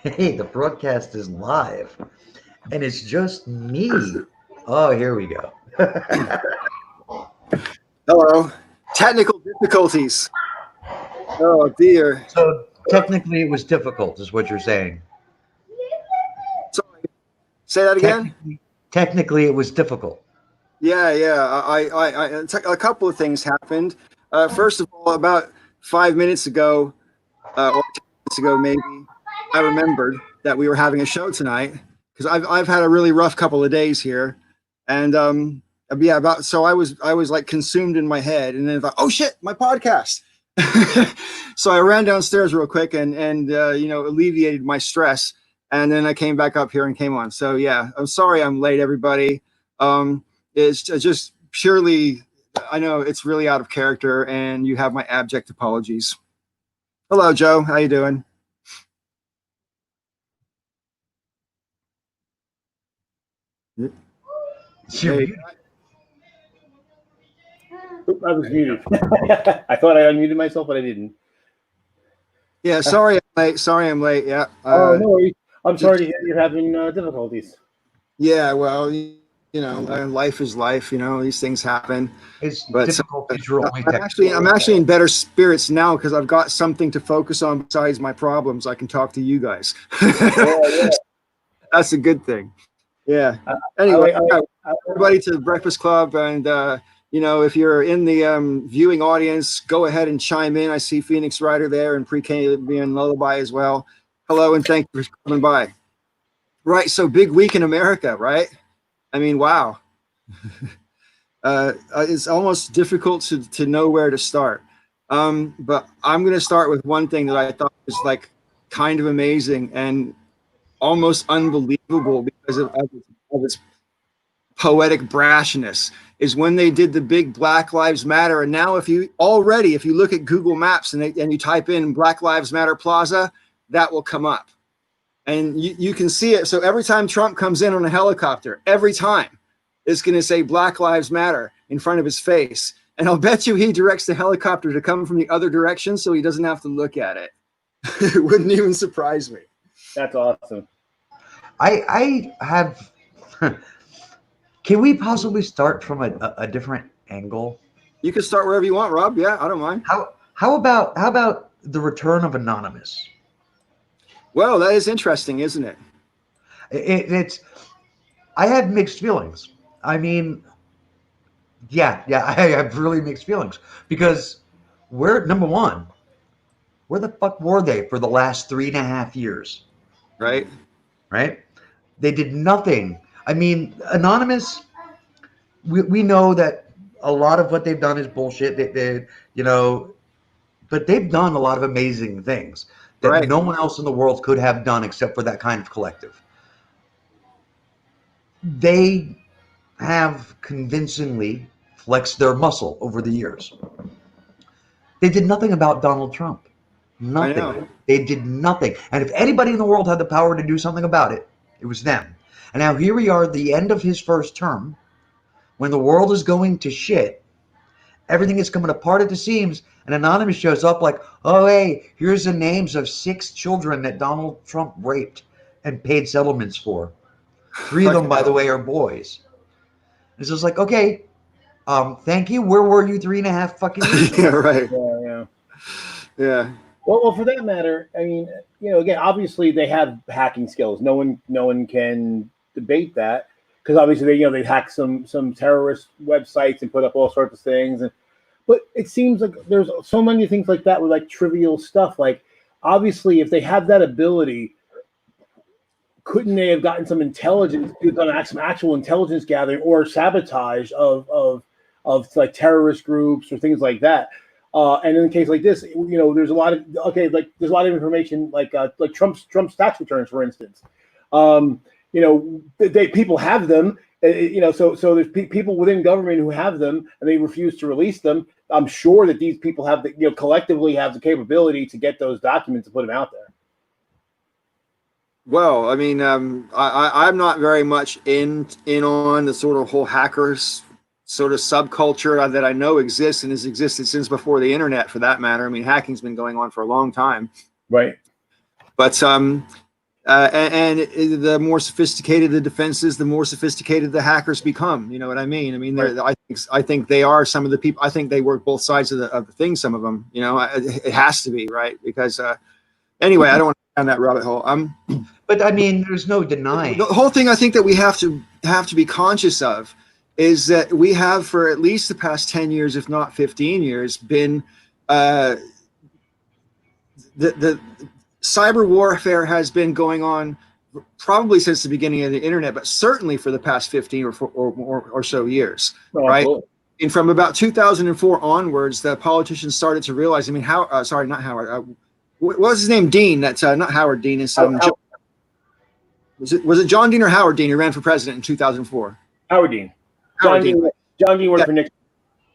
Hey, the broadcast is live, and it's just me. Oh, here we go. Hello. Technical difficulties. Oh dear. So technically, it was difficult, is what you're saying. Sorry. Say that again. Technically, it was difficult. Yeah. A couple of things happened. First of all, about 5 minutes ago, or 10 minutes ago, maybe, I remembered that we were having a show tonight because I've had a really rough couple of days here, and yeah, about so I was like consumed in my head, and then I thought, oh shit, my podcast. So I ran downstairs real quick and alleviated my stress, and then I came back up here and came on. So yeah, I'm sorry I'm late, everybody. It's just purely, I know it's really out of character, and you have my abject apologies. Hello, Joe. How you doing? Hey. Oop, I was muted. I thought I unmuted myself, but I didn't. Yeah, sorry I'm late. Sorry I'm late. Yeah. Oh, no worries. I'm sorry to hear you're having difficulties. Yeah, well, life is life. These things happen. It's But difficulties are only I'm actually in better spirits now because I've got something to focus on besides my problems. I can talk to you guys. Yeah. That's a good thing. Yeah. Anyway, everybody to the Breakfast Club, and if you're in the viewing audience, go ahead and chime in. I see Phoenix Rider there and Pre-Cambrian Lullaby as well. Hello, and thank you for coming by. Right, so big week in America, right? I mean, wow. It's almost difficult to know where to start. But I'm going to start with one thing that I thought was like kind of amazing and almost unbelievable because of its poetic brashness, is when they did the big Black Lives Matter. And now if you look at Google Maps and you type in Black Lives Matter Plaza, that will come up. And you can see it. So every time Trump comes in on a helicopter, every time it's going to say Black Lives Matter in front of his face. And I'll bet you he directs the helicopter to come from the other direction so he doesn't have to look at it. It wouldn't even surprise me. That's awesome. I have. Can we possibly start from a different angle? You can start wherever you want, Rob. Yeah, I don't mind. How about the return of Anonymous? Well, that is interesting, isn't it? It's. I have mixed feelings. I mean, yeah, I have really mixed feelings because number one, where the fuck were they for the last 3.5 years? Right. They did nothing. I mean, Anonymous. We know that a lot of what they've done is bullshit. But they've done a lot of amazing things that no one else in the world could have done except for that kind of collective. They have convincingly flexed their muscle over the years. They did nothing about Donald Trump. Nothing. They did nothing. And if anybody in the world had the power to do something about it, it was them. And now here we are at the end of his first term, when the world is going to shit. Everything is coming apart at the seams, and Anonymous shows up like, oh, hey, here's the names of 6 children that Donald Trump raped and paid settlements for. 3 of them, by the way, are boys. It's just like, okay, thank you. Where were you 3.5 fucking years ago? Yeah, right. Yeah. Well, for that matter, I mean, again, obviously they have hacking skills. No one can debate that, because obviously they hack some terrorist websites and put up all sorts of things. But it seems like there's so many things like that with like trivial stuff. Like, obviously, if they have that ability, couldn't they have gotten some intelligence, done some actual intelligence gathering or sabotage of like terrorist groups or things like that? And in a case like this, there's a lot of information like Trump's tax returns, for instance. People have them. So there's people within government who have them, and they refuse to release them. I'm sure that these people have collectively have the capability to get those documents and put them out there. Well, I mean, I'm not very much in on the sort of whole hackers sort of subculture that I know exists and has existed since before the internet, for that matter. I mean, hacking's been going on for a long time. Right. But and the more sophisticated the defenses, the more sophisticated the hackers become. You know what I mean? I mean, right. I think they are some of the people. I think they work both sides of the thing. Some of them, you know, it has to be, right? Because anyway, I don't want to go down that rabbit hole. But I mean, there's no denying the whole thing. I think that we have to be conscious of is that we have for at least the past 10 years, if not 15 years, been the cyber warfare has been going on probably since the beginning of the internet, but certainly for the past 15 or so years, right? Absolutely. And from about 2004 onwards, the politicians started to realize. I mean, sorry, not Howard. What was his name? Dean. That's not Howard Dean. It's was it John Dean or Howard Dean who ran for president in 2004? Howard Dean. John Dean worked for Nixon.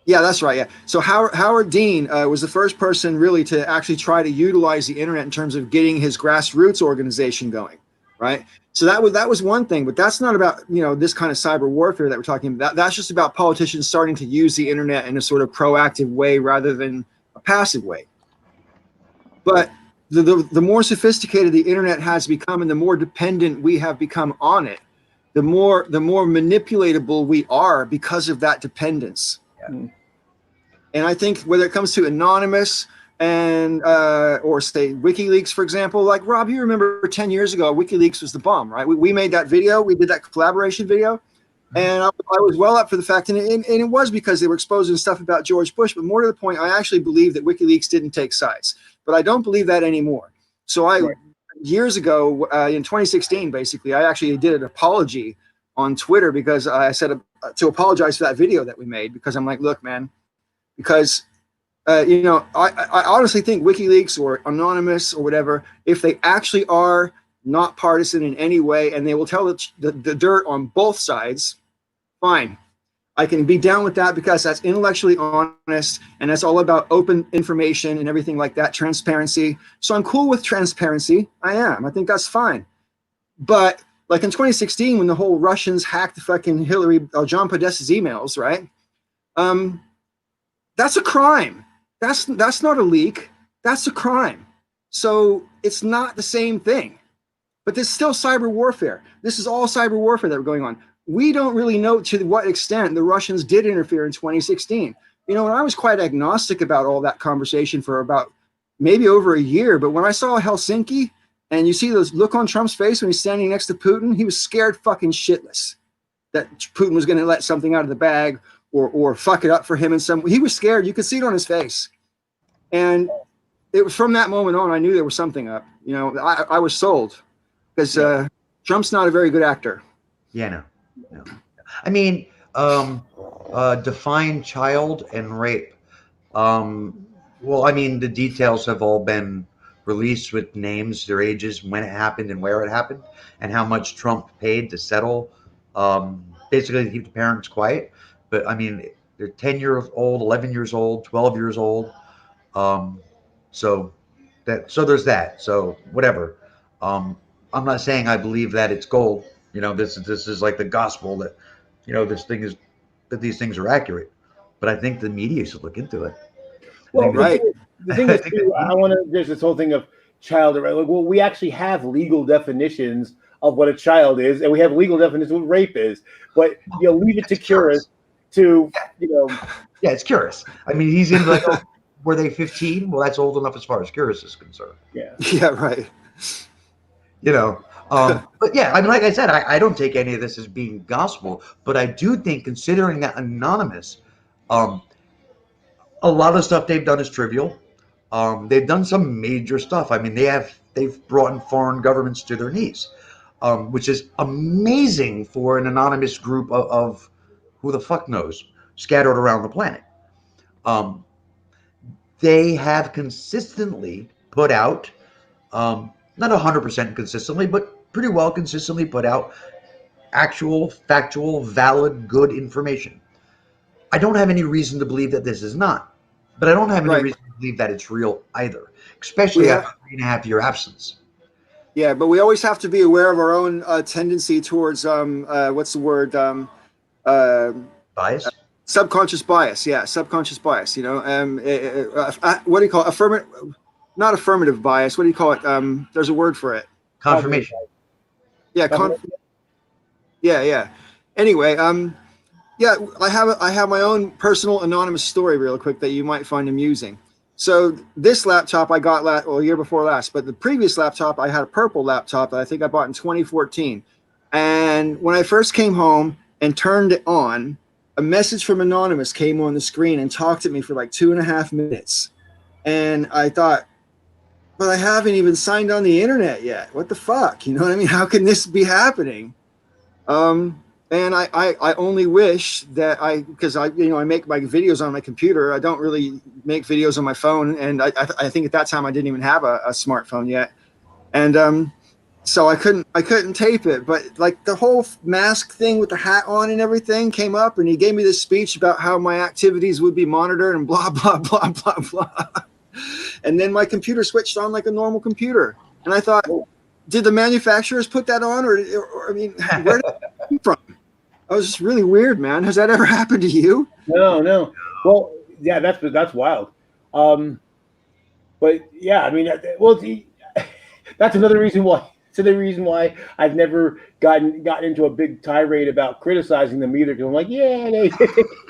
Yeah, that's right. Yeah. So Howard Dean was the first person really to actually try to utilize the internet in terms of getting his grassroots organization going, right? So that was one thing, but that's not about, you know, this kind of cyber warfare that we're talking about. That's just about politicians starting to use the internet in a sort of proactive way rather than a passive way. But the more sophisticated the internet has become and the more dependent we have become on it, the more manipulatable we are because of that dependence. Yeah. And I think whether it comes to anonymous and or say WikiLeaks, for example, like Rob, you remember 10 years ago, WikiLeaks was the bomb, right? We made that video, we did that collaboration video, and I was well up for the fact, and it was because they were exposing stuff about George Bush, but more to the point, I actually believe that WikiLeaks didn't take sides, but I don't believe that anymore. So years ago, in 2016, basically, I actually did an apology on Twitter because I said to apologize for that video that we made, because I'm like, look, man, because you know, I honestly think WikiLeaks or Anonymous or whatever, if they actually are not partisan in any way and they will tell the dirt on both sides, fine. I can be down with that because that's intellectually honest and that's all about open information and everything like that, transparency. So I'm cool with transparency. I am. I think that's fine. But like in 2016, when the whole Russians hacked the fucking John Podesta's emails, right? That's a crime. That's not a leak. That's a crime. So it's not the same thing. But there's still cyber warfare. This is all cyber warfare that we're going on. We don't really know to what extent the Russians did interfere in 2016. You know, and I was quite agnostic about all that conversation for about maybe over a year. But when I saw Helsinki and you see the look on Trump's face when he's standing next to Putin, he was scared fucking shitless that Putin was going to let something out of the bag or fuck it up for him in some way. He was scared. You could see it on his face. And it was from that moment on, I knew there was something up. You know, I was sold because Trump's not a very good actor. Yeah, no. I mean, define child and rape. Well, I mean, the details have all been released with names, their ages, when it happened and where it happened, and how much Trump paid to settle, basically to keep the parents quiet. But I mean, they're 10 years old, 11 years old, 12 years old. So there's that. So whatever. I'm not saying I believe that it's gold. You know, this is like the gospel that, you know, these things are accurate. But I think the media should look into it. Well, right. The thing is, too, I want to. There's this whole thing of child. Like, well, we actually have legal definitions of what a child is, and we have legal definitions of what rape is. But you know, leave it to curious to, you know. Yeah, it's curious. I mean, he's in like, were they 15? Well, that's old enough as far as curious is concerned. Yeah. Yeah. Right. You know. But yeah, I mean, like I said, I don't take any of this as being gospel, but I do think, considering that Anonymous, a lot of stuff they've done is trivial. They've done some major stuff. I mean, they've brought in foreign governments to their knees, which is amazing for an anonymous group of who the fuck knows, scattered around the planet. They have consistently put out, not 100% consistently, but pretty well consistently put out actual, factual, valid, good information. I don't have any reason to believe that this is not, but I don't have any reason to believe that it's real either, especially after 3.5 year absence. Yeah, but we always have to be aware of our own tendency towards what's the word? Bias. Subconscious bias. Yeah, subconscious bias. You know, what do you call it? Not affirmative bias. What do you call it? There's a word for it. Confirmation. Yeah, yeah. Anyway, yeah, I have my own personal anonymous story real quick that you might find amusing. So this laptop I got year before last, but the previous laptop I had a purple laptop that I think I bought in 2014. And when I first came home and turned it on, a message from Anonymous came on the screen and talked to me for like 2.5 minutes. And I thought, but I haven't even signed on the internet yet. What the fuck? You know what I mean? How can this be happening? And I only wish that because I make my videos on my computer. I don't really make videos on my phone. And I think at that time I didn't even have a smartphone yet. And so I couldn't tape it. But like the whole mask thing with the hat on and everything came up, and he gave me this speech about how my activities would be monitored and blah, blah, blah, blah, blah. And then my computer switched on like a normal computer. And I thought, did the manufacturers put that on? Or I mean, where did it come from? That was just really weird, man. Has that ever happened to you? No. Well, yeah, that's wild. But yeah, I mean, well, that's another reason why. So the reason why I've never gotten into a big tirade about criticizing them either, because I'm like, yeah,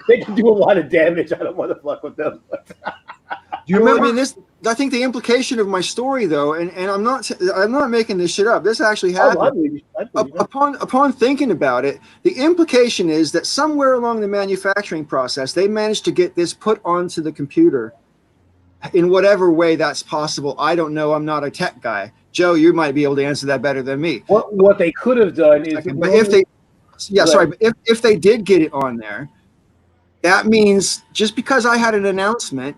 they can do a lot of damage. I don't want to fuck with them. Do you remember? I mean, I think the implication of my story, though, and I'm not making this shit up. This actually happened. Upon thinking about it, the implication is that somewhere along the manufacturing process, they managed to get this put onto the computer in whatever way that's possible. I don't know. I'm not a tech guy. Joe, you might be able to answer that better than me. What they could have done is, but if they did get it on there, that means just because I had an announcement,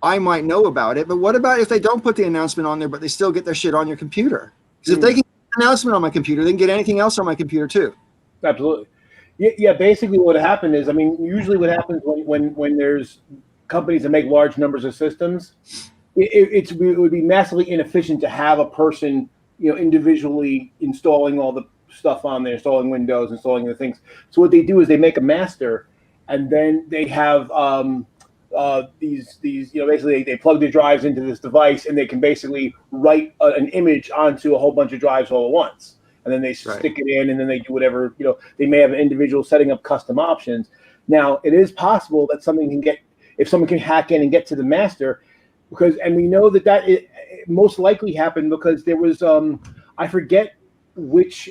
I might know about it. But what about if they don't put the announcement on there, but they still get their shit on your computer? Because if they can get an announcement on my computer, they can get anything else on my computer too. Absolutely. Yeah. Basically, what happened is, I mean, usually what happens when there's companies that make large numbers of systems, it would be massively inefficient to have a person, individually installing all the stuff on there, installing Windows, installing the things. So what they do is they make a master, and then they have these basically they plug the drives into this device, and they can basically write an image onto a whole bunch of drives all at once, and then they stick it in, and then they do whatever. They may have an individual setting up custom options. Now, it is possible that if someone can hack in and get to the master, and we know that it most likely happened because there was I forget which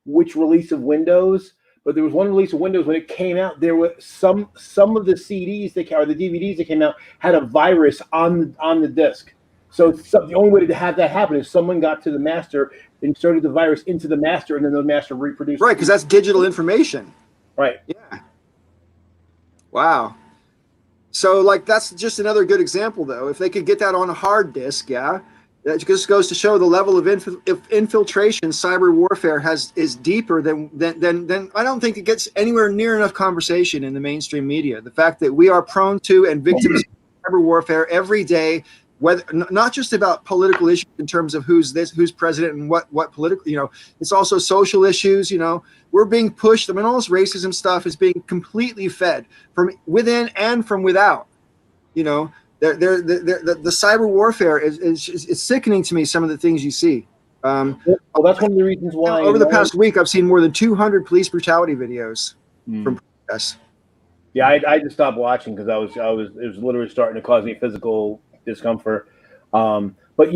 release of Windows, but there was one release of Windows when it came out. There were some of the CDs or the DVDs that came out had a virus on the disc. So the only way to have that happen is someone got to the master, inserted the virus into the master, and then the master reproduced. Right, because that's digital information. Right. Yeah. Wow. So, like, that's just another good example, though. If they could get that on a hard disk, that just goes to show the level of infiltration cyber warfare is deeper than I don't think it gets anywhere near enough conversation in the mainstream media. The fact that we are prone to and victims of cyber warfare every day, whether not just about political issues in terms of who's president and what political, it's also social issues. We're being pushed. I mean, all this racism stuff is being completely fed from within and from without. The cyber warfare is sickening to me. Some of the things you see. Well, that's one of the reasons why. Over the past week, I've seen more than 200 police brutality videos from protests. Yeah, I just stopped watching because it was literally starting to cause me physical discomfort. But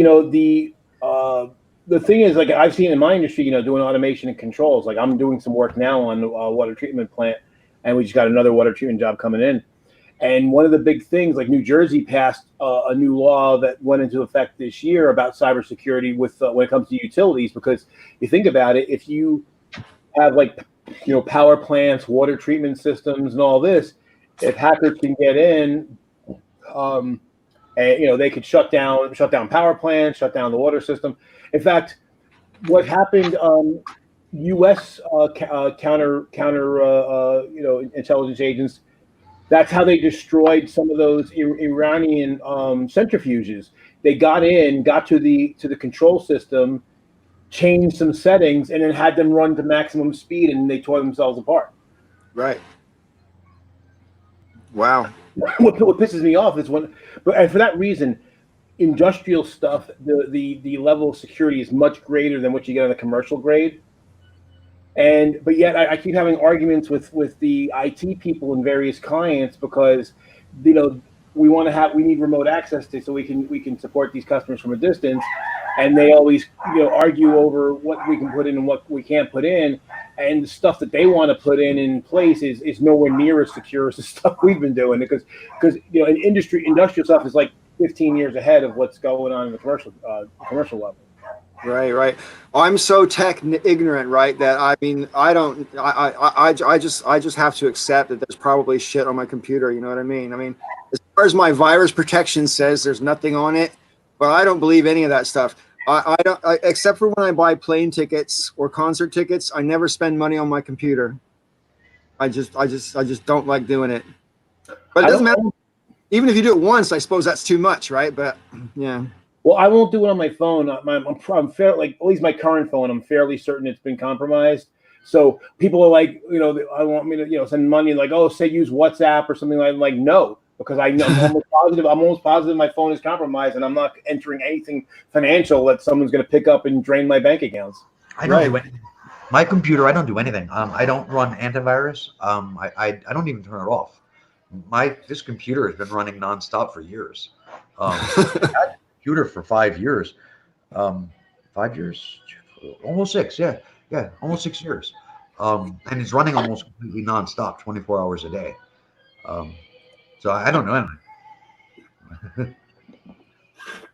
the thing is, like, I've seen in my industry, doing automation and controls. Like, I'm doing some work now on a water treatment plant, and we just got another water treatment job coming in. And one of the big things, like New Jersey passed a new law that went into effect this year about cybersecurity with when it comes to utilities. Because you think about it, if you have power plants, water treatment systems, and all this, if hackers can get in, and they could shut down power plants, shut down the water system. In fact, what happened, U.S. counter intelligence agents, that's how they destroyed some of those Iranian centrifuges. They got to the control system, changed some settings, and then had them run to maximum speed, and they tore themselves apart. Right. Wow. What pisses me off is and for that reason, industrial stuff, the level of security is much greater than what you get on the commercial grade. But yet I keep having arguments with the IT people and various clients because we need remote access so we can support these customers from a distance, and they always argue over what we can put in and what we can't put in, and the stuff that they want to put in place is nowhere near as secure as the stuff we've been doing, because industrial stuff is like 15 years ahead of what's going on in the commercial level. Right. I'm so tech ignorant, right? That I mean, I just have to accept that there's probably shit on my computer. You know what I mean? I mean, as far as my virus protection says, there's nothing on it, but I don't believe any of that stuff. I don't, except for when I buy plane tickets or concert tickets. I never spend money on my computer. I just don't like doing it. But it doesn't matter. Even if you do it once, I suppose that's too much, right? But yeah. Well, I won't do it on my phone. I'm fairly, like, at least my current phone, I'm fairly certain it's been compromised. So people are like, I want me to, send money, like, oh, say use WhatsApp or something like no, because I'm almost positive my phone is compromised, and I'm not entering anything financial that someone's going to pick up and drain my bank accounts. I don't do anything. My computer, I don't do anything. I don't run antivirus. I don't even turn it off. This computer has been running nonstop for years. Computer for 5 years, 5 years, almost 6, yeah, almost 6 years, and it's running almost completely nonstop, 24 hours a day. So I don't know anything.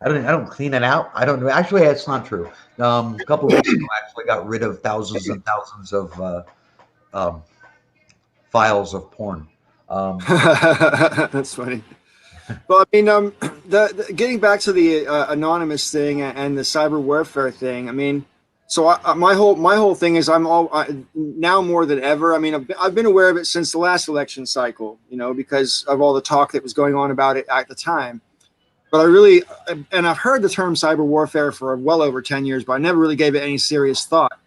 I don't clean it out. I don't know. Actually, that's not true. A couple of weeks ago, I actually got rid of thousands and thousands of files of porn. That's funny. Well, I mean, getting back to the anonymous thing and the cyber warfare thing. I mean, so my whole thing is now more than ever. I mean, I've been aware of it since the last election cycle, because of all the talk that was going on about it at the time. But I've heard the term cyber warfare for well over 10 years, but I never really gave it any serious thought.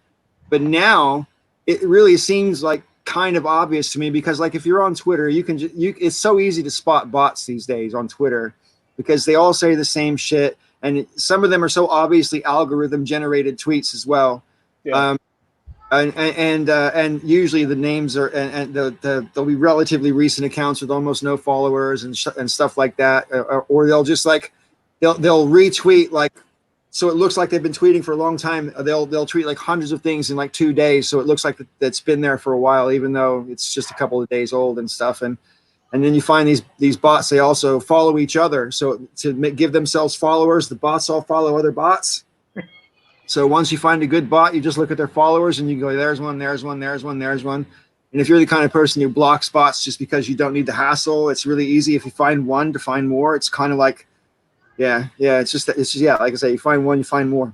But now it really seems like kind of obvious to me, because like if you're on Twitter, it's so easy to spot bots these days on Twitter, because they all say the same shit, and some of them are so obviously algorithm generated tweets as well. Yeah. And usually the names are and they'll be relatively recent accounts with almost no followers and stuff like that, or they'll just they'll retweet like. So it looks like they've been tweeting for a long time. They'll tweet like hundreds of things in like 2 days. So it looks like that's been there for a while, even though it's just a couple of days old and stuff. And then you find these bots, they also follow each other. So to give themselves followers, the bots all follow other bots. So once you find a good bot, you just look at their followers and you go, there's one, there's one, there's one, there's one. And if you're the kind of person who blocks bots just because you don't need the hassle, it's really easy. If you find one, to find more. It's kind of like, yeah. It's just like I say, you find one, you find more.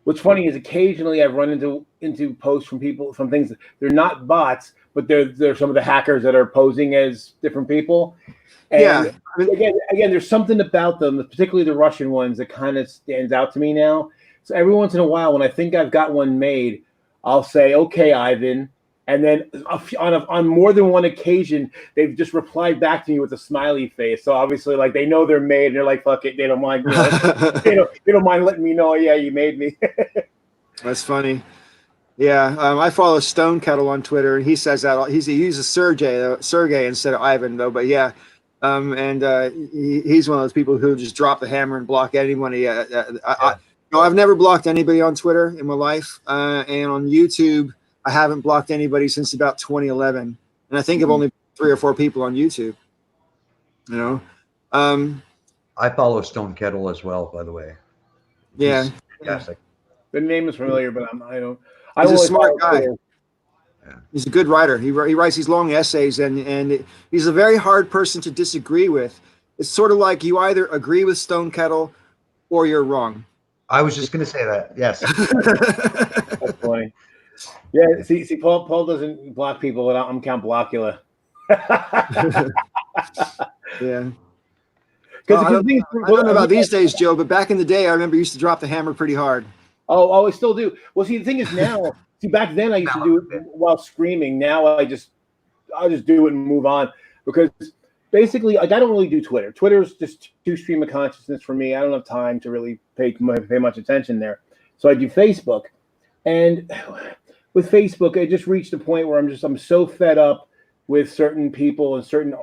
What's funny is occasionally I've run into posts from people from things that they're not bots, but they're some of the hackers that are posing as different people. And yeah, I mean, again, there's something about them, particularly the Russian ones, that kind of stands out to me now. So every once in a while, when I think I've got one made, I'll say, "Okay, Ivan." And then on more than one occasion, they've just replied back to me with a smiley face. So obviously, like, they know they're made, and they're like, "Fuck it," they don't mind. They don't mind letting me know. Yeah, you made me. That's funny. Yeah, I follow Stone Kettle on Twitter, and he says that he uses Sergey instead of Ivan, though. But yeah, he's one of those people who just drop the hammer and block anybody. I've never blocked anybody on Twitter in my life, and on YouTube. I haven't blocked anybody since about 2011, and I think I've only 3 or 4 people on YouTube. I follow Stone Kettle as well, by the way. Yeah, fantastic. The name is familiar, but I don't. He's a smart guy. Yeah. He's a good writer. He writes these long essays, and he's a very hard person to disagree with. It's sort of like you either agree with Stone Kettle or you're wrong. I was just going to say that. Yes. That's funny. Yeah, see, Paul doesn't block people, but I'm Count Blackula. Yeah. I don't know about these days, Joe, but back in the day, I remember you used to drop the hammer pretty hard. Oh, I still do. Well, see, the thing is now, back then I used to do it while screaming. Now I'll just do it and move on, because basically, like, I don't really do Twitter. Twitter's just too stream of consciousness for me. I don't have time to really pay much attention there. So I do Facebook, and with Facebook, I just reached a point where I'm so fed up with certain people and certain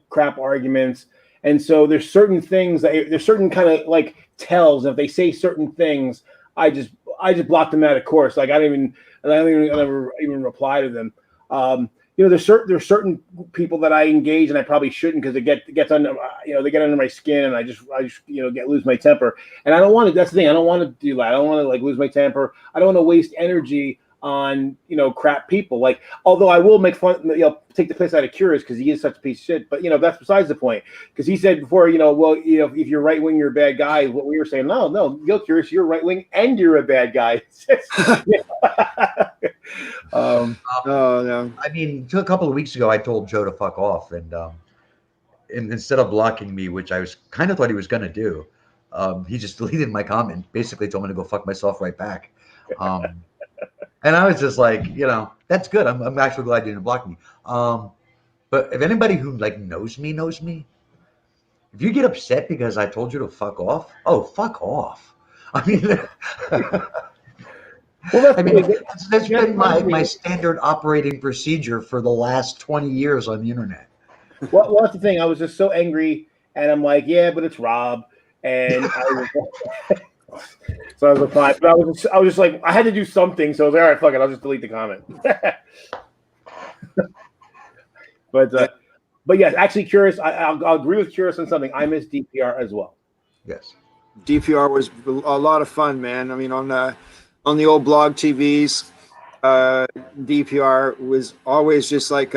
crap arguments. And so there's certain things there's certain kind of like tells. If they say certain things, I just block them out of course. Like I never even reply to them. There's certain people that I engage and I probably shouldn't, because it gets under they get under my skin, and I just lose my temper. And I don't want to. That's the thing. I don't want to do that. I don't want to lose my temper. I don't want to waste energy on crap people. Like, although I will make fun, take the piss out of Curious because he is such a piece of shit. But that's besides the point. Because he said before, if you're right wing, you're a bad guy. What we were saying, no, Curious, you're right wing and you're a bad guy. Oh no. I mean, a couple of weeks ago, I told Joe to fuck off, and instead of blocking me, which I was kind of thought he was going to do, he just deleted my comment. Basically, told me to go fuck myself right back. And I was just like, that's good. I'm actually glad you didn't block me. But if anybody who knows me, if you get upset because I told you to fuck off, fuck off. I mean, that's been my standard operating procedure for the last 20 years on the internet. Well, that's the thing. I was just so angry, and I'm like, yeah, but it's Rob, and so I was replying. But I was just like, I had to do something, so I was like, all right, fuck it, I'll just delete the comment. But yes, actually, Curious, I'll agree with Curious on something. I miss DPR as well. Yes, DPR was a lot of fun, man. I mean, on the old blog TVs, DPR was always just like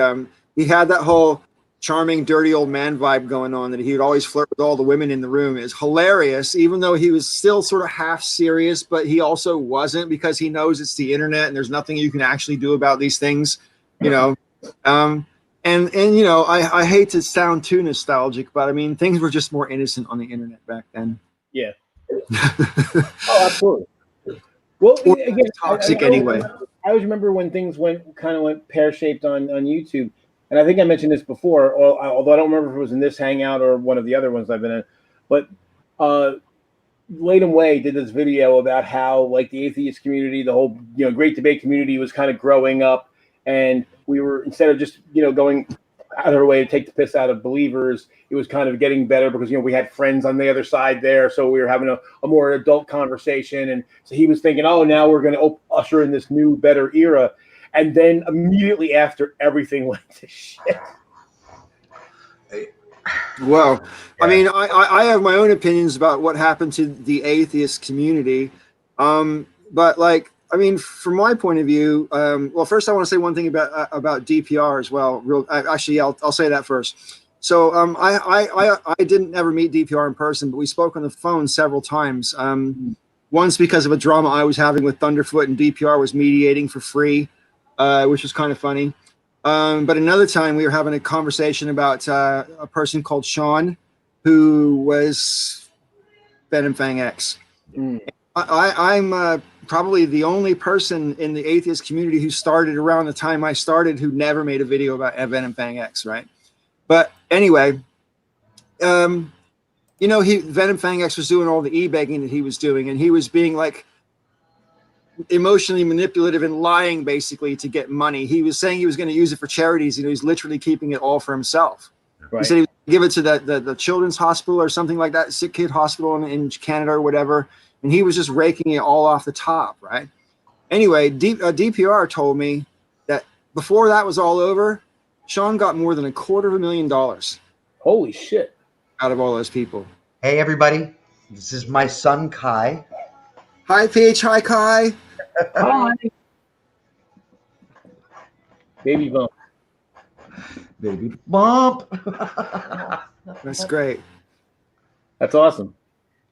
he had that whole charming, dirty old man vibe going on, that he would always flirt with all the women in the room. Is hilarious, even though he was still sort of half serious, but he also wasn't, because he knows it's the internet and there's nothing you can actually do about these things, And I hate to sound too nostalgic, but I mean, things were just more innocent on the internet back then. Yeah. Oh, absolutely. Well, again, toxic anyway. I always remember when things went pear-shaped on YouTube. And I think I mentioned this before, although I don't remember if it was in this Hangout or one of the other ones I've been in. But Latham Way did this video about how, the atheist community, the whole great debate community, was kind of growing up, and we were, instead of just going out of our way to take the piss out of believers, it was kind of getting better because we had friends on the other side there, so we were having a more adult conversation. And so he was thinking, oh, now we're going to usher in this new, better era. And then immediately after, everything went to shit. Well, yeah. I mean, I have my own opinions about what happened to the atheist community. But I mean, from my point of view, well, first I want to say one thing about DPR as well. Actually, I'll say that first. So I didn't ever meet DPR in person, but we spoke on the phone several times. Once because of a drama I was having with Thunderfoot, and DPR was mediating for free. Which was kind of funny. But another time we were having a conversation about a person called Sean, who was Venom Fang X. I'm probably the only person in the atheist community who started around the time I started who never made a video about Venom Fang X, right? But anyway, Venom Fang X was doing all the e-begging that he was doing, and he was being emotionally manipulative and lying basically to get money. He was saying he was going to use it for charities, and he was literally keeping it all for himself. Right. He said he was going to give it to the children's hospital or something like that, sick kid hospital in Canada or whatever, and he was just raking it all off the top, right? Anyway, DPR told me that before that was all over, Sean got more than $250,000. Holy shit. Out of all those people. Hey everybody, this is my son Kai. Hi, PH. Hi, Kai. Hi. Baby bump. Baby bump. That's great. That's awesome.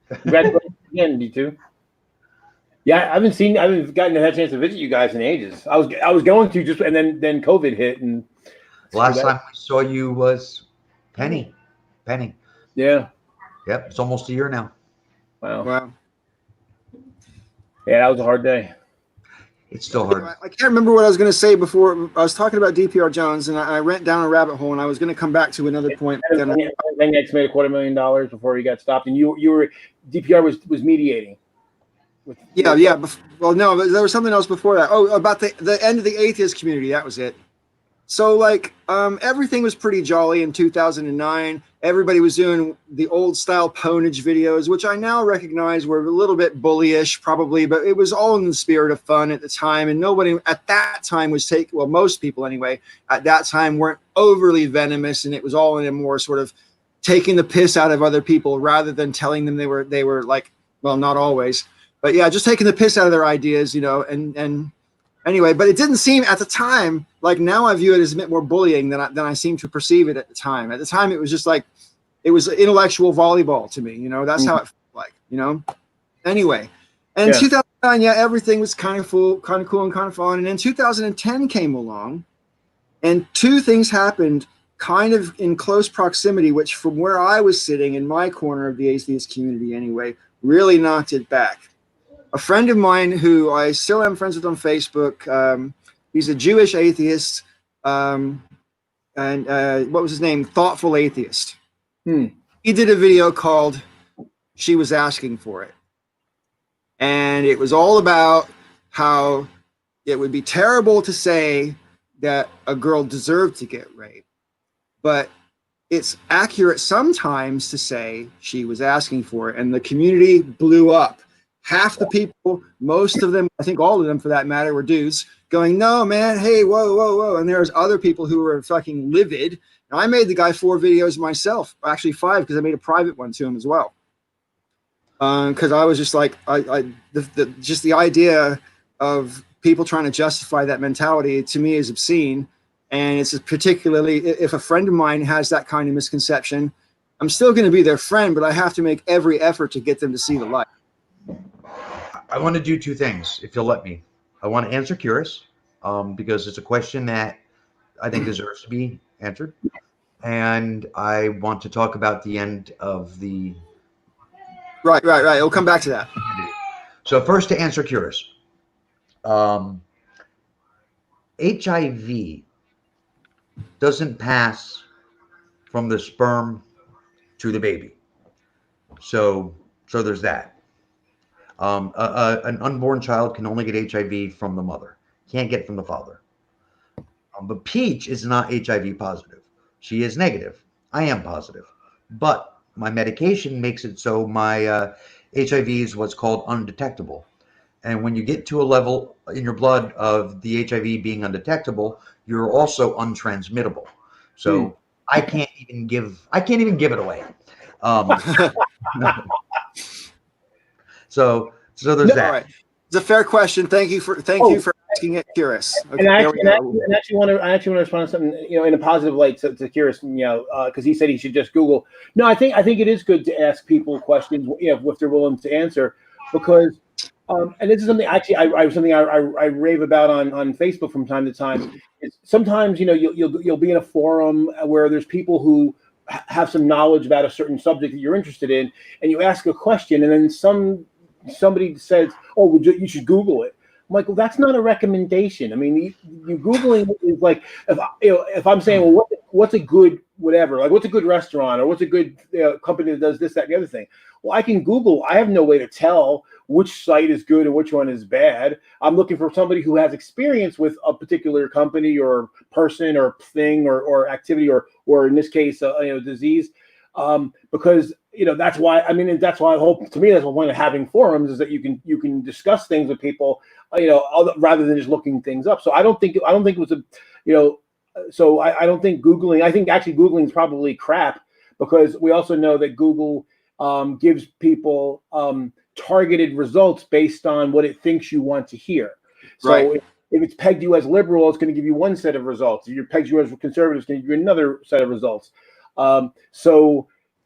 Congratulations again, D2. Yeah, I haven't gotten a chance to visit you guys in ages. I was going to and then COVID hit, and last time we saw you was Penny. Yeah. Yep, it's almost a year now. Wow. Yeah, that was a hard day. It's still hard. I can't remember what I was going to say before. I was talking about DPR Jones, and I went down a rabbit hole, and I was going to come back to another point. Then X made $250,000 before he got stopped, and you were DPR was mediating. Yeah. Well, no, there was something else before that. Oh, about the end of the atheist community. That was it. So like everything was pretty jolly in 2009. Everybody was doing the old style ponage videos, which I now recognize were a little bit bullyish probably, but it was all in the spirit of fun at the time. And nobody at that time was most people anyway, at that time weren't overly venomous, and it was all in a more sort of taking the piss out of other people rather than telling them they were like, well, not always, but yeah, just taking the piss out of their ideas, and anyway, but it didn't seem at the time, like now I view it as a bit more bullying than I seem to perceive it at the time. At the time, it was just like, it was intellectual volleyball to me, that's how it felt like, Anyway, and 2009, everything was kind of cool and kind of fun. And then 2010 came along, and two things happened kind of in close proximity, which from where I was sitting in my corner of the atheist community anyway, really knocked it back. A friend of mine who I still am friends with on Facebook, he's a Jewish atheist, and what was his name? Thoughtful Atheist. He did a video called "She Was Asking for It," and it was all about how it would be terrible to say that a girl deserved to get raped, but it's accurate sometimes to say she was asking for it, and the community blew up. Half the people, most of them, I think all of them for that matter, were dudes going, no, man, hey, whoa. And there's other people who were fucking livid. Now, I made the guy 4 videos myself, actually 5, because I made a private one to him as well. Because I was just like, just the idea of people trying to justify that mentality to me is obscene. And it's particularly, if a friend of mine has that kind of misconception, I'm still going to be their friend, but I have to make every effort to get them to see the light. I want to do 2 things, if you'll let me. I want to answer Curious, because it's a question that I think deserves to be answered. And I want to talk about the end of the... Right. We'll come back to that. So first, to answer Curious. HIV doesn't pass from the sperm to the baby. So there's that. An unborn child can only get HIV from the mother. Can't get it from the father. But Peach is not HIV positive. She is negative. I am positive. But my medication makes it so my HIV is what's called undetectable. And when you get to a level in your blood of the HIV being undetectable, you're also untransmittable. So I can't even give it away. So there's that. Right. It's a fair question. Thank you for asking it, Curious. Okay, I actually want to respond to something, in a positive light to Curious, because he said he should just Google. No, I think it is good to ask people questions, if they're willing to answer, because and this is something actually I rave about on Facebook from time to time. Sometimes you'll be in a forum where there's people who have some knowledge about a certain subject that you're interested in, and you ask a question, and then somebody says, "Oh, you should Google it." I'm like, well, that's not a recommendation. I mean, you Googling is like, if I'm saying, well, what's a good whatever, like what's a good restaurant or what's a good company that does this, that, and the other thing. Well, I can Google. I have no way to tell which site is good and which one is bad. I'm looking for somebody who has experience with a particular company or person or thing or activity or in this case, disease. Because that's why that's why I hope, to me, that's the point of having forums, is that you can discuss things with people, rather than just looking things up. So I don't think it was so I don't think Googling. I think actually Googling is probably crap, because we also know that Google gives people targeted results based on what it thinks you want to hear. So right. If it's pegged you as liberal, it's going to give you one set of results. If it pegs you as conservative, it's going to give you another set of results. And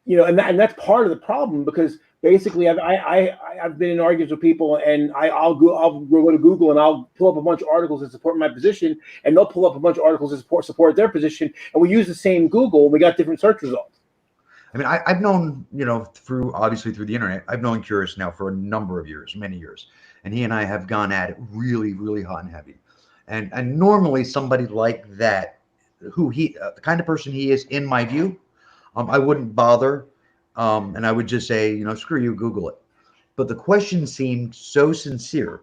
that's part of the problem, because basically I've been in arguments with people, and I'll go to Google and I'll pull up a bunch of articles that support my position, and they'll pull up a bunch of articles that support their position, and we use the same Google, and we got different search results. I mean, I've known, obviously through the internet, I've known Curious now for a number of years, many years. And he and I have gone at it really, really hot and heavy. And normally somebody like that, the kind of person he is, in my view, I wouldn't bother. And I would just say, screw you, Google it. But the question seemed so sincere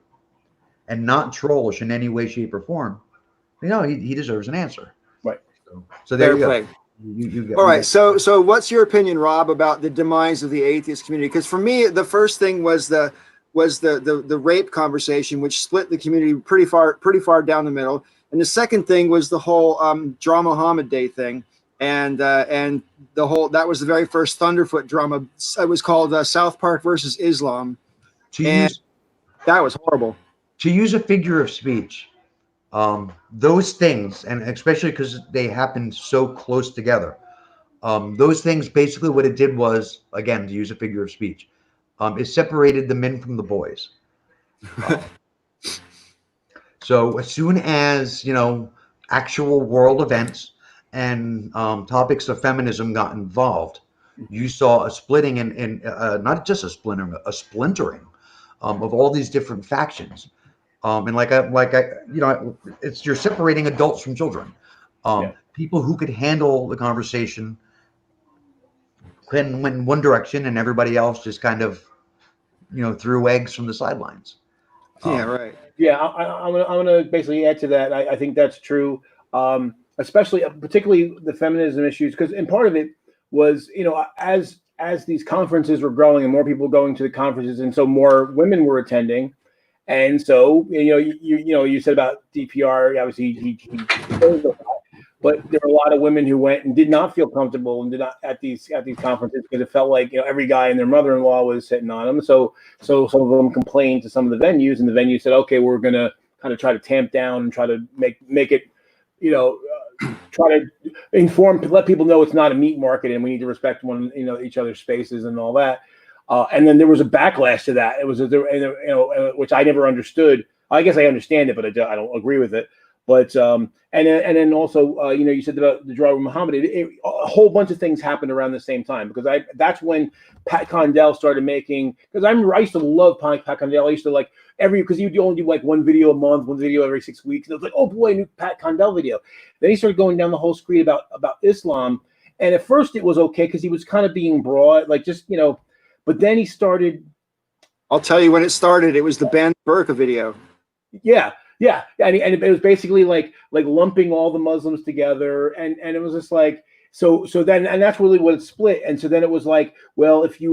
and not trollish in any way, shape, or form. He deserves an answer. Right. So there Fair you play. go. You All right. So what's your opinion, Rob, about the demise of the atheist community? Because for me, the first thing was the rape conversation, which split the community pretty far down the middle. And the second thing was the whole Draw Muhammad Day thing, and the whole, that was the very first Thunderfoot drama. It was called South Park versus Islam, that was horrible. To use a figure of speech, those things, and especially because they happened so close together, those things, basically what it did was, again, to use a figure of speech, it separated the men from the boys. So as soon as, actual world events and topics of feminism got involved, you saw a splitting and not just a splintering of all these different factions. And it's, you're separating adults from children. People who could handle the conversation went in one direction, and everybody else just kind of, threw eggs from the sidelines. Yeah, right. Yeah, I'm gonna basically add to that. I think that's true, especially particularly the feminism issues, because and part of it was, as these conferences were growing and more people were going to the conferences, and so more women were attending. And so, you said about DPR, obviously he but there were a lot of women who went and did not feel comfortable and did not at these conferences, because it felt like, every guy and their mother-in-law was sitting on them. So some of them complained to some of the venues, and the venue said, okay, we're going to kind of try to tamp down and try to make it, try to let people know it's not a meat market and we need to respect each other's spaces and all that. And then there was a backlash to that. It was, which I never understood. I guess I understand it, but I don't agree with it. But and then also, you said about the Draw Muhammad. A whole bunch of things happened around the same time, because that's when Pat Condell started making. Because I used to love Pat Condell. I used to because he would only do like one video a month, one video every 6 weeks. And I was like, oh boy, a new Pat Condell video. Then he started going down the whole screen about Islam. And at first it was okay because he was kind of being broad, but then he started. I'll tell you when it started. It was the Ban Burqa video. Yeah. Yeah, and it was basically like lumping all the Muslims together, and it was just like so then, and that's really what it split. And so then it was like, well, if you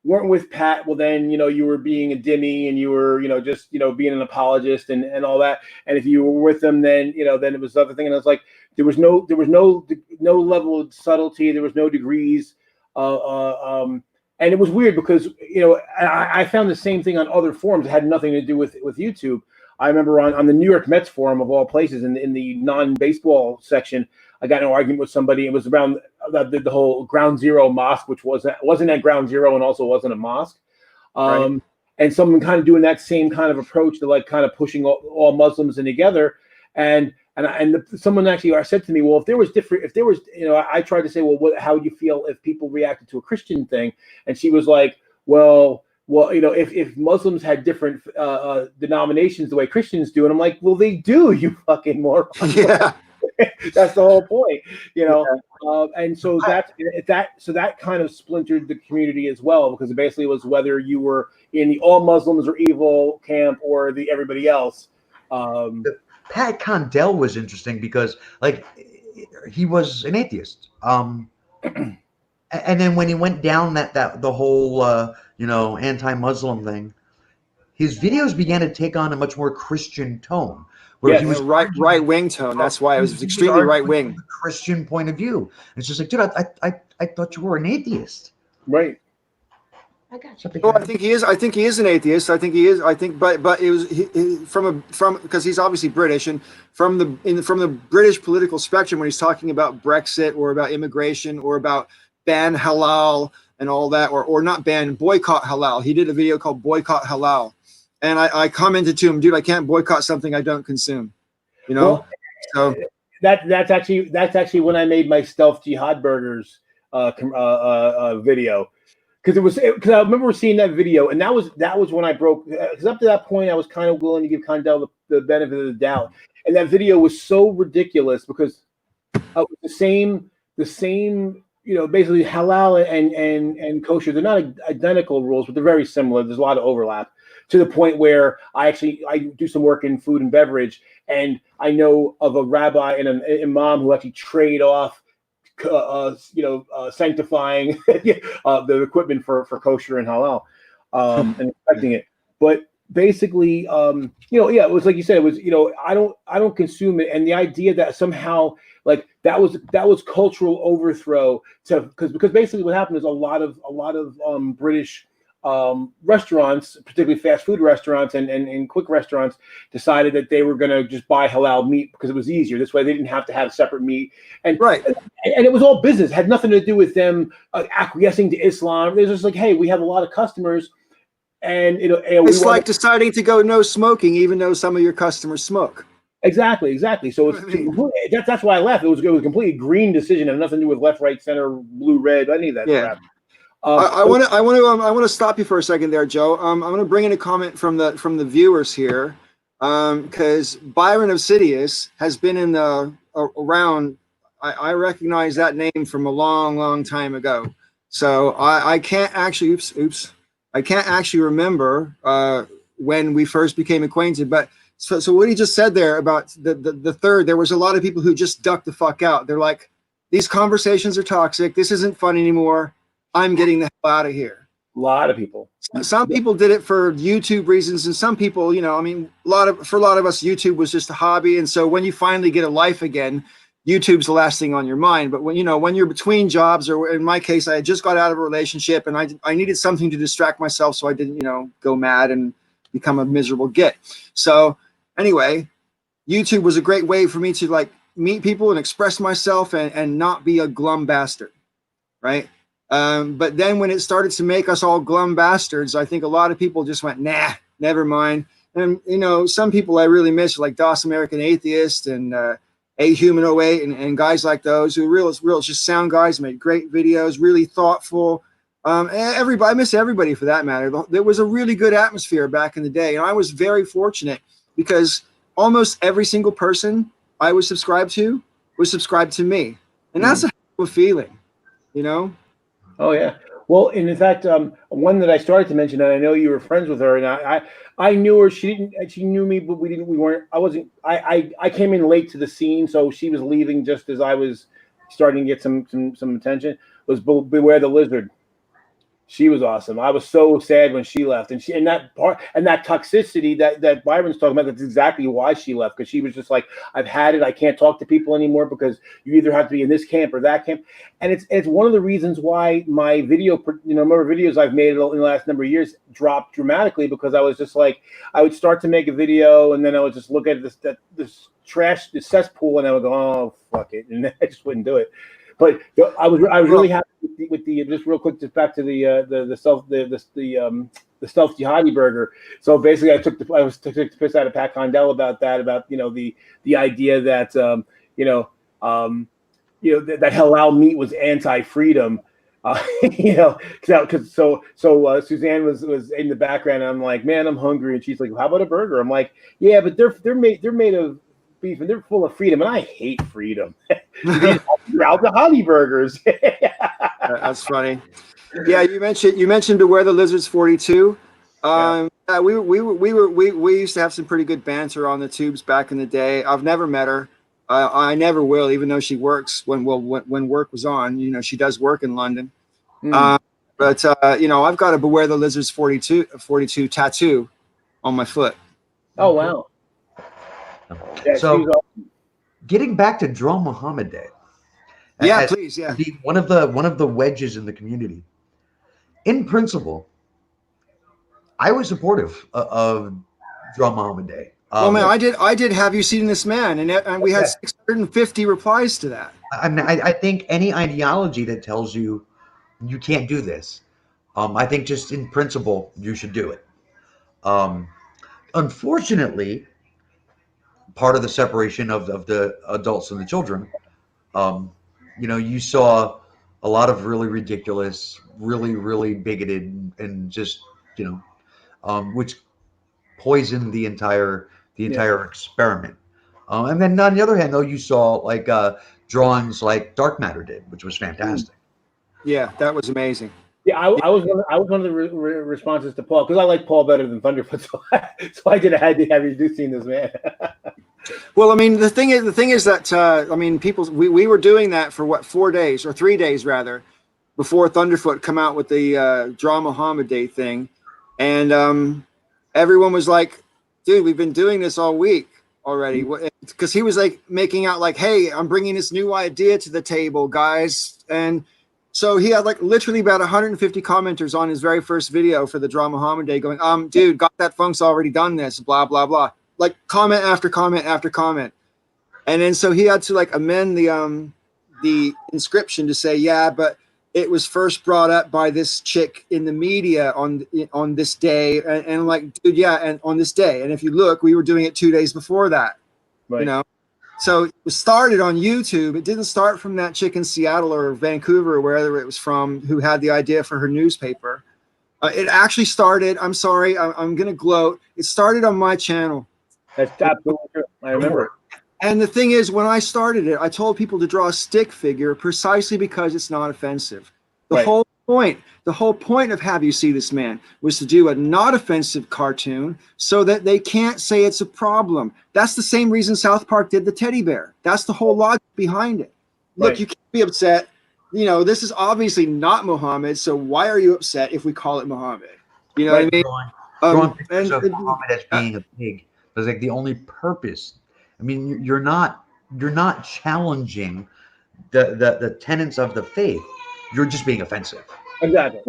weren't with Pat, well then you were being a dhimmi, and you were just being an apologist and all that. And if you were with them, then then it was the other thing. And it was like there was no level of subtlety, there was no degrees. And it was weird because, I found the same thing on other forums. It had nothing to do with YouTube. I remember on the New York Mets forum, of all places, in the non-baseball section, I got in an argument with somebody. It was around the whole Ground Zero mosque, which wasn't at Ground Zero and also wasn't a mosque. Right. And someone kind of doing that same kind of approach to kind of pushing all Muslims in together. And someone actually said to me, well, I tried to say, well, how would you feel if people reacted to a Christian thing? And she was like, well, if Muslims had different denominations the way Christians do, and I'm like, well, they do, you fucking moron. Yeah. That's the whole point, and so that kind of splintered the community as well, because it basically was whether you were in the all Muslims are evil camp or the everybody else. Pat Condell was interesting because, he was an atheist. And then when he went down the whole, anti-Muslim thing, his videos began to take on a much more Christian tone. Where he was right wing tone. That's why it was extremely right wing. Christian point of view. It's just like, dude, I thought you were an atheist. Right. I got something. Well, I think he is an atheist. I think he is. But it was from because he's obviously British, and from the British political spectrum, when he's talking about Brexit or about immigration or about ban halal and all that, or not ban, boycott halal. He did a video called Boycott Halal, and I commented to him, dude, I can't boycott something I don't consume. Well, so that's actually when I made my stealth jihad burgers. video. Because I remember seeing that video, and that was when I broke. Because up to that point, I was kind of willing to give Condell the benefit of the doubt, and that video was so ridiculous because the same, basically halal and kosher. They're not identical rules, but they're very similar. There's a lot of overlap to the point where I do some work in food and beverage, and I know of a rabbi and an imam who actually trade off sanctifying the equipment for kosher and halal and inspecting it. But basically, it was like you said, it was, I don't consume it. And the idea that somehow like that was cultural overthrow because basically what happened is a lot of British restaurants, particularly fast food restaurants and quick restaurants, decided that they were going to just buy halal meat because it was easier. This way they didn't have to have separate meat. And right. And it was all business. It had nothing to do with them acquiescing to Islam. It was just like, hey, we have a lot of customers. And it's like deciding to go no smoking, even though some of your customers smoke. Exactly. So that's why I left. It was a completely green decision. It had nothing to do with left, right, center, blue, red, any of that crap. I want to stop you for a second there, Joe. I'm going to bring in a comment from the viewers here, because Byron of Sidious has been in the around. I recognize that name from a long time ago. So I can't actually. I can't actually remember when we first became acquainted. But so what he just said there about the third, there was a lot of people who just ducked the fuck out. They're like, these conversations are toxic. This isn't fun anymore. I'm getting the hell out of here. A lot of people. Some people did it for YouTube reasons, and some people, for a lot of us, YouTube was just a hobby. And so when you finally get a life again, YouTube's the last thing on your mind. But when you're between jobs, or in my case, I had just got out of a relationship and I needed something to distract myself, so I didn't, go mad and become a miserable git. So anyway, YouTube was a great way for me to like meet people and express myself and not be a glum bastard, right? But then when it started to make us all glum bastards, I think a lot of people just went, nah, never mind. And, some people I really miss, like DOS American Atheist and A Human 08 and guys like those who real just sound guys, made great videos, really thoughtful. Everybody, I miss everybody for that matter. There was a really good atmosphere back in the day. And I was very fortunate because almost every single person I was subscribed to me. And that's a hell of a feeling, Oh yeah. Well, and in fact, one that I started to mention, and I know you were friends with her, and I knew her. She knew me, but we weren't. I came in late to the scene, so she was leaving just as I was starting to get some attention. Was Beware the Lizard. She was awesome. I was so sad when she left, and that toxicity that Byron's talking about. That's exactly why she left, because she was just like, I've had it. I can't talk to people anymore because you either have to be in this camp or that camp, and it's one of the reasons why my number of videos I've made in the last number of years dropped dramatically, because I was just like, I would start to make a video and then I would just look at this trash, this cesspool, and I would go, oh fuck it, and I just wouldn't do it. But I was really happy with the just real quick, just back to the stealth jihadi burger. So basically, I took the piss out of Pat Condell about that, about the idea that that halal meat was anti-freedom. Because Suzanne was in the background, and I'm like, man, I'm hungry, and she's like, how about a burger? I'm like, yeah, but they're made of beef and they're full of freedom, and I hate freedom. Out the honey burgers. That's funny. Yeah, you mentioned Beware the Lizards 42. We used to have some pretty good banter on the tubes back in the day. I've never met her. I never will, even though she works when work was on. She does work in London. But I've got a Beware the Lizards 42 tattoo on my foot. Oh wow. Yeah, so getting back to Dro Muhammad Day. Yeah, please. Yeah. One of the wedges in the community. In principle, I was supportive of Dro Muhammad Day. Well, man, I did. Have you seen this man? And we had 650 replies to that. I mean, I think any ideology that tells you you can't do this, I think just in principle you should do it. Unfortunately, part of the separation of the adults and the children, you saw a lot of really ridiculous, really, really bigoted, and just, you know, which poisoned the Yeah. entire experiment. And then on the other hand, though, you saw like drawings like Dark Matter did, which was fantastic. Yeah, that was amazing. Yeah, I was one of the responses to Paul because I like Paul better than Thunderfoot, so I did had to have you do seen this man. Well, I mean, the thing is that I mean, we were doing that for what 4 days or 3 days rather before Thunderfoot come out with the Draw Muhammad Day thing, and everyone was like, "Dude, we've been doing this all week already," because he was like making out like, "Hey, I'm bringing this new idea to the table, guys," and so he had like literally about 150 commenters on his very first video for the Draw Muhammad Day going, dude, got that funk's already done this, blah, blah, blah. Like comment after comment after comment. And then so he had to like amend the inscription to say, yeah, but it was first brought up by this chick in the media on this day. And like, dude, yeah, and on this day. And if you look, we were doing it 2 days before that. Right. You know? So it started on YouTube. It didn't start from that chick in Seattle or Vancouver or wherever it was from who had the idea for her newspaper. It actually started, I'm sorry, I'm going to gloat. It started on my channel. That's absolutely true. I remember it. And the thing is, when I started it, I told people to draw a stick figure precisely because it's not offensive. The whole point of Have You See This Man was to do a not offensive cartoon so that they can't say it's a problem. That's the same reason South Park did the teddy bear. That's the whole logic behind it. Look, you can't be upset. You know, this is obviously not Muhammad, so why are you upset if we call it Muhammad? You know what I mean? Drawing pictures of Muhammad as being a pig was like the only purpose. I mean, you're not challenging the tenets of the faith. You're just being offensive. Exactly.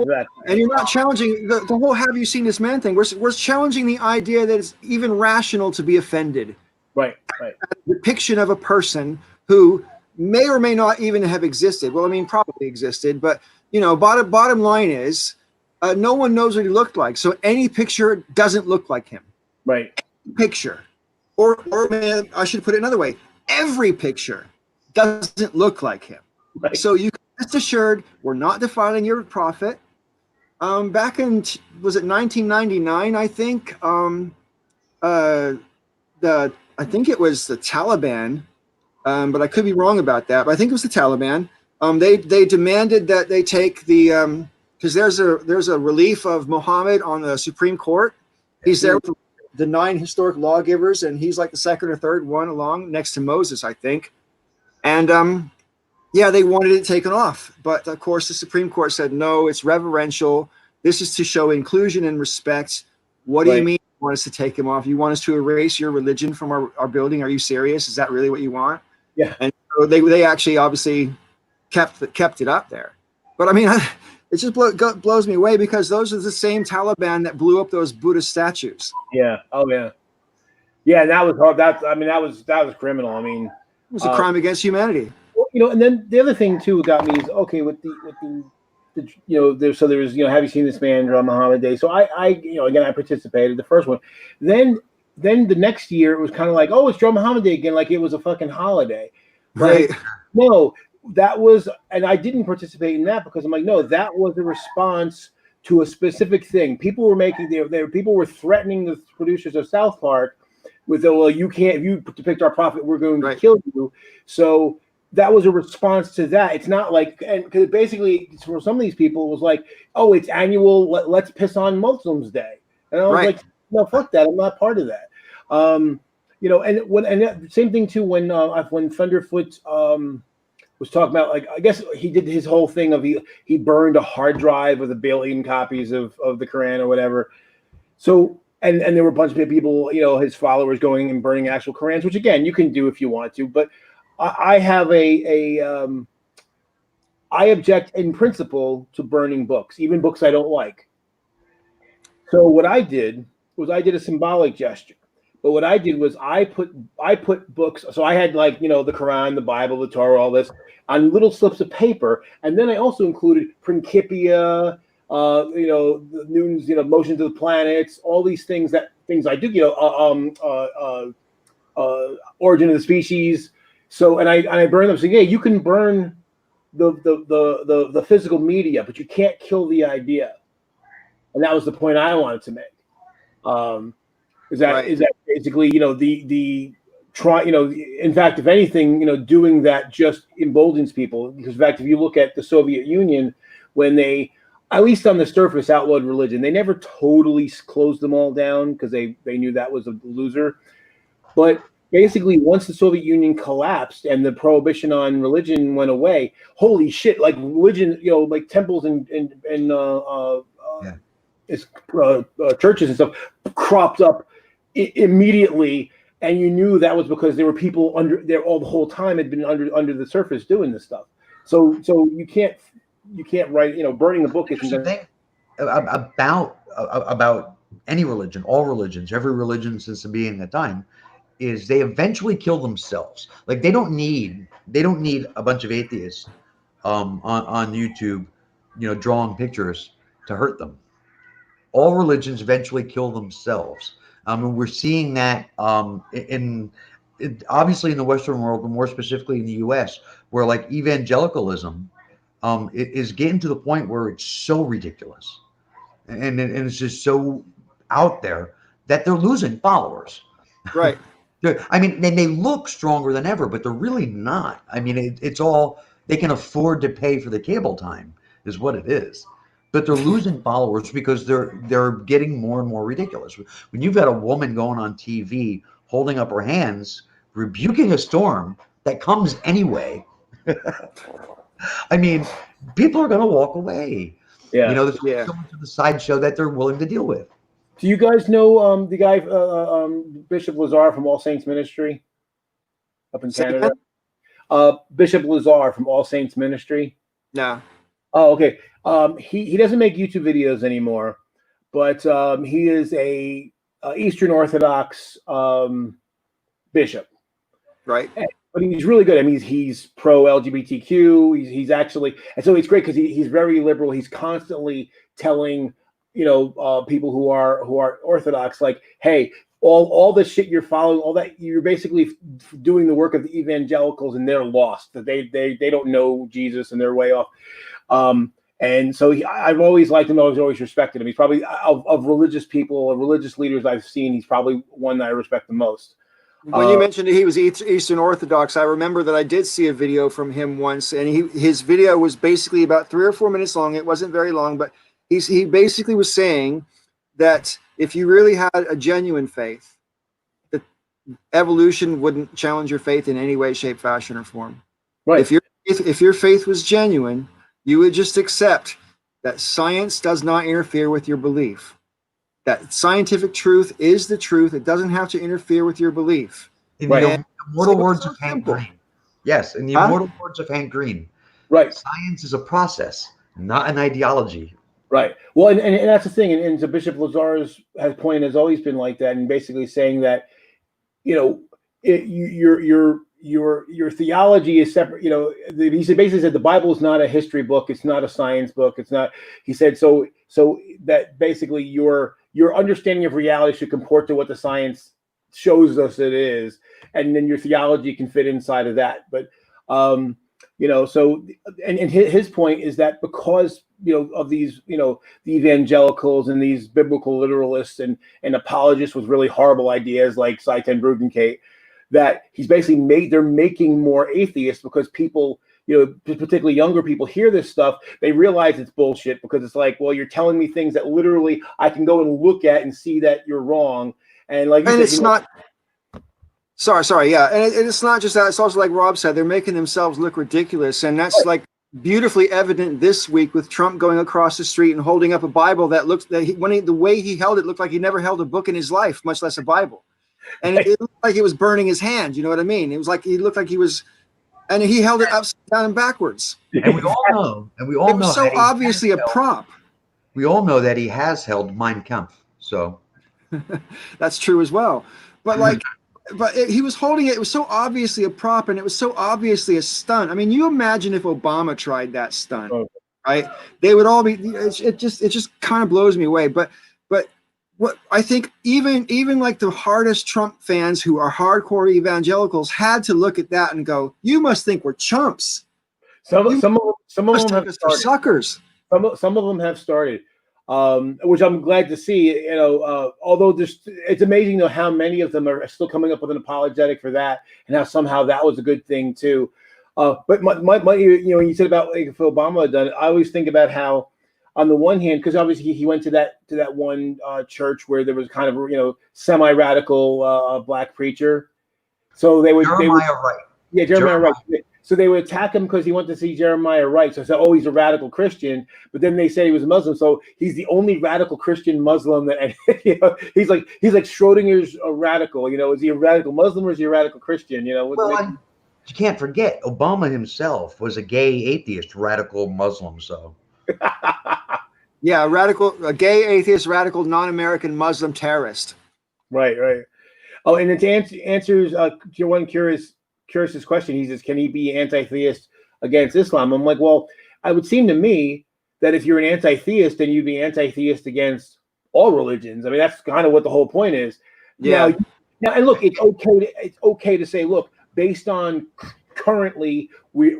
And you're not challenging the whole Have You Seen This Man thing. We're challenging the idea that it's even rational to be offended. Right. The depiction of a person who may or may not even have existed. Well, I mean, probably existed, but you know, bottom line is, no one knows what he looked like. So any picture doesn't look like him. Right. Picture, or man, I should put it another way. Every picture doesn't look like him. Right. So you can rest assured we're not defiling your prophet. Back in was it 1999? I think I think it was the Taliban, but I could be wrong about that. But I think it was the Taliban. They demanded that they take the because there's a relief of Muhammad on the Supreme Court. He's there with the 9 historic lawgivers, and he's like the second or third one along next to Moses, I think. And yeah, they wanted it taken off, but of course the Supreme Court said no. It's reverential. This is to show inclusion and respect. What do you mean you want us to take him off? You want us to erase your religion from our building? Are you serious? Is that really what you want? Yeah. And so they actually obviously kept it up there. But I mean, it just blows me away because those are the same Taliban that blew up those Buddhist statues. Yeah. Oh yeah. Yeah, that was hard. That was criminal. I mean, it was a crime against humanity. Well, you know, and then the other thing too got me is okay with the you know, there was, you know, Have You Seen This Man Draw Muhammad Day? So I you know, again, I participated the first one. Then the next year it was kind of like, oh, it's Draw Muhammad Day again, like it was a fucking holiday. Right. No, that was, and I didn't participate in that because I'm like, no, that was a response to a specific thing. People were making people were threatening the producers of South Park with, well, you can't, if you depict our prophet, we're going to kill you. So that was a response to that. It's not like, and because basically for some of these people it was like, oh, it's annual, let's piss on Muslims Day, and I was like, no, fuck that, I'm not part of that. You know, and same thing too when Thunderfoot was talking about, like, I guess he did his whole thing of he burned a hard drive with 1 billion copies of the Quran or whatever. So and there were a bunch of people, you know, his followers going and burning actual Qurans, which again you can do if you want to, but I have I object in principle to burning books, even books I don't like. So what I did was I did a symbolic gesture. But what I did was I put books. So I had, like, you know, the Quran, the Bible, the Torah, all this on little slips of paper, and then I also included Principia, you know, the Newton's, you know, motions of the planets, all these things I do, you know, origin of the species. So and I burn them. So yeah, you can burn the physical media, but you can't kill the idea. And that was the point I wanted to make. Is that basically, the try, in fact, if anything, doing that just emboldens people. Because in fact, if you look at the Soviet Union, when they, at least on the surface, outlawed religion, they never totally closed them all down because they knew that was a loser. But basically, once the Soviet Union collapsed and the prohibition on religion went away, holy shit! Like religion, like temples and churches and stuff cropped up immediately, and you knew that was because there were people under there all the whole time had been under the surface doing this stuff. So you can't write, burning a book isn't the thing about any religion, all religions, every religion since the beginning of time, is they eventually kill themselves. Like they don't need a bunch of atheists on YouTube, drawing pictures to hurt them. All religions eventually kill themselves. And we're seeing that obviously in the Western world, but more specifically in the U.S., where like evangelicalism is getting to the point where it's so ridiculous, and it's just so out there that they're losing followers. Right. I mean, they may look stronger than ever, but they're really not. I mean, it's all they can afford to pay for the cable time is what it is. But they're losing followers because they're getting more and more ridiculous. When you've got a woman going on TV holding up her hands, rebuking a storm that comes anyway, I mean, people are going to walk away. Yeah. There's so much of the sideshow that they're willing to deal with. Do you guys know the guy, Bishop Lazar from All Saints Ministry up in Canada? Bishop Lazar from All Saints Ministry? No. Oh, okay. He doesn't make YouTube videos anymore, but he is a Eastern Orthodox bishop. Right. But he's really good. I mean, he's pro LGBTQ. He's actually, and so it's great because he's very liberal. He's constantly telling people who are Orthodox, like, hey, all the shit you're following, all that you're basically doing the work of the evangelicals, and they're lost. That they don't know Jesus and they're way off. And so I've always liked him. I've always respected him. He's probably of religious people, of religious leaders I've seen, he's probably one that I respect the most. When you mentioned he was Eastern Orthodox, I remember that I did see a video from him once, and his video was basically about 3 or 4 minutes long. It wasn't very long, but he basically was saying that if you really had a genuine faith, that evolution wouldn't challenge your faith in any way, shape, fashion, or form. Right. If your faith was genuine, you would just accept that science does not interfere with your belief. That scientific truth is the truth. It doesn't have to interfere with your belief. In the immortal words of Hank Green. Yes, in the immortal words of Hank Green. Right. Science is a process, not an ideology. Right. Well, and that's the thing. And so Bishop Lazar's point has always been like that, and basically saying that, your theology is separate. He basically said the Bible is not a history book. It's not a science book. It's not. He said so that basically your understanding of reality should comport to what the science shows us it is, and then your theology can fit inside of that. But so and his point is that because of these the evangelicals and these biblical literalists and apologists with really horrible ideas like Seitan Brudenkate, that he's basically they're making more atheists because people, particularly younger people, hear this stuff, they realize it's bullshit because it's like, well, you're telling me things that literally I can go and look at and see that you're wrong. And like, and it's not. Sorry, yeah, and it's not just that. It's also like Rob said, they're making themselves look ridiculous, and that's like beautifully evident this week with Trump going across the street and holding up a Bible that looks the way he held it looked like he never held a book in his life, much less a Bible, and it looked like it was burning his hand. You know what I mean? It was like he looked like he was, and he held it upside down and backwards. And we all know, it was so obviously a prop. We all know that he has held Mein Kampf, so that's true as well. But like. But he was holding it. It was so obviously a prop, and it was so obviously a stunt. I mean, you imagine if Obama tried that stunt, right? They would all be. It just kind of blows me away. But what I think, even like the hardest Trump fans who are hardcore evangelicals had to look at that and go, "You must think we're chumps." Some You some of must them take have us for started. suckers. Some of them have started, which I'm glad to see. Although it's amazing though how many of them are still coming up with an apologetic for that, and how somehow that was a good thing too. But when you said about like, if Obama had done it, I always think about how, on the one hand, because obviously he went to that one church where there was kind of semi-radical black preacher, so they would Jeremiah Wright. yeah, Jeremiah Wright. So they would attack him because he went to see Jeremiah Wright. So I said, oh, he's a radical Christian. But then they said he was a Muslim. So he's the only radical Christian Muslim that he's like Schrodinger's a radical. Is he a radical Muslim or is he a radical Christian? Well, you can't forget Obama himself was a gay atheist, radical Muslim. So Yeah, a gay atheist, radical, non-American Muslim terrorist. Right. Oh, and then to answers one Curious's question, he says, can he be anti-theist against Islam? I'm like, well, it would seem to me that if you're an anti-theist, then you'd be anti-theist against all religions. I mean, that's kind of what the whole point is. Yeah. Now, and look, it's okay to say, look, based on currently,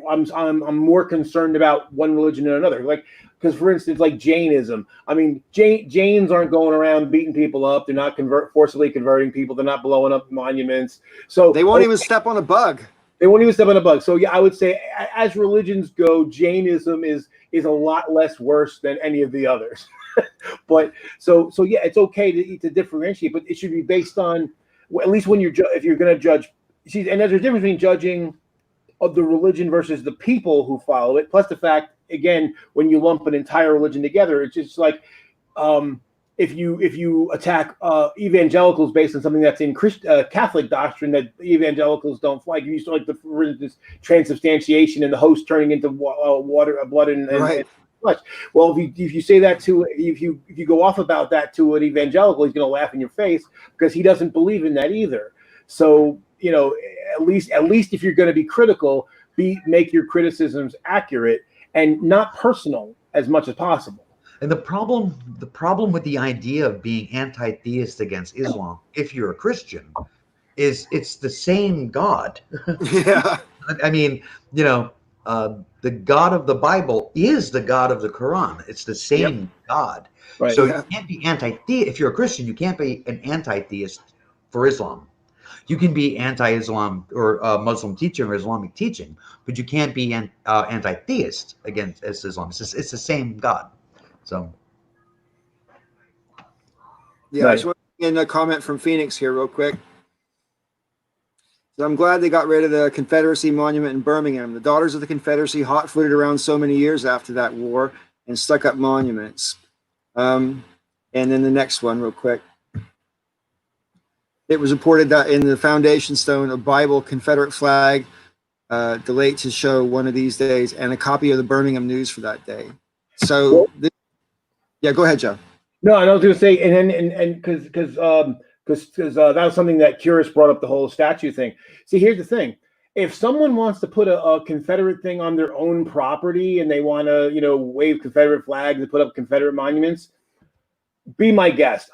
I'm more concerned about one religion than another. Like, because for instance, like Jainism. I mean, Jains aren't going around beating people up. They're not forcibly converting people. They're not blowing up monuments. So they won't even step on a bug. They won't even step on a bug. So yeah, I would say as religions go, Jainism is a lot less worse than any of the others. But so yeah, it's okay to differentiate, but it should be based on, at least when if you're going to judge. See, and there's a difference between judging of the religion versus the people who follow it. Plus the fact, again, when you lump an entire religion together, it's just like if you attack evangelicals based on something that's in Catholic doctrine that evangelicals don't like. You used to like for instance, transubstantiation and the host turning into water, blood, and right. Flesh. Well, if you say that if you go off about that to an evangelical, he's going to laugh in your face because he doesn't believe in that either. So at least if you're going to be critical, make your criticisms accurate and not personal as much as possible. And the problem with the idea of being anti-theist against Islam, if you're a Christian, is it's the same God. Yeah. I mean, the God of the Bible is the God of the Quran. It's the same God. Right. So you can't be anti-theist. If you're a Christian, you can't be an anti-theist for Islam. You can be anti-Islam or Muslim teaching or Islamic teaching, but you can't be anti-theist against Islam. It's the same God. So, yeah, I just want to get a comment from Phoenix here real quick. So I'm glad they got rid of the Confederacy monument in Birmingham. The Daughters of the Confederacy hot-footed around so many years after that war and stuck up monuments. And then the next one real quick. It was reported that in the foundation stone, a Bible Confederate flag delayed to show one of these days, and a copy of the Birmingham News for that day. So, yeah, go ahead, Joe. No, I was going to say, and because that was something that Curious brought up, the whole statue thing. See, here's the thing: if someone wants to put a Confederate thing on their own property and they want to, wave Confederate flags and put up Confederate monuments, be my guest.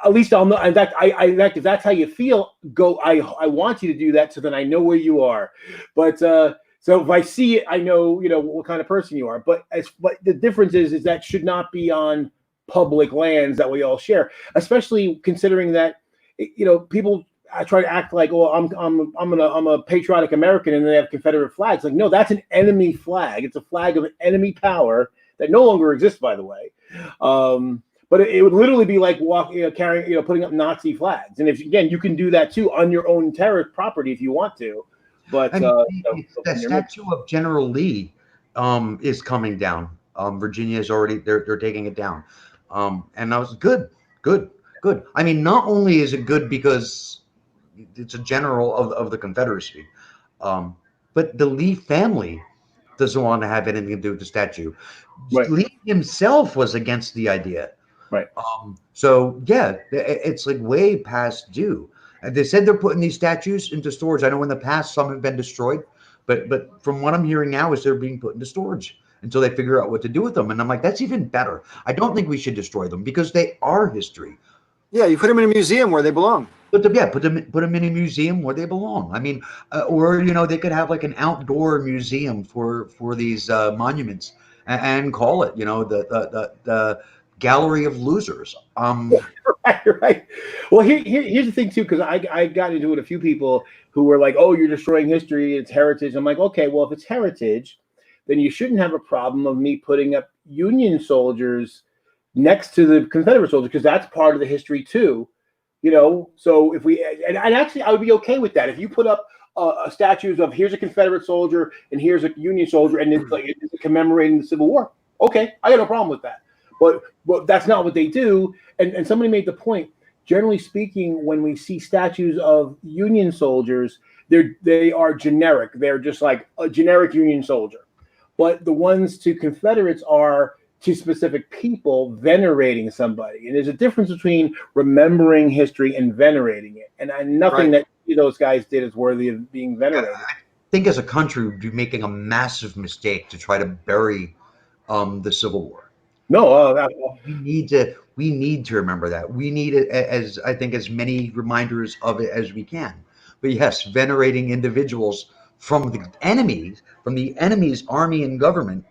At least I'll know. In fact, if that's how you feel, go. I want you to do that, so then I know where you are. But so if I see it, I know what kind of person you are. But the difference is that should not be on public lands that we all share, especially considering that people try to act like, well, I'm a patriotic American, and they have Confederate flags. Like, no, that's an enemy flag. It's a flag of an enemy power that no longer exists, by the way. But it would literally be like carrying, putting up Nazi flags. And if again, you can do that too on your own terrorist property if you want to. But the statue of General Lee is coming down. Virginia is already they're taking it down. And that was good. I mean, not only is it good because it's a general of the Confederacy, but the Lee family doesn't want to have anything to do with the statue. Right. Lee himself was against the idea. Right. So yeah, it's like way past due. And they said they're putting these statues into storage. I know in the past some have been destroyed, but from what I'm hearing now is they're being put into storage until they figure out what to do with them. And I'm like, that's even better. I don't think we should destroy them because they are history. Yeah, you put them in a museum where they belong. put them in a museum where they belong. I mean, or they could have like an outdoor museum for these monuments, and call it the Gallery of Losers. Right. Well, here's the thing too, because I got into it with a few people who were like, "Oh, you're destroying history. It's heritage." I'm like, okay, well, if it's heritage, then you shouldn't have a problem of me putting up Union soldiers next to the Confederate soldiers, because that's part of the history too. So if we and actually, I would be okay with that if you put up statues of, here's a Confederate soldier and here's a Union soldier, and it's commemorating the Civil War. Okay, I got no problem with that. But that's not what they do. And somebody made the point. Generally speaking, when we see statues of Union soldiers, they are generic. They're just like a generic Union soldier. But the ones to Confederates are to specific people venerating somebody. And there's a difference between remembering history and venerating it. And nothing that those guys did is worthy of being venerated. I think as a country, we'd be making a massive mistake to try to bury the Civil War. No, we need to remember that. We need it, as many reminders of it as we can. But yes, venerating individuals from the enemy's army and government,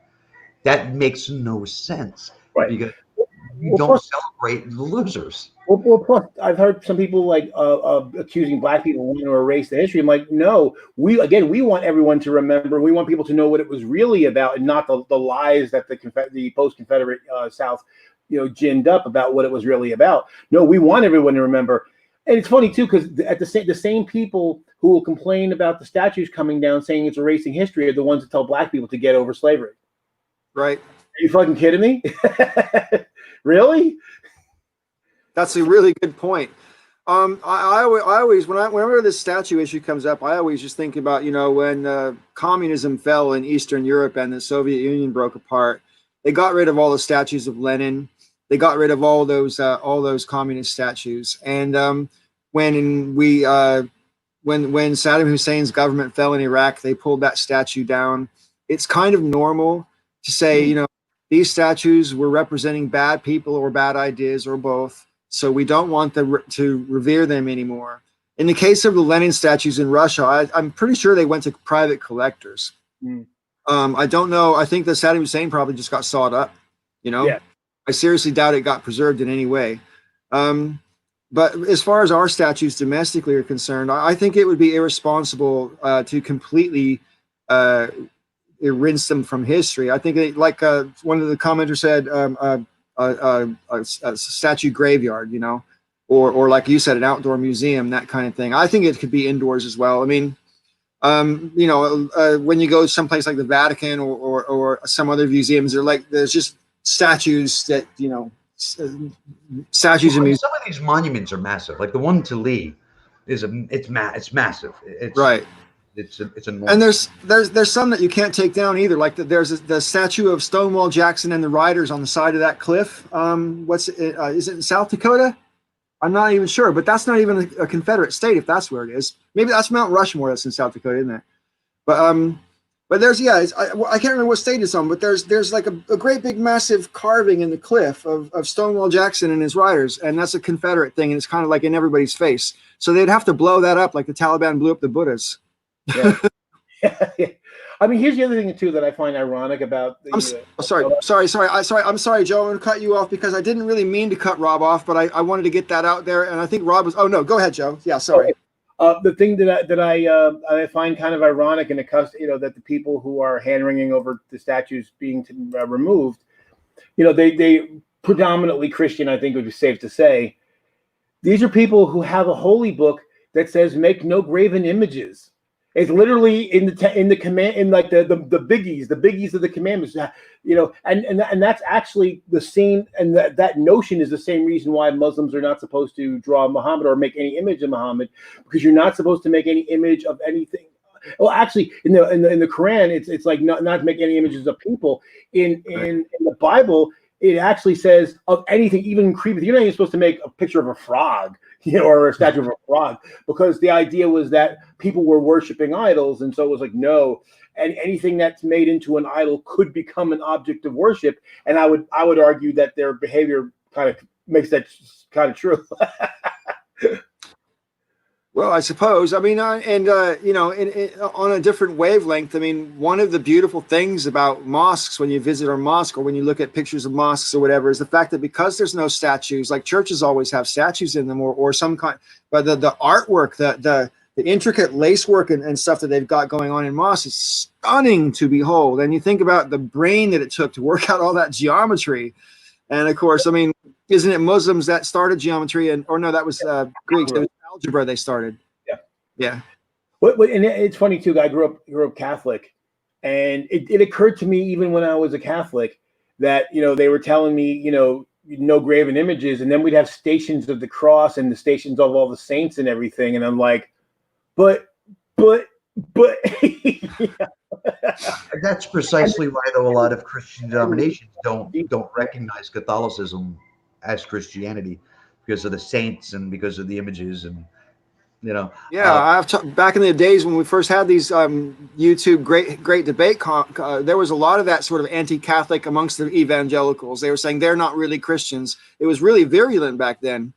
that makes no sense. Right. Because you don't celebrate the losers. Well, plus, I've heard some people accusing black people of wanting to erase the history. I'm like, no, we want everyone to remember. We want people to know what it was really about, and not the lies that the post-Confederate South, ginned up about what it was really about. No, we want everyone to remember. And it's funny too, because at the same people who will complain about the statues coming down saying it's erasing history are the ones that tell black people to get over slavery. Right. Are you fucking kidding me? Really? That's a really good point. I always whenever this statue issue comes up, I always just think about when communism fell in Eastern Europe and the Soviet Union broke apart. They got rid of all the statues of Lenin. They got rid of all those communist statues. And when Saddam Hussein's government fell in Iraq, they pulled that statue down. It's kind of normal to say these statues were representing bad people or bad ideas or both. So we don't want to revere them anymore. In the case of the Lenin statues in Russia, I'm pretty sure they went to private collectors. I don't know. I think that Saddam Hussein probably just got sawed up. Yeah. I seriously doubt it got preserved in any way. But as far as our statues domestically are concerned, I think it would be irresponsible to completely rinse them from history. I think one of the commenters said, a statue graveyard, or like you said, an outdoor museum, that kind of thing. I think it could be indoors as well. I mean, when you go someplace like the Vatican or some other museums, there's just statues that statues and some of these monuments are massive. Like the one to Lee it's massive. It's right. It's enormous. And there's some that you can't take down either. Like there's the statue of Stonewall Jackson and the Riders on the side of that cliff. Is it in South Dakota? I'm not even sure, but that's not even a Confederate state if that's where it is. Maybe that's Mount Rushmore that's in South Dakota, isn't it? But there's I can't remember what state it's on, but there's like a great big massive carving in the cliff of Stonewall Jackson and his Riders, and that's a Confederate thing, and it's kind of like in everybody's face. So they'd have to blow that up like the Taliban blew up the Buddhas. Yeah. I mean, here's the other thing too that I find ironic about. I'm sorry, Joe. I'm going to cut you off because I didn't really mean to cut Rob off, but I wanted to get that out there, and I think Rob was. Oh no, go ahead, Joe. Yeah, sorry. The thing that I find kind of ironic in that the people who are hand wringing over the statues being removed, they predominantly Christian. I think it would be safe to say these are people who have a holy book that says make no graven images. It's literally in the command, in like the biggies of the commandments, and that's actually the same, and that notion is the same reason why Muslims are not supposed to draw Muhammad or make any image of Muhammad, because you're not supposed to make any image of anything. Well, actually, in the Quran, it's like not to make any images of people. In the Bible, it actually says of anything, even creepy. You're not even supposed to make a picture of a frog, or a statue of a frog, because the idea was that people were worshiping idols, and so it was like no, and anything that's made into an idol could become an object of worship. And I would argue that their behavior kind of makes that kind of true. Well, I suppose. I mean, on a different wavelength. I mean, one of the beautiful things about mosques, when you visit a mosque or when you look at pictures of mosques or whatever, is the fact that because there's no statues, like churches always have statues in them or some kind, but the artwork, the intricate lacework and stuff that they've got going on in mosques is stunning to behold. And you think about the brain that it took to work out all that geometry. And of course, I mean, isn't it Muslims that started geometry? Or no, that was Greeks. It was algebra they started. Yeah. And it's funny too. I grew up Catholic, and it occurred to me even when I was a Catholic that they were telling me no graven images, and then we'd have stations of the cross and the stations of all the saints and everything, and I'm like, but. Yeah. That's precisely why, though, a lot of Christian denominations don't recognize Catholicism as Christianity because of the saints and because of the images and Yeah, back in the days when we first had these YouTube great debate, there was a lot of that sort of anti-Catholic amongst the evangelicals. They were saying they're not really Christians. It was really virulent back then.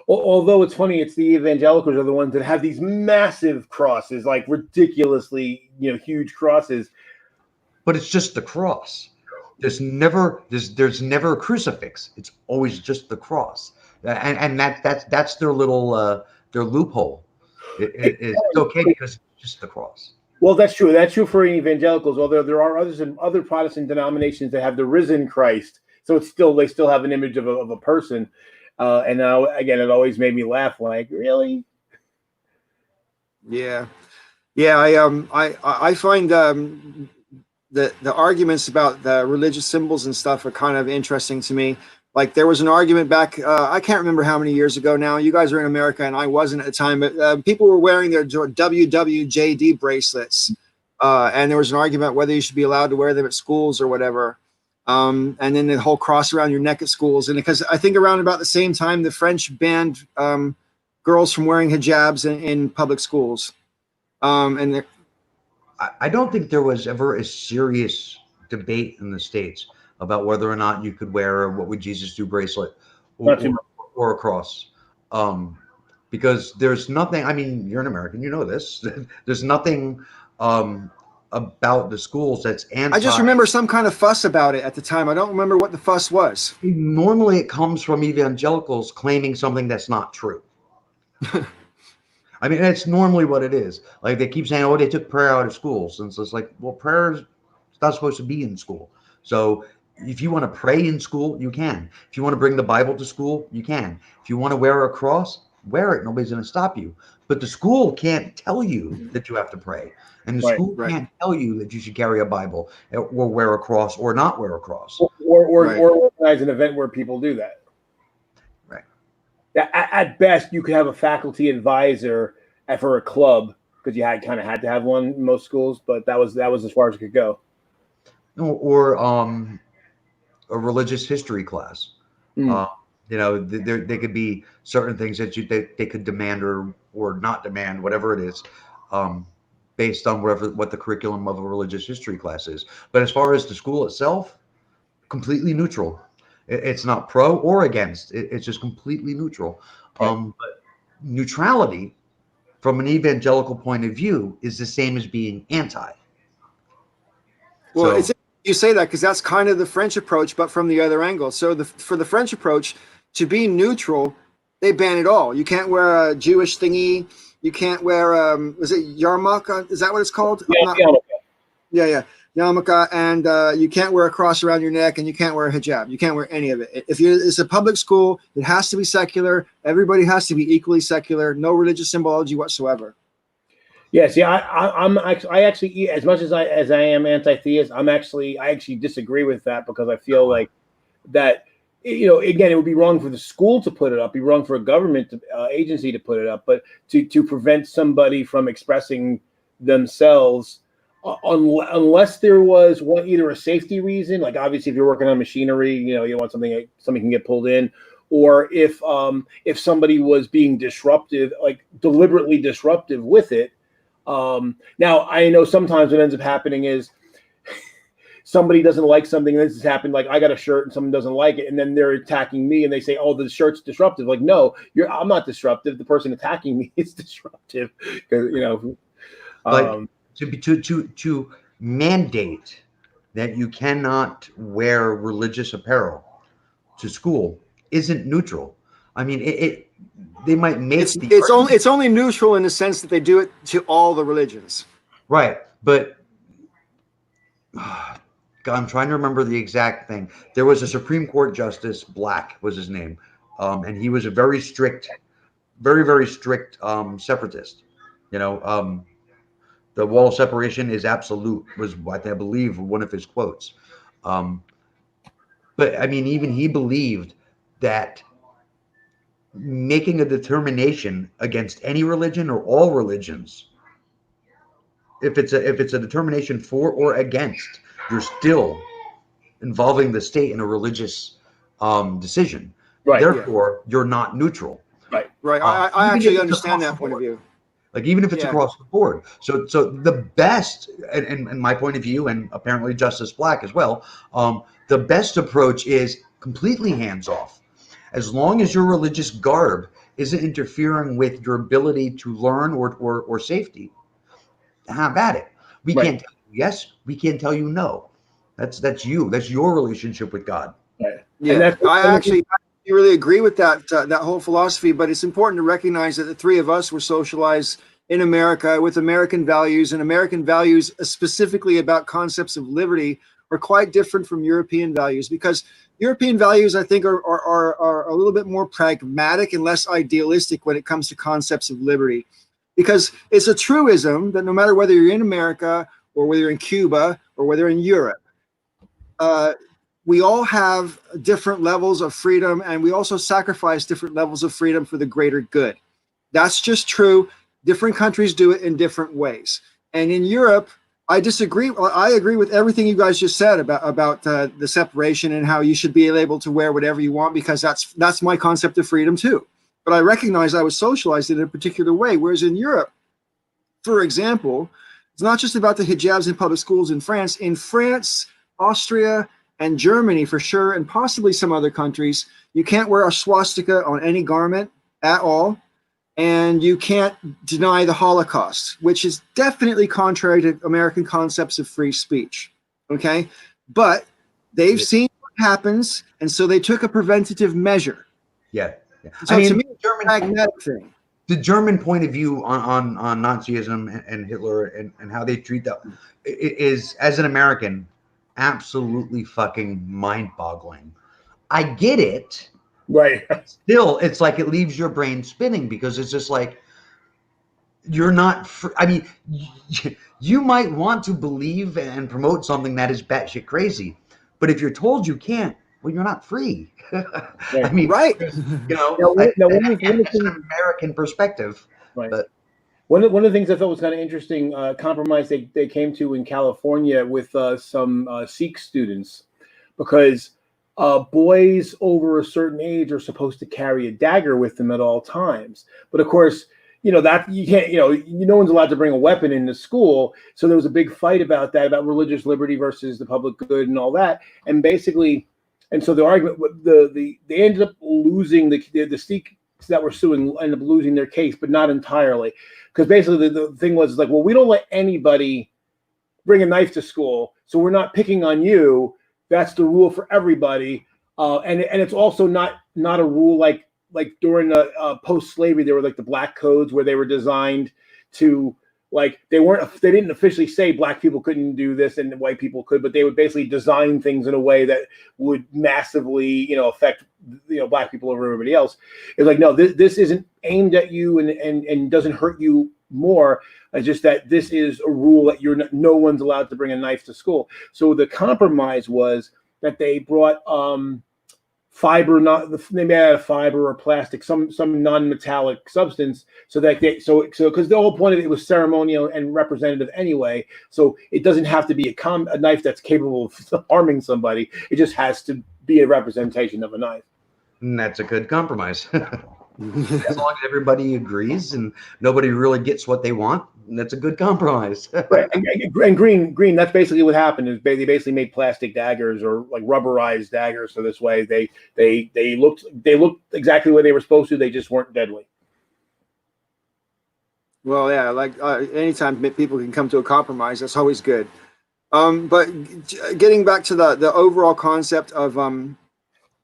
Although it's funny, it's the evangelicals are the ones that have these massive crosses, like ridiculously, huge crosses. But it's just the cross. There's never a crucifix. It's always just the cross, and that's their little their loophole. It's okay because it's just the cross. Well, that's true. That's true for evangelicals. Although there are others in other Protestant denominations that have the risen Christ, so they still have an image of a person. And now, again, it always made me laugh. Like, really? Yeah. I find the arguments about the religious symbols and stuff are kind of interesting to me. Like there was an argument back, I can't remember how many years ago now. You guys are in America and I wasn't at the time, but people were wearing their WWJD bracelets. And there was an argument whether you should be allowed to wear them at schools or whatever. And then the whole cross around your neck at schools. And because I think around about the same time, the French banned girls from wearing hijabs in public schools. And I don't think there was ever a serious debate in the States about whether or not you could wear a "What Would Jesus Do" bracelet or a cross. Because there's nothing, I mean, you're an American, you know this. There's nothing about the schools that's anti. I just remember some kind of fuss about it at the time. I don't remember what the fuss was. Normally it comes from evangelicals claiming something that's not true. I mean, that's normally what it is. Like they keep saying, oh, they took prayer out of schools. And so it's like, well, prayer is not supposed to be in school. So if you want to pray in school, you can. If you want to bring the Bible to school, you can. If you want to wear a cross, wear it. Nobody's going to stop you. But the school can't tell you that you have to pray. And the school can't tell you that you should carry a Bible or wear a cross or not wear a cross. Or organize an event where people do that. Right. At best, you could have a faculty advisor for a club because you had to have one in most schools, but that was as far as it could go. Or a religious history class. There could be certain things that they could demand or not demand, whatever it is, based on what the curriculum of a religious history class is. But as far as the school itself, completely neutral. It's not pro or against. It's just completely neutral. But neutrality, from an evangelical point of view, is the same as being anti. Well, you say that because that's kind of the French approach, but from the other angle. So for the French approach, to be neutral, they ban it all. You can't wear a Jewish thingy. You can't wear is it yarmulke? Is that what it's called? Yeah. Yarmulke, and you can't wear a cross around your neck, and you can't wear a hijab. You can't wear any of it. It's a public school, it has to be secular. Everybody has to be equally secular. No religious symbology whatsoever. Yeah, see, I actually, as much as I am anti-theist, I actually disagree with that because I feel like that, again, it would be wrong for the school to put it up, be wrong for a government agency to put it up, but to prevent somebody from expressing themselves, unless there was either a safety reason, like obviously if you're working on machinery, you want somebody can get pulled in, or if somebody was being disruptive, like deliberately disruptive with it. Now I know sometimes what ends up happening is somebody doesn't like something, and this has happened, like I got a shirt and someone doesn't like it, and then they're attacking me and they say, oh, the shirt's disruptive. Like, no, I'm not disruptive. The person attacking me is disruptive. Because, to mandate that you cannot wear religious apparel to school isn't neutral. I mean, they might make it's only neutral in the sense that they do it to all the religions, right? But God, I'm trying to remember the exact thing. There was a Supreme Court justice, Black was his name, and he was a very strict, very strict separatist. The wall of separation is absolute was what I believe one of his quotes. But I mean, even he believed that making a determination against any religion or all religions, if it's a determination for or against, you're still involving the state in a religious decision. Right. Therefore, you're not neutral. Right. I actually understand that point of view. Like, even if it's across the board. So the best, and my point of view, and apparently Justice Black as well, the best approach is completely hands off. As long as your religious garb isn't interfering with your ability to learn or safety, have at it. We can't tell you yes, we can't tell you no. That's you. That's your relationship with God. Yeah, I actually really agree with that whole philosophy, but it's important to recognize that the three of us were socialized in America with American values, and American values specifically about concepts of liberty are quite different from European values, because European values, I think, are a little bit more pragmatic and less idealistic when it comes to concepts of liberty, because it's a truism that no matter whether you're in America or whether you're in Cuba or whether you're in Europe, we all have different levels of freedom, and we also sacrifice different levels of freedom for the greater good. That's just true. Different countries do it in different ways. And in Europe, I disagree. I agree with everything you guys just said about the separation and how you should be able to wear whatever you want, because that's my concept of freedom too. But I recognize I was socialized in a particular way. Whereas in Europe, for example, it's not just about the hijabs in public schools in France. In France, Austria, and Germany for sure, and possibly some other countries, you can't wear a swastika on any garment at all. And you can't deny the Holocaust, which is definitely contrary to American concepts of free speech. Okay. But they've seen what happens, and so they took a preventative measure. Yeah. So I mean, to me, it's a pragmatic thing. The German point of view on Nazism and Hitler and how they treat that is, as an American, absolutely fucking mind-boggling. I get it. Right. Still, it's like it leaves your brain spinning, because it's just like, you're not I mean, you might want to believe and promote something that is batshit crazy, but if you're told you can't, well, you're not free. Right. I mean, right. It's an American perspective. Right. But one of the things I thought was kind of interesting, compromise they came to in California with some Sikh students, because boys over a certain age are supposed to carry a dagger with them at all times. But of course, that you can't, no one's allowed to bring a weapon into school. So there was a big fight about that, about religious liberty versus the public good and all that. And basically, and so the argument, they ended up losing the Sikhs that were suing ended up losing their case, but not entirely. Because basically the thing was like, well, we don't let anybody bring a knife to school, so we're not picking on you. That's the rule for everybody, and it's also not a rule like during the post-slavery, there were like the black codes where they were designed to, like, they didn't officially say black people couldn't do this and white people could, but they would basically design things in a way that would massively affect black people over everybody else. It's like, no, this isn't aimed at you and doesn't hurt you more. It's just that this is a rule that no one's allowed to bring a knife to school. So the compromise was that they brought fiber, they made out of fiber or plastic, some non-metallic substance, so that because the whole point of it was ceremonial and representative anyway, so it doesn't have to be a knife that's capable of harming somebody. It just has to be a representation of a knife. And that's a good compromise. As long as everybody agrees and nobody really gets what they want, that's a good compromise. Right. And green. That's basically what happened. Is they basically made plastic daggers or like rubberized daggers. So this way, they looked exactly where they were supposed to. They just weren't deadly. Well, yeah, like anytime people can come to a compromise, that's always good. But getting back to the overall concept of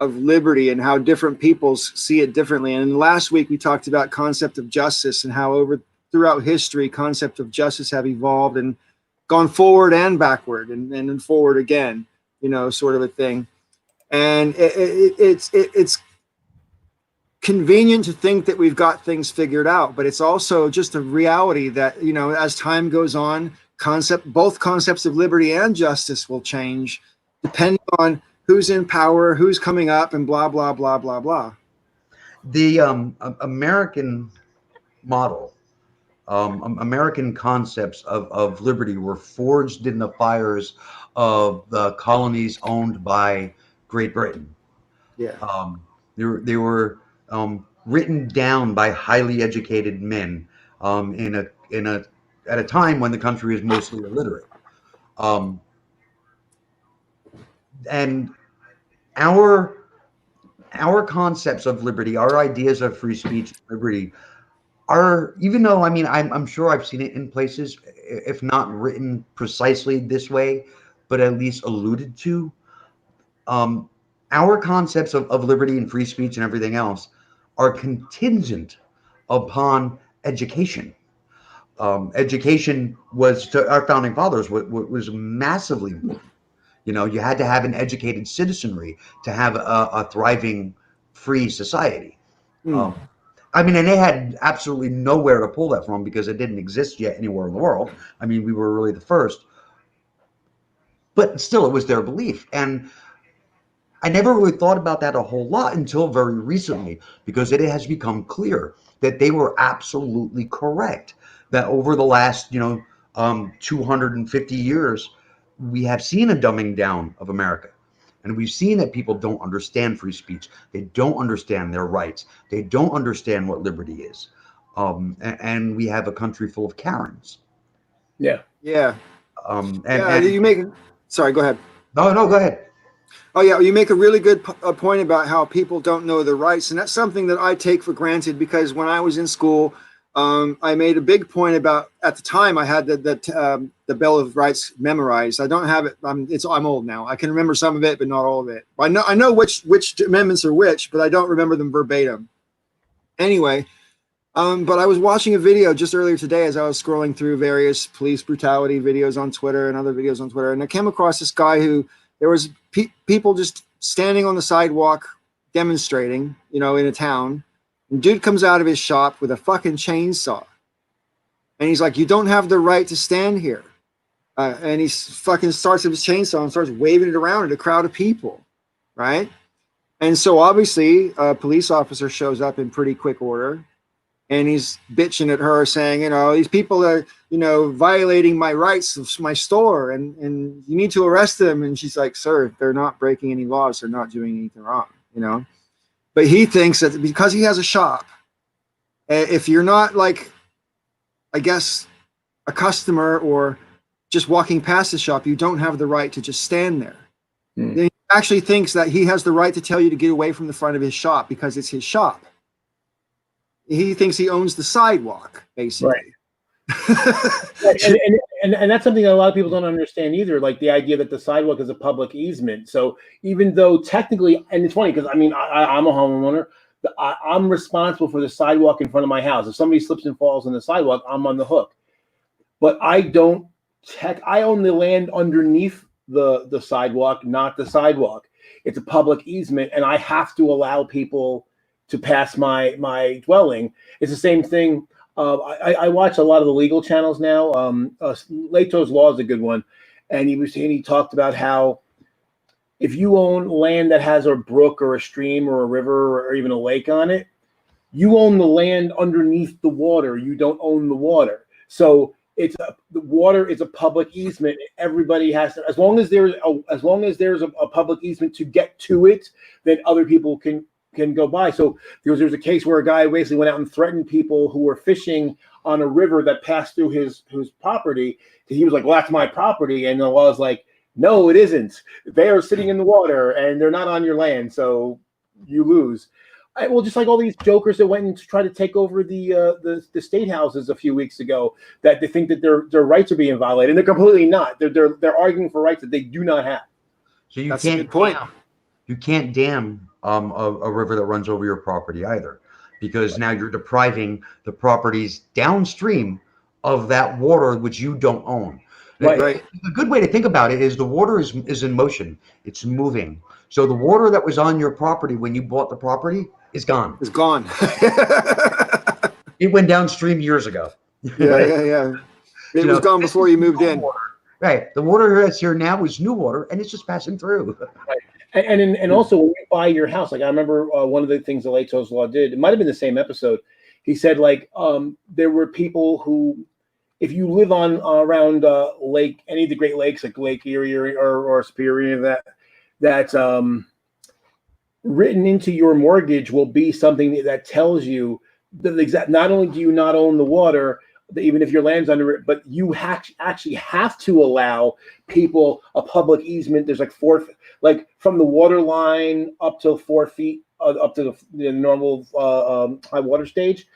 liberty and how different peoples see it differently. And last week we talked about concept of justice and how throughout history, concept of justice have evolved and gone forward and backward and then forward again, sort of a thing. And it's convenient to think that we've got things figured out, but it's also just a reality that, as time goes on, both concepts of liberty and justice will change depending on who's in power, who's coming up, and blah, blah, blah, blah, blah. The American model, American concepts of liberty were forged in the fires of the colonies owned by Great Britain. Yeah. They were written down by highly educated men at a time when the country was mostly illiterate. And our concepts of liberty, our ideas of free speech and liberty are, even though, I mean, I'm sure I've seen it in places, if not written precisely this way, but at least alluded to. Our concepts of liberty and free speech and everything else are contingent upon education. Education was, to our founding fathers, was massively important. You had to have an educated citizenry to have a thriving, free society. I mean, and they had absolutely nowhere to pull that from because it didn't exist yet anywhere in the world. I mean, we were really the first. But still, it was their belief. And I never really thought about that a whole lot until very recently, because it has become clear that they were absolutely correct. That over the last, 250 years, we have seen a dumbing down of America. And we've seen that people don't understand free speech. They don't understand their rights. They don't understand what liberty is. And we have a country full of Karens. Yeah. Yeah. And sorry, go ahead. No, go ahead. Oh, yeah. You make a really good point about how people don't know their rights. And that's something that I take for granted because when I was in school, I made a big point about, at the time I had the Bill of Rights memorized. I don't have it. I'm old now. I can remember some of it, but not all of it. I know which amendments are which, but I don't remember them verbatim. Anyway, but I was watching a video just earlier today as I was scrolling through various police brutality videos on Twitter and other videos on Twitter. And I came across this guy who there was people just standing on the sidewalk demonstrating, in a town. And dude comes out of his shop with a fucking chainsaw. And he's like, you don't have the right to stand here. And he fucking starts with his chainsaw and starts waving it around at a crowd of people. Right? And so obviously a police officer shows up in pretty quick order. And he's bitching at her saying, these people are, violating my rights of my store and you need to arrest them. And she's like, sir, they're not breaking any laws. They're not doing anything wrong, But he thinks that because he has a shop, if you're not like, I guess, a customer or just walking past the shop, you don't have the right to just stand there. He actually thinks that he has the right to tell you to get away from the front of his shop because it's his shop. He thinks he owns the sidewalk, basically. Right. and that's something that a lot of people don't understand either, like the idea that the sidewalk is a public easement. So even though technically, and it's funny because I'm a homeowner, I'm responsible for the sidewalk in front of my house. If somebody slips and falls on the sidewalk, I'm on the hook. But I own the land underneath the sidewalk, not the sidewalk. It's a public easement, and I have to allow people to pass my dwelling. It's the same thing. I watch a lot of the legal channels now. Leto's Law is a good one, and he talked about how if you own land that has a brook or a stream or a river or even a lake on it, you own the land underneath the water. You don't own the water. So the water is a public easement. Everybody has to, as long as there's a public easement to get to it, then other people can can go by. So there was a case where a guy basically went out and threatened people who were fishing on a river that passed through his property. He was like, well, that's my property. And the law was like, no, it isn't. They are sitting in the water and they're not on your land. So you lose. Well, just like all these jokers that went and tried to take over the state houses a few weeks ago, that they think that their rights are being violated, and they're completely not. They're arguing for rights that they do not have. So That's a good point. You can't dam a river that runs over your property either, because now you're depriving the properties downstream of that water which you don't own. Right. A good way to think about it is the water is in motion. It's moving. So the water that was on your property when you bought the property is gone. It's gone. It went downstream years ago. Yeah. It was gone before you moved in. Right. The water that's here now is new water, and it's just passing through. Right. And also when you buy your house, like I remember one of the things the Lato's Law did, it might have been the same episode. He said like there were people who, if you live on around lake, any of the Great Lakes, like Lake Erie or Superior, that's written into your mortgage will be something that tells you the exact. Not only do you not own the water, even if your land's under it, but you actually have to allow people a public easement. There's like from the water line up to 4 feet, up to the normal high water stage.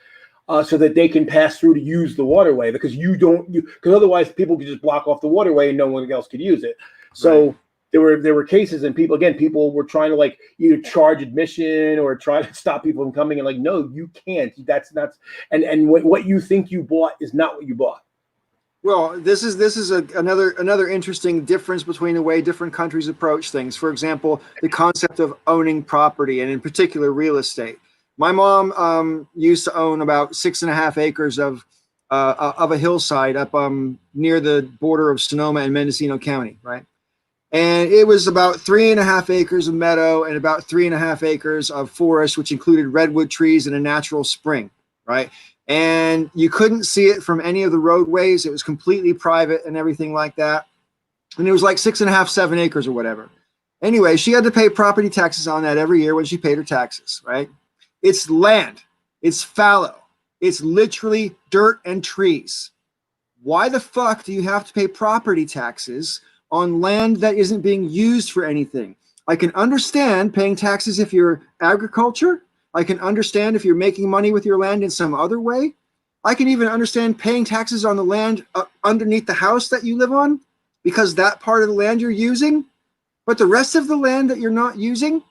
So that they can pass through to use the waterway, because because otherwise people could just block off the waterway and no one else could use it. So right. There were cases, and people were trying to like either charge admission or try to stop people from coming, and like, no, you can't. That's and what you think you bought is not what you bought. Well, this is another interesting difference between the way different countries approach things. For example, the concept of owning property, and in particular real estate. My mom used to own about 6.5 acres of a hillside up near the border of Sonoma and Mendocino County, right? And it was about 3.5 acres of meadow and about 3.5 acres of forest, which included redwood trees and a natural spring, right? And you couldn't see it from any of the roadways. It was completely private and everything like that. And it was like 6.5, 7 acres or whatever. Anyway, she had to pay property taxes on that every year when she paid her taxes, right? It's land. It's fallow. It's literally dirt and trees. Why the fuck do you have to pay property taxes on land that isn't being used for anything? I can understand paying taxes if you're agriculture. I can understand if you're making money with your land in some other way. I can even understand paying taxes on the land underneath the house that you live on, because that part of the land you're using. But the rest of the land that you're not using,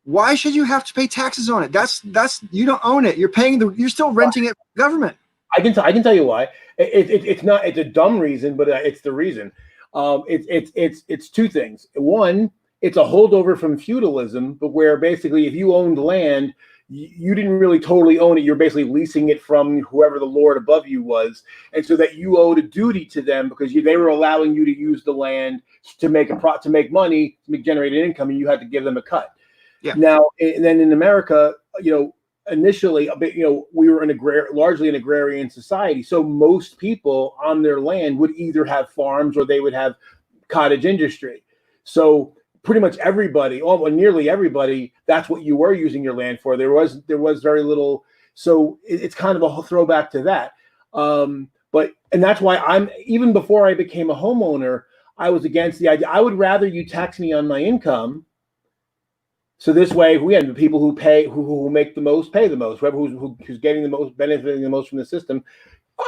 why should you have to pay taxes on it? That's you don't own it. You're still renting it from the government. I can tell you why. It's a dumb reason, but it's the reason. It's two things. One, it's a holdover from feudalism, but where basically if you owned land, you didn't really totally own it. You're basically leasing it from whoever the lord above you was, and so that you owed a duty to them because they were allowing you to use the land to make money, to generate an income, and you had to give them a cut. Yeah. Now, and then in America, initially, we were largely an agrarian society. So most people on their land would either have farms or they would have cottage industry. So pretty much everybody, nearly everybody, that's what you were using your land for. There was very little. So it's kind of a throwback to that. And that's why even before I became a homeowner, I was against the idea. I would rather you tax me on my income. So this way, the people who make the most pay the most. Whoever who's getting the most, benefiting the most from the system,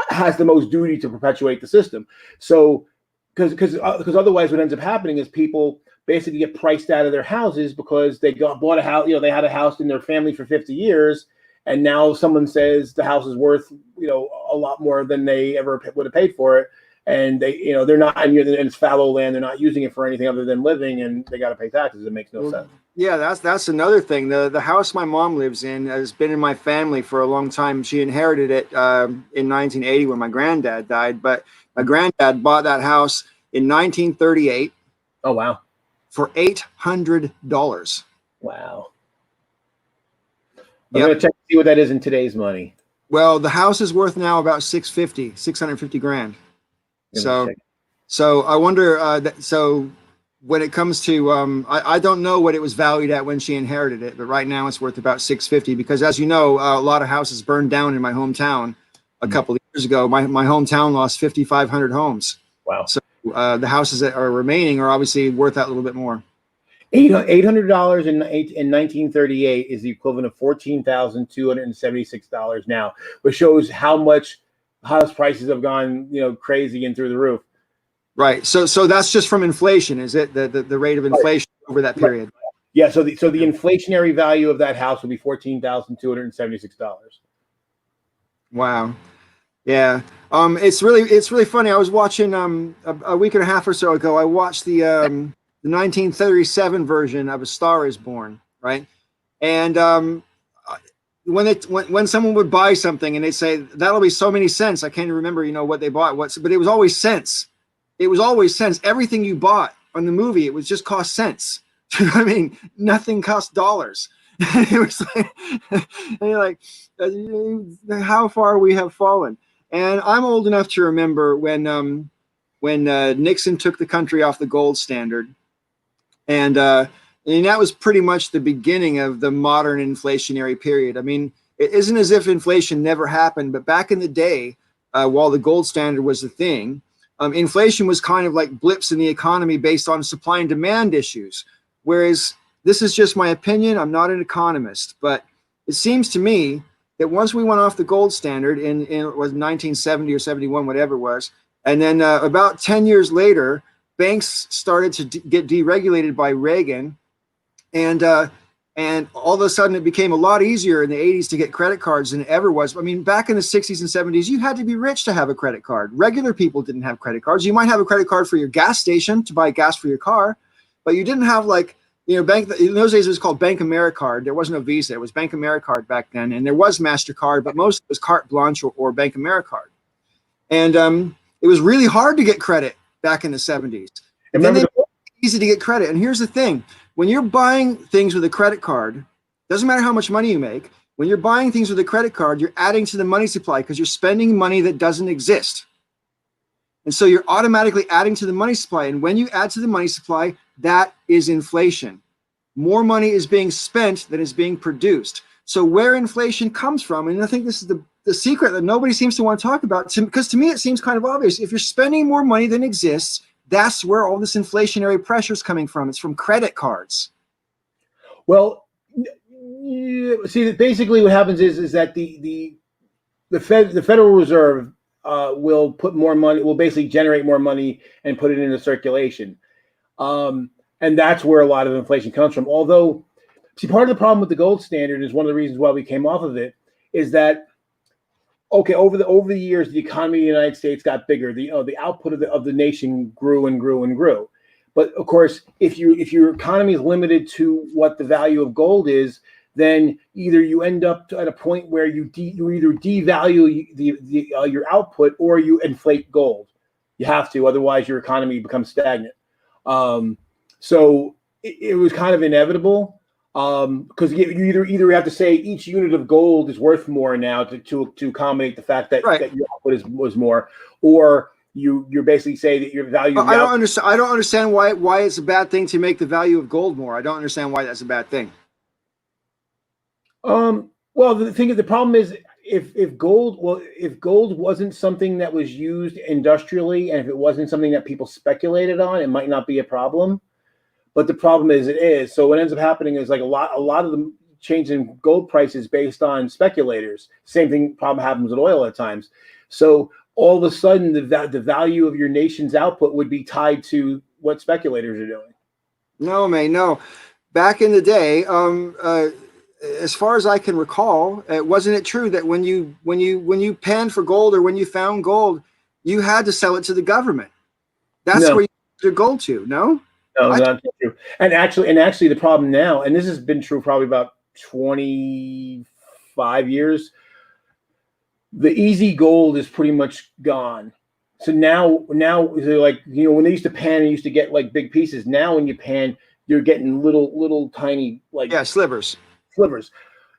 has the most duty to perpetuate the system. So, because otherwise, what ends up happening is people basically get priced out of their houses because they bought a house. They had a house in their family for 50 years, and now someone says the house is worth a lot more than they ever would have paid for it. And they're not, and it's fallow land. They're not using it for anything other than living, and they got to pay taxes. It makes no sense. Yeah, that's another thing. The house my mom lives in has been in my family for a long time. She inherited it in 1980 when my granddad died. But my granddad bought that house in 1938. Oh wow! For $800. Wow. I'm gonna check to see what that is in today's money. Well, the house is worth now about $650 grand. So I wonder. when it comes to, I don't know what it was valued at when she inherited it, but right now it's worth about 650 because, as you know, a lot of houses burned down in my hometown a couple of years ago. My hometown lost 5,500 homes. Wow. So the houses that are remaining are obviously worth that little bit more. $800 in 1938 is the equivalent of $14,276 now, which shows how much house prices have gone, crazy and through the roof. Right. So that's just from inflation, is it? The rate of inflation over that period. Right. Yeah. So the inflationary value of that house would be $14,276. Wow. Yeah. It's really funny. I was watching a week and a half or so ago. I watched the 1937 version of A Star Is Born. Right. And when someone would buy something and they'd say that'll be so many cents, I can't even remember what they bought. But it was always cents. It was always cents. Everything you bought on the movie, it was just cost cents. I mean, nothing cost dollars. It was like, and you're like, how far we have fallen. And I'm old enough to remember when Nixon took the country off the gold standard, and that was pretty much the beginning of the modern inflationary period. I mean, it isn't as if inflation never happened, but back in the day, while the gold standard was the thing, inflation was kind of like blips in the economy based on supply and demand issues. Whereas this is just my opinion. I'm not an economist, but it seems to me that once we went off the gold standard in was 1970 or 71, whatever it was, and then about 10 years later, banks started to get deregulated by Reagan, and all of a sudden it became a lot easier in the 80s to get credit cards than it ever was. I mean, back in the 60s and 70s, you had to be rich to have a credit card. Regular people didn't have credit cards. You might have a credit card for your gas station to buy gas for your car, but you didn't have bank. In those days, it was called Bank Americard. There wasn't a Visa. It was Bank Americard back then, and there was MasterCard, but most of it was Carte Blanche or Bank Americard. And it was really hard to get credit back in the 70s. And then it was easy to get credit. And here's the thing. When you're buying things with a credit card, doesn't matter how much money you make, when you're buying things with a credit card, you're adding to the money supply because you're spending money that doesn't exist. And so you're automatically adding to the money supply. And when you add to the money supply, that is inflation. More money is being spent than is being produced. So where inflation comes from, and I think this is the secret that nobody seems to want to talk about, because to me it seems kind of obvious. If you're spending more money than exists, that's where all this inflationary pressure is coming from. It's from credit cards. Well, see, basically what happens is that the Federal Reserve will put more money, will basically generate more money and put it into circulation. And that's where a lot of inflation comes from. Although, see, part of the problem with the gold standard is one of the reasons why we came off of it is that, okay, over the years, the economy of the United States got bigger. The output of the nation grew and grew and grew. But of course, if your economy is limited to what the value of gold is, then either you end up at a point where you either devalue your output or you inflate gold. You have to, otherwise your economy becomes stagnant. So it was kind of inevitable because you either have to say each unit of gold is worth more now to accommodate the fact that, that your output was more, or you're basically say that your value. I don't understand why it's a bad thing to make the value of gold more. I don't understand why that's a bad thing. Well, the problem is if gold wasn't something that was used industrially, and if it wasn't something that people speculated on, it might not be a problem. But the problem is it is. So what ends up happening is like a lot of the change in gold prices based on speculators. Same problem happens with oil at times. So all of a sudden the value of your nation's output would be tied to what speculators are doing. No, man, no. Back in the day, as far as I can recall, wasn't it true that when you panned for gold or when you found gold, you had to sell it to the government? That's where you put your gold to. No, not true. And actually, the problem now, and this has been true probably about 25 years. The easy gold is pretty much gone. So now, like when they used to pan and used to get like big pieces. Now, when you pan, you're getting little tiny slivers.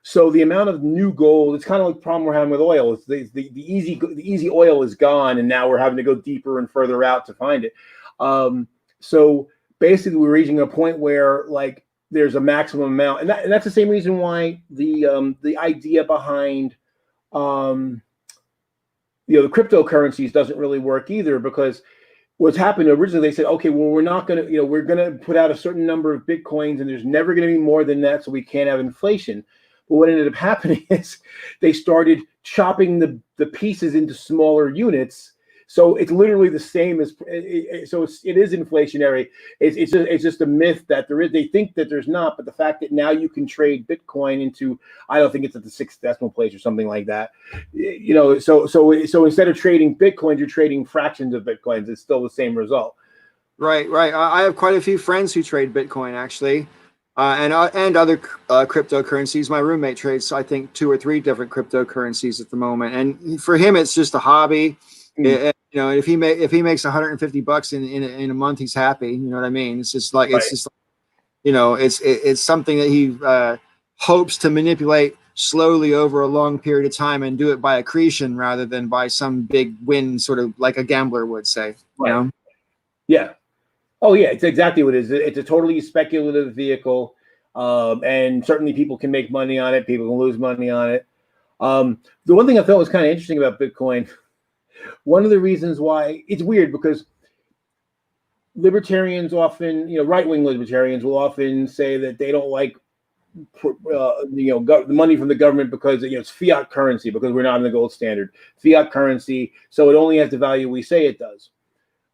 So the amount of new gold, it's kind of like the problem we're having with oil. It's the easy oil is gone, and now we're having to go deeper and further out to find it. So basically we're reaching a point where like there's a maximum amount, and that's the same reason why the idea behind the cryptocurrencies doesn't really work either, because what's happened originally, they said, okay, well, we're not going to, we're going to put out a certain number of Bitcoins and there's never going to be more than that, so we can't have inflation. But what ended up happening is they started chopping the pieces into smaller units. So it's literally the same as, it is inflationary. It's just a myth that there is. They think that there's not, but the fact that now you can trade Bitcoin into, I don't think it's at the 6th decimal place or something like that. So instead of trading Bitcoins, you're trading fractions of Bitcoins. It's still the same result. Right. I have quite a few friends who trade Bitcoin actually, and other cryptocurrencies. My roommate trades, I think, 2 or 3 different cryptocurrencies at the moment, and for him, it's just a hobby. If he makes $150 in a month, he's happy. You know what I mean? It's just like, it's something that he hopes to manipulate slowly over a long period of time and do it by accretion rather than by some big win, sort of like a gambler would say. Right. You know? Yeah. Oh yeah, it's exactly what it is. It's a totally speculative vehicle, and certainly people can make money on it. People can lose money on it. The one thing I thought was kind of interesting about Bitcoin. One of the reasons why it's weird, because libertarians often, right-wing libertarians will often say that they don't like, the money from the government because it's fiat currency, because we're not in the gold standard. Fiat currency, so it only has the value we say it does.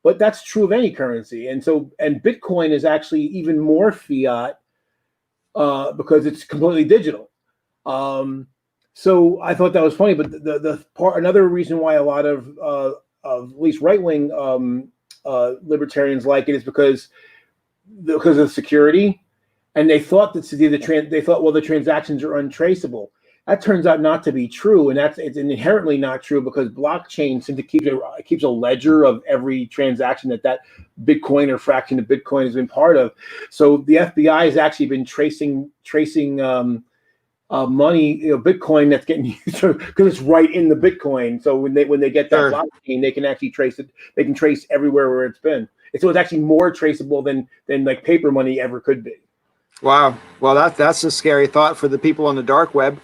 But that's true of any currency, and Bitcoin is actually even more fiat because it's completely digital. So I thought that was funny, but another reason why a lot of at least right-wing libertarians like it is because of security, and they thought that the transactions are untraceable. That turns out not to be true, and it's inherently not true, because blockchain keeps a ledger of every transaction that Bitcoin or fraction of Bitcoin has been part of. So the FBI has actually been tracing money, Bitcoin that's getting used because it's right in the Bitcoin. So when they get that blockchain, they can actually trace it. They can trace everywhere where it's been. So it's actually more traceable than like paper money ever could be. Wow. Well, that's a scary thought for the people on the dark web.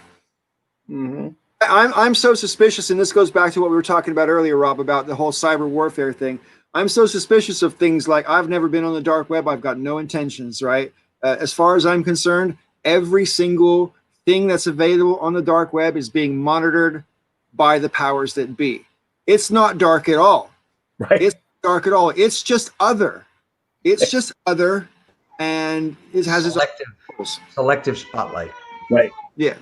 Mm-hmm. I'm so suspicious, and this goes back to what we were talking about earlier, Rob, about the whole cyber warfare thing. I'm so suspicious of things like, I've never been on the dark web. I've got no intentions, right? As far as I'm concerned, every single thing that's available on the dark web is being monitored by the powers that be. It's not dark at all. Right. It's not dark at all. It's just other. It's just other, and it has its selective spotlight. Right. Yeah.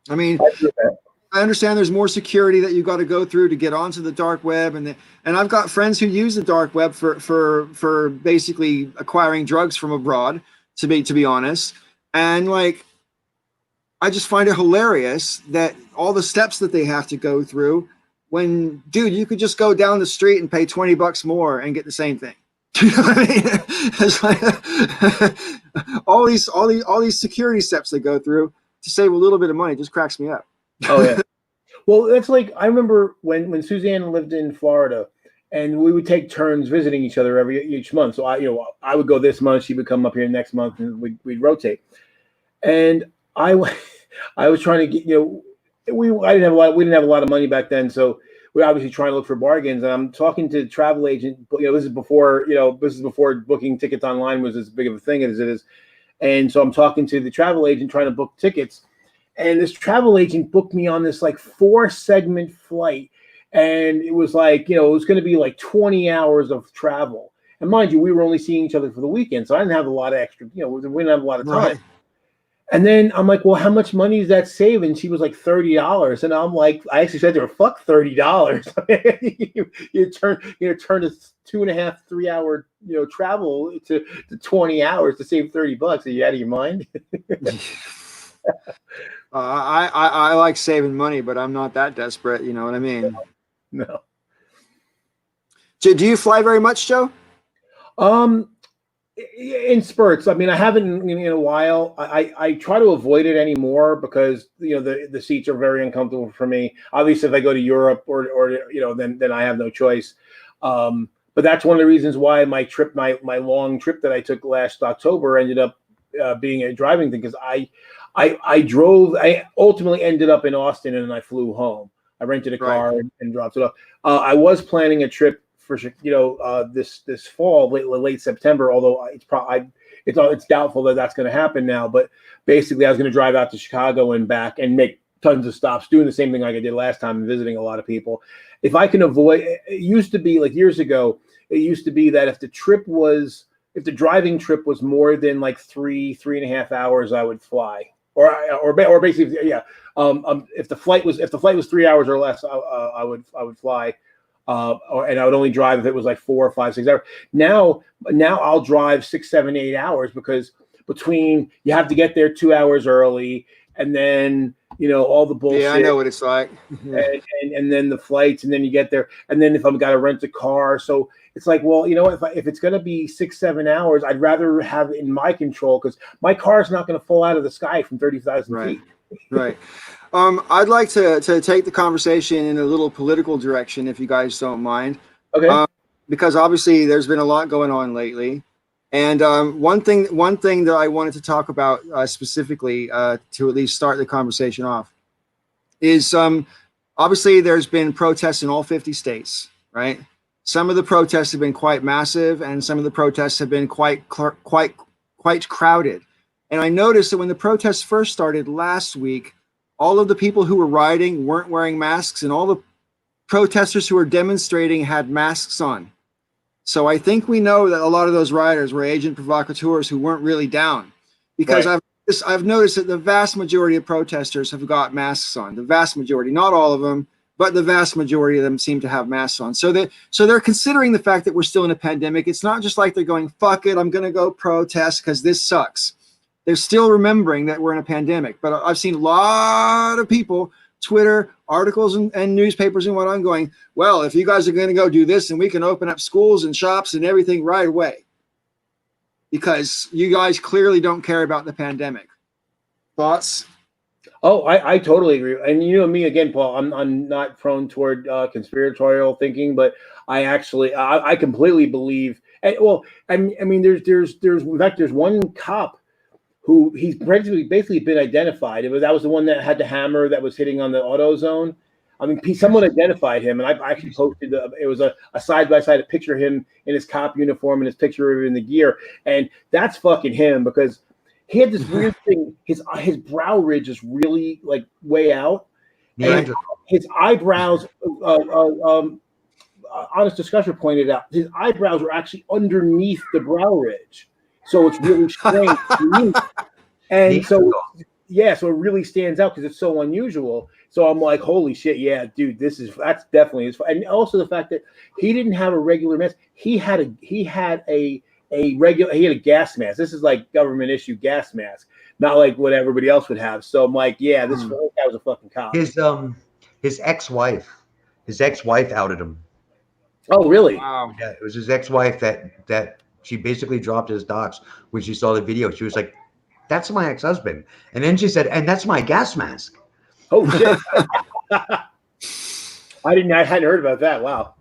I mean, I understand there's more security that you've got to go through to get onto the dark web, and I've got friends who use the dark web for basically acquiring drugs from abroad, to be honest. And like, I just find it hilarious that all the steps that they have to go through, when, dude, you could just go down the street and pay $20 more and get the same thing. You know what I mean? It's like all these security steps they go through to save a little bit of money just cracks me up. Oh yeah. Well, that's like, I remember when Suzanne lived in Florida, and we would take turns visiting each other each month. So I would go this month, she would come up here next month, and we'd rotate. And I was trying to get, we didn't have a lot of money back then, so we're obviously trying to look for bargains. And I'm talking to the travel agent. This is before booking tickets online was as big of a thing as it is. And so I'm talking to the travel agent trying to book tickets, and this travel agent booked me on this like 4-segment flight, and it was like, it was going to be like 20 hours of travel. And mind you, we were only seeing each other for the weekend, so I didn't have a lot of extra, we didn't have a lot of time. Right. And then I'm like, well, how much money is that saving? She was like $30. And I'm like, I actually said to her, fuck $30. you turn a 2.5, 3 hour, travel to 20 hours to save $30. Are you out of your mind? I like saving money, but I'm not that desperate. You know what I mean? No. Do you fly very much, Joe? In spurts. I mean, I haven't in a while. I try to avoid it anymore because the seats are very uncomfortable for me. Obviously, if I go to Europe or then I have no choice. But but that's one of the reasons why my long trip that I took last October ended up being a driving thing, because I drove. I ultimately ended up in Austin, and I flew home. I rented a car and dropped it off. I was planning a trip for this fall, late September. Although it's doubtful that that's going to happen now. But basically, I was going to drive out to Chicago and back and make tons of stops, doing the same thing like I did last time, and visiting a lot of people. If I can avoid, it used to be like years ago. It used to be that if the driving trip was more than like 3.5 hours, I would fly, or basically, yeah. If the flight was 3 hours or less, I would fly, and I would only drive if it was like 4 or 5, 6 hours. Now I'll drive 6, 7, 8 hours, because between you have to get there 2 hours early, and then all the bullshit. Yeah, I know what it's like. And then the flights, and then you get there, and then if I've got to rent a car, so it's like, well, if it's going to be 6, 7 hours, I'd rather have it in my control, because my car is not going to fall out of the sky from 30,000 feet. Right. I'd like to take the conversation in a little political direction, if you guys don't mind. Okay. Because obviously there's been a lot going on lately. And one thing that I wanted to talk about specifically to at least start the conversation off is obviously there's been protests in all 50 states, right? Some of the protests have been quite massive, and some of the protests have been quite crowded. And I noticed that when the protests first started last week, all of the people who were rioting weren't wearing masks, and all the protesters who were demonstrating had masks on. So I think we know that a lot of those rioters were agent provocateurs who weren't really down, because I've noticed that the vast majority of protesters have got masks on. The vast majority, not all of them, but the vast majority of them seem to have masks on. So they're considering the fact that we're still in a pandemic. It's not just like they're going, fuck it, I'm going to go protest because this sucks. They're still remembering that we're in a pandemic. But I've seen a lot of people, Twitter, articles, and newspapers and what I'm going, well, if you guys are going to go do this, and we can open up schools and shops and everything right away, because you guys clearly don't care about the pandemic. Thoughts? Oh, I totally agree. And me again, Paul, I'm not prone toward conspiratorial thinking, but I completely believe. And, well, I mean, there's in fact, there's one cop who he's basically been identified. That was the one that had the hammer that was hitting on the AutoZone. I mean, someone identified him, and I actually posted. It was a side-by-side, a picture of him in his cop uniform and his picture of him in the gear, and that's fucking him, because he had this weird thing. His brow ridge is really like way out, and his eyebrows. Honest Discussion pointed out his eyebrows are actually underneath the brow ridge, so it's really strange. And so it really stands out because it's so unusual. So I'm like, holy shit, yeah, dude, that's definitely his. And also the fact that he didn't have a regular mask. He had a gas mask. This is like government issue gas mask, not like what everybody else would have. So I'm like, yeah, this guy was a fucking cop. His ex-wife outed him. Oh, really? Wow. Yeah, it was his ex-wife that she basically dropped his docs when she saw the video. She was like, "That's my ex-husband," and then she said, "And that's my gas mask." Oh shit! I hadn't heard about that. Wow.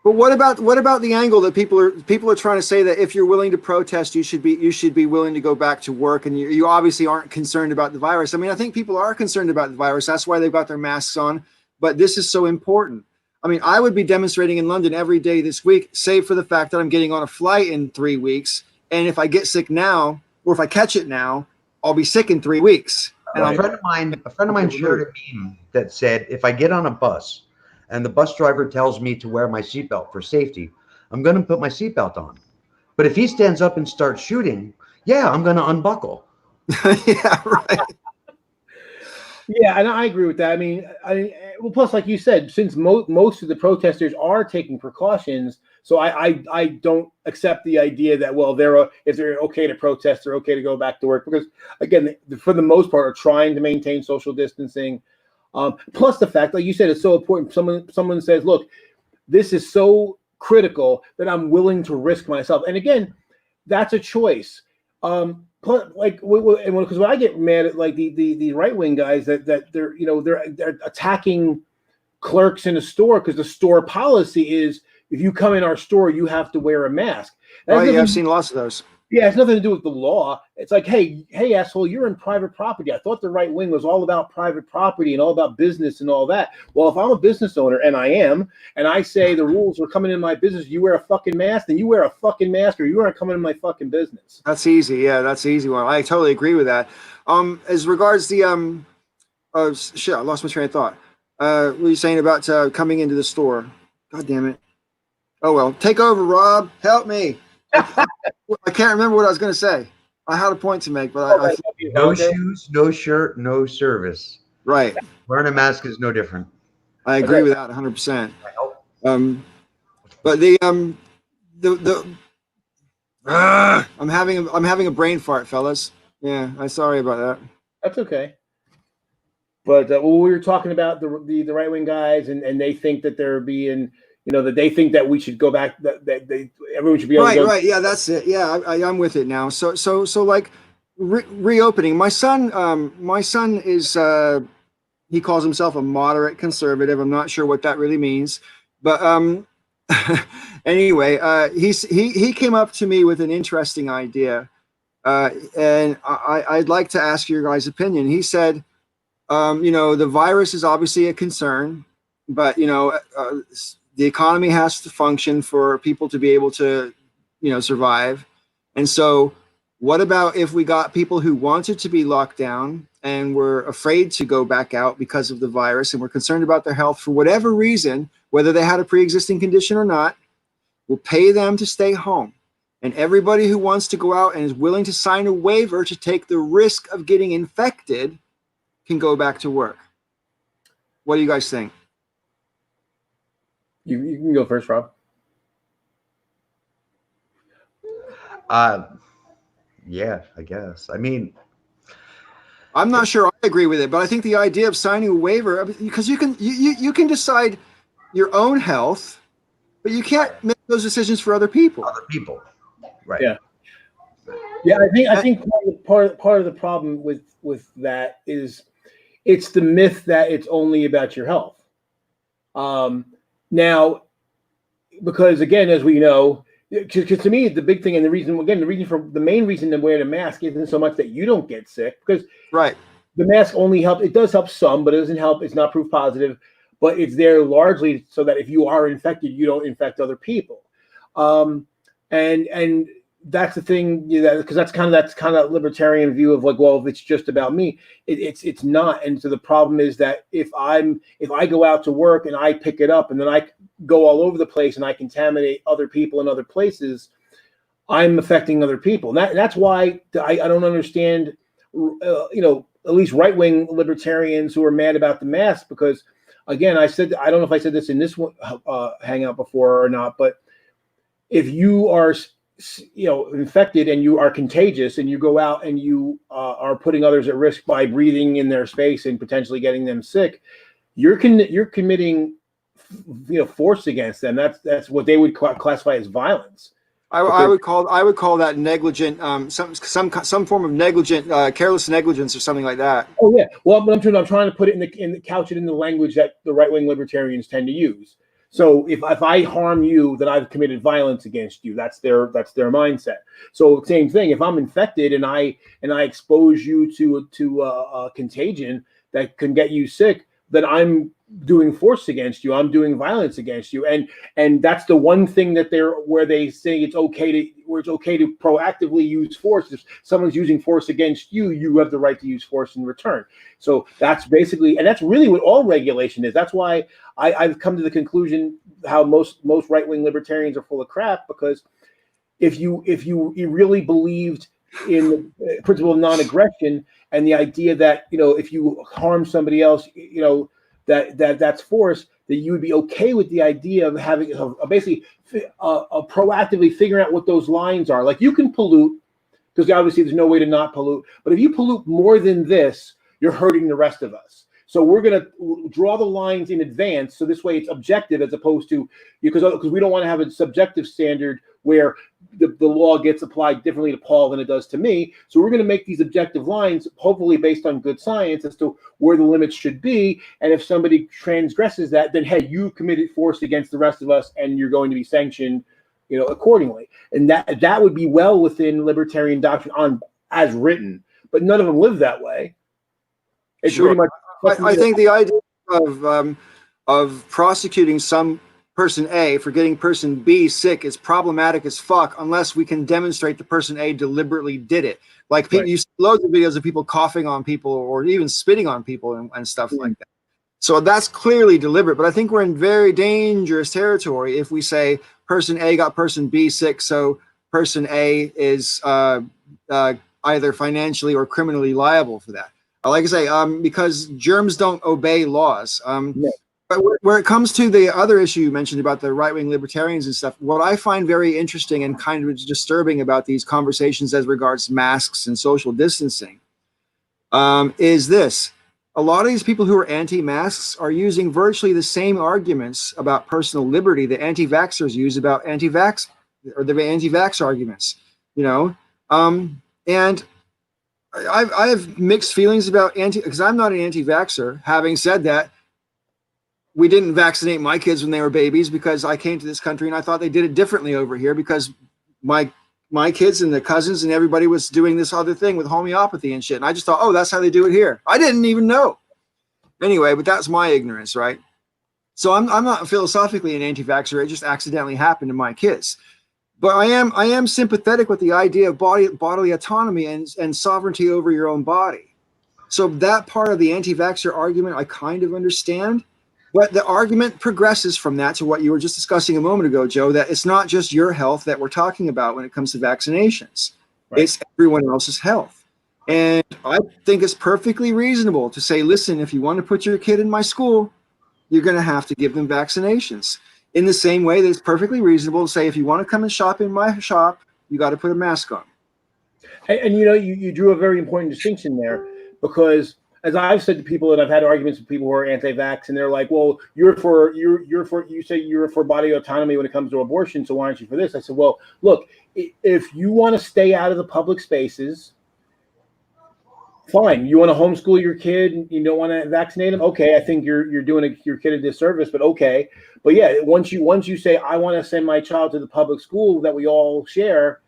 But what about the angle that people are trying to say that if you're willing to protest, you should be willing to go back to work, and you obviously aren't concerned about the virus. I mean, I think people are concerned about the virus. That's why they've got their masks on. But this is so important. I mean, I would be demonstrating in London every day this week, save for the fact that I'm getting on a flight in 3 weeks, and if I get sick now, or if I catch it now, I'll be sick in 3 weeks. And a friend of mine shared a meme that said, if I get on a bus and the bus driver tells me to wear my seatbelt for safety, I'm going to put my seatbelt on. But if he stands up and starts shooting, yeah, I'm going to unbuckle. Yeah, right. Yeah, and I agree with that. I mean, well, plus, like you said, since most of the protesters are taking precautions, so I don't accept the idea that, well, if they're okay to protest, they're okay to go back to work, because again, for the most part, are trying to maintain social distancing. Plus, the fact, like you said, it's so important. Someone says, look, this is so critical that I'm willing to risk myself, and again, that's a choice. Like, because when I get mad at like the right wing guys that they're attacking clerks in a store because the store policy is if you come in our store, you have to wear a mask. Oh, yeah, I've seen lots of those. Yeah, it's nothing to do with the law. It's like, hey, asshole, you're in private property. I thought the right wing was all about private property and all about business and all that. Well, if I'm a business owner, and I am, and I say the rules are coming in my business, you wear a fucking mask, then you wear a fucking mask, or you aren't coming in my fucking business. That's easy. Yeah, that's the easy one. I totally agree with that. As regards the oh shit, I lost my train of thought. What were you saying about coming into the store? God damn it. Oh well, take over, Rob. Help me. I can't remember what I was going to say. I had a point to make, but no shoes, no shirt, no service. Right. Wearing a mask is no different. I agree with that 100%. But I'm having a brain fart, fellas. Yeah, I'm sorry about that. That's okay. But we were talking about the right wing guys, and they think that they're being, that they think that we should go back. That everyone should be able to go. Right. Yeah, that's it. Yeah, I'm with it now. So like reopening. My son is he calls himself a moderate conservative. I'm not sure what that really means, but anyway, he came up to me with an interesting idea, and I'd like to ask your guys' opinion. He said, the virus is obviously a concern, but the economy has to function for people to be able to, survive. And so what about if we got people who wanted to be locked down and were afraid to go back out because of the virus and were concerned about their health for whatever reason, whether they had a pre-existing condition or not, we'll pay them to stay home. And everybody who wants to go out and is willing to sign a waiver to take the risk of getting infected can go back to work. What do you guys think? You can go first, Rob. Yeah, I guess. I mean, I'm not sure I agree with it, but I think the idea of signing a waiver, because you can decide your own health, but you can't make those decisions for other people. Other people, right? Yeah. Yeah, I think part of the problem with that is it's the myth that it's only about your health. Now, because again, as we know, because to me, the big thing and the main reason to wear the mask isn't so much that you don't get sick, because right, the mask only helps. It does help some, but it doesn't help. It's not proof positive, but it's there largely so that if you are infected, you don't infect other people. And that's the thing, because that's kind of libertarian view of like, well, if it's just about me, it's not. And so the problem is that if I go out to work and I pick it up and then I go all over the place and I contaminate other people in other places, I'm affecting other people. And that's why I don't understand, at least right-wing libertarians who are mad about the mask, because again, I don't know if I said this in this hangout before or not, but if you are infected and you are contagious and you go out and you are putting others at risk by breathing in their space and potentially getting them sick, you're committing force against them. That's what they would classify as violence. I would call that negligent, some form of negligent, careless negligence or something like that. Oh yeah. Well, but I'm trying to put it couch it in the language that the right wing libertarians tend to use. So if I harm you, then I've committed violence against you. That's their mindset. So same thing. If I'm infected and I expose you to a contagion that can get you sick, then I'm doing force against you. I'm doing violence against you. And that's the one thing that where they say it's okay to proactively use force. If someone's using force against you, you have the right to use force in return. So that's basically, and that's really what all regulation is. That's why I've come to the conclusion how most right-wing libertarians are full of crap, because if you really believed in the principle of non-aggression and the idea that if you harm somebody else, that's force, that you would be okay with the idea of having basically proactively figuring out what those lines are. Like, you can pollute, because obviously there's no way to not pollute, but if you pollute more than this, you're hurting the rest of us. So we're going to draw the lines in advance, so this way it's objective as opposed to, because we don't want to have a subjective standard where the law gets applied differently to Paul than it does to me. So we're going to make these objective lines, hopefully based on good science, as to where the limits should be. And if somebody transgresses that, then hey, you committed force against the rest of us, and you're going to be sanctioned, accordingly. And that would be well within libertarian doctrine on as written. But none of them live that way. It's sure. pretty much. I think the idea of prosecuting some person A for getting person B sick is problematic as fuck unless we can demonstrate the person A deliberately did it. Like people, you see loads of videos of people coughing on people or even spitting on people and stuff like that. So that's clearly deliberate. But I think we're in very dangerous territory if we say person A got person B sick, so person A is either financially or criminally liable for that. Like I say, because germs don't obey laws. But where it comes to the other issue you mentioned about the right-wing libertarians and stuff, what I find very interesting and kind of disturbing about these conversations as regards masks and social distancing is this. A lot of these people who are anti-masks are using virtually the same arguments about personal liberty that anti-vaxxers use about anti-vax, or the anti-vax arguments, and I have mixed feelings about because I'm not an anti-vaxxer. Having said that, we didn't vaccinate my kids when they were babies because I came to this country and I thought they did it differently over here because my kids and the cousins and everybody was doing this other thing with homeopathy and shit. And I just thought, oh, that's how they do it here. I didn't even know. Anyway, but that's my ignorance, right? So I'm not philosophically an anti-vaxxer. It just accidentally happened to my kids. But I am sympathetic with the idea of bodily autonomy and sovereignty over your own body. So that part of the anti-vaxxer argument I kind of understand. But the argument progresses from that to what you were just discussing a moment ago, Joe, that it's not just your health that we're talking about when it comes to vaccinations. Right. It's everyone else's health. And I think it's perfectly reasonable to say, listen, if you want to put your kid in my school, you're going to have to give them vaccinations. In the same way that it's perfectly reasonable to say, if you want to come and shop in my shop, you got to put a mask on. And you drew a very important distinction there, because as I've said to people, and I've had arguments with people who are anti-vax, and they're like, "Well, you say you're for body autonomy when it comes to abortion, so why aren't you for this?" I said, "Well, look, if you want to stay out of the public spaces, fine. You want to homeschool your kid, and you don't want to vaccinate him. Okay, I think you're doing your kid a disservice, but okay. But yeah, once you say I want to send my child to the public school that we all share."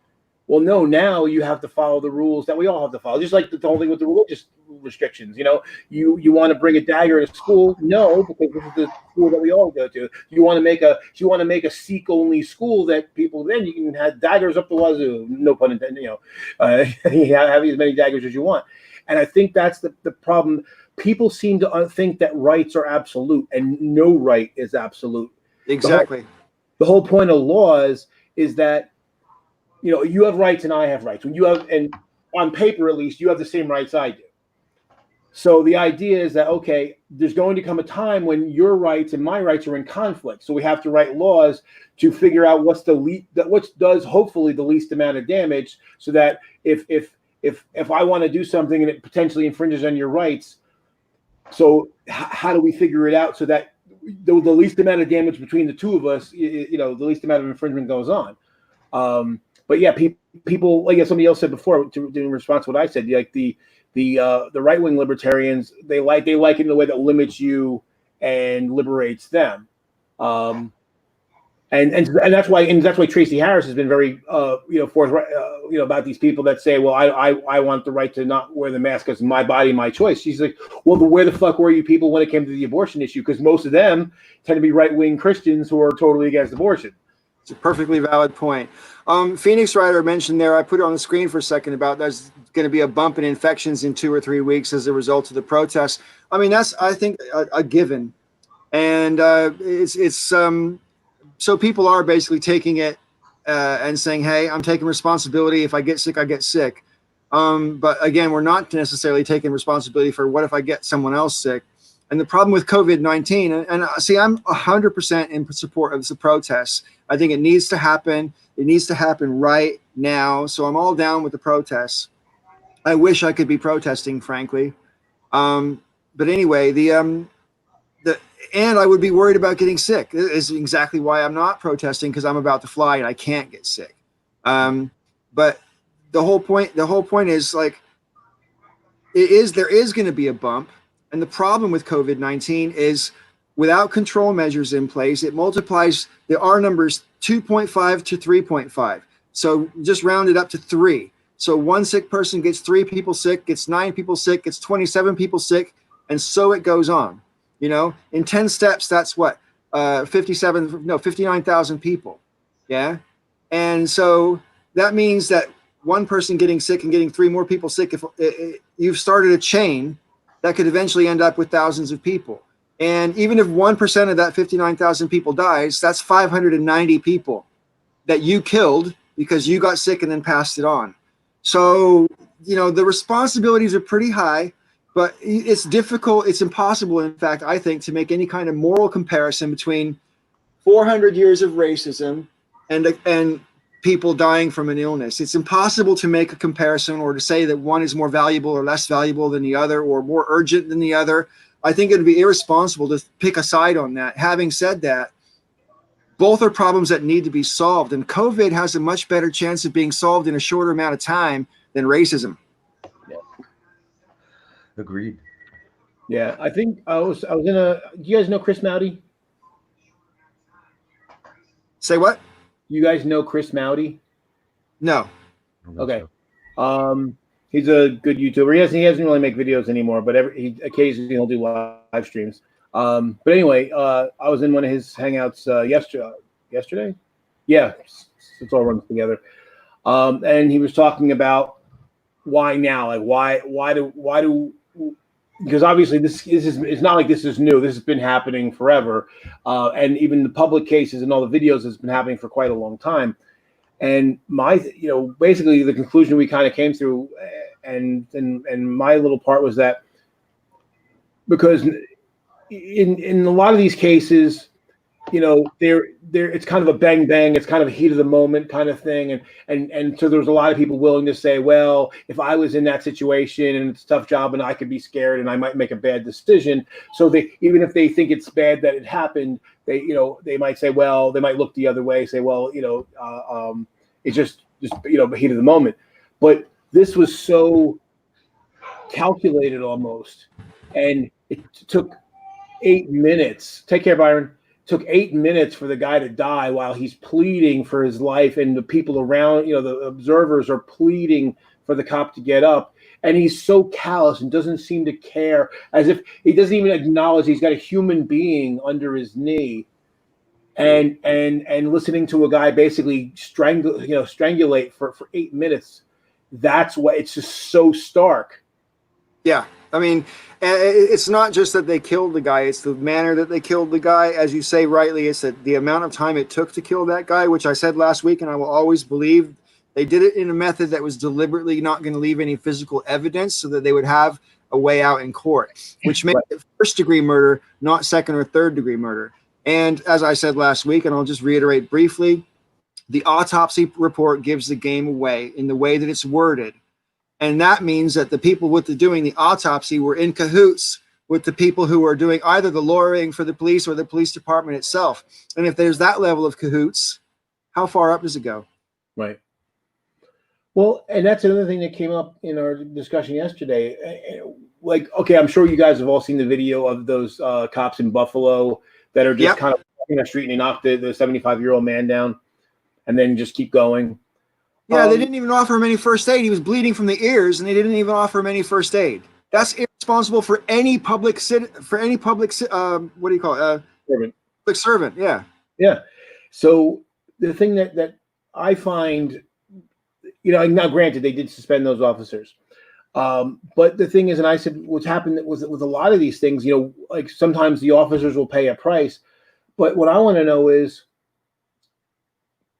Well, no, now you have to follow the rules that we all have to follow. Just like the whole thing with the religious restrictions. You want to bring a dagger to school? No, because this is the school that we all go to. You want to make a Sikh only school that people, then you can have daggers up the wazoo. No pun intended. You have as many daggers as you want. And I think that's the problem. People seem to think that rights are absolute, and no right is absolute. Exactly. The whole point of laws is that, you have rights and I have rights. And on paper, at least, you have the same rights I do. So the idea is that, okay, there's going to come a time when your rights and my rights are in conflict. So we have to write laws to figure out what does hopefully the least amount of damage, so that if I want to do something and it potentially infringes on your rights, so how do we figure it out so that the least amount of damage between the two of us, the least amount of infringement goes on. But yeah, people, like somebody else said before, in response to what I said, like the right-wing libertarians, they like it in a way that limits you and liberates them. And that's why Tracy Harris has been very forthright about these people that say, well, I want the right to not wear the mask because my body, my choice. She's like, well, where the fuck were you people when it came to the abortion issue? Because most of them tend to be right-wing Christians who are totally against abortion. It's a perfectly valid point. Phoenix Rider mentioned there, I put it on the screen for a second, about there's going to be a bump in infections in 2 or 3 weeks as a result of the protests. I mean, that's, I think, a given. And so people are basically taking it and saying, hey, I'm taking responsibility. If I get sick, I get sick. But again, we're not necessarily taking responsibility for what if I get someone else sick. And the problem with COVID-19, and see, I'm 100% in support of the protests. I think it needs to happen. It needs to happen right now. So I'm all down with the protests. I wish I could be protesting, frankly. But anyway, the and I would be worried about getting sick. This is exactly why I'm not protesting, because I'm about to fly and I can't get sick. But the whole point is like, there is going to be a bump. And the problem with COVID-19 is without control measures in place, it multiplies the R numbers 2.5 to 3.5. So just round it up to 3. So one sick person gets 3 people sick, gets 9 people sick, gets 27 people sick, and so it goes on. You know, in 10 steps, that's what, 59,000 people. Yeah. And so that means that one person getting sick and getting 3 more people sick, if you've started a chain that could eventually end up with thousands of people. And even if 1% of that 59,000 people dies, that's 590 people that you killed because you got sick and then passed it on. So, you know, the responsibilities are pretty high, but it's difficult. It's impossible, in fact, I think, to make any kind of moral comparison between 400 years of racism and people dying from an illness. It's impossible to make a comparison or to say that one is more valuable or less valuable than the other or more urgent than the other. I think it would be irresponsible to pick a side on that. Having said that, both are problems that need to be solved, and COVID has a much better chance of being solved in a shorter amount of time than racism. Yeah. Agreed. Yeah, I think I was in a. Do you guys know Chris Mowdy? Say what? You guys know Chris Mowdy? No. Okay. He's a good YouTuber. He doesn't really make videos anymore, but occasionally he'll do live streams. But anyway, I was in one of his hangouts yesterday. Yeah, it's all runs together. And he was talking about why now, like why do because obviously this is, it's not like this is new. This has been happening forever, and even the public cases and all the videos has been happening for quite a long time. And basically the conclusion we kind of came through, and my little part was that because in a lot of these cases, it's kind of a bang bang, it's kind of a heat of the moment kind of thing, and so there was a lot of people willing to say, well, if I was in that situation and it's a tough job and I could be scared and I might make a bad decision, so they, even if they think it's bad that it happened, they might say, well, they might look the other way, say, well, it's just heat of the moment. But this was so calculated almost, and it took 8 minutes. Take care, Byron. Took 8 minutes for the guy to die while he's pleading for his life, and the people around, the observers are pleading for the cop to get up, and he's so callous and doesn't seem to care, as if he doesn't even acknowledge he's got a human being under his knee, and listening to a guy basically strangulate for 8 minutes. That's why it's just so stark. Yeah. I mean, it's not just that they killed the guy, it's the manner that they killed the guy. As you say rightly, it's that the amount of time it took to kill that guy, which I said last week, and I will always believe they did it in a method that was deliberately not going to leave any physical evidence so that they would have a way out in court, which makes it first-degree murder, not second or third-degree murder. And as I said last week, and I'll just reiterate briefly, the autopsy report gives the game away in the way that it's worded. And that means that the people doing the autopsy were in cahoots with the people who are doing either the lawyering for the police or the police department itself. And if there's that level of cahoots, how far up does it go? Right. Well, and that's another thing that came up in our discussion yesterday. Like, okay, I'm sure you guys have all seen the video of those cops in Buffalo that are just kind of walking the street and they knocked the 75-year-old man down and then just keep going. Yeah, they didn't even offer him any first aid. He was bleeding from the ears, and they didn't even offer him any first aid. That's irresponsible for any public what do you call it? Servant. Public servant. Yeah. Yeah. So the thing that I find, now granted they did suspend those officers, but the thing is, and I said, what's happened with a lot of these things, like sometimes the officers will pay a price, but what I want to know is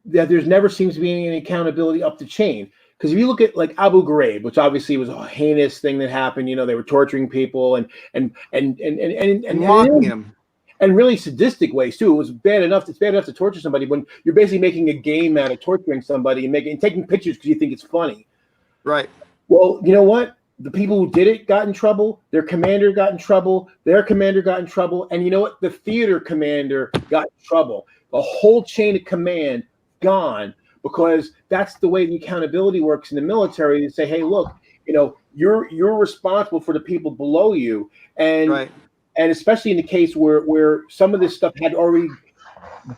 that there's never seems to be any accountability up the chain. Because if you look at like Abu Ghraib, which obviously was a heinous thing that happened, they were torturing people and mocking him, and really sadistic ways too. It was bad enough. It's bad enough to torture somebody when you're basically making a game out of torturing somebody and taking pictures because you think it's funny. Right. Well, you know what? the people who did it got in trouble. Their commander got in trouble. Their commander got in trouble. And you know what? The theater commander got in trouble. The whole chain of command gone, because that's the way the accountability works in the military. They say, hey, look, you're responsible for the people below you. And Right. and especially in the case where some of this stuff had already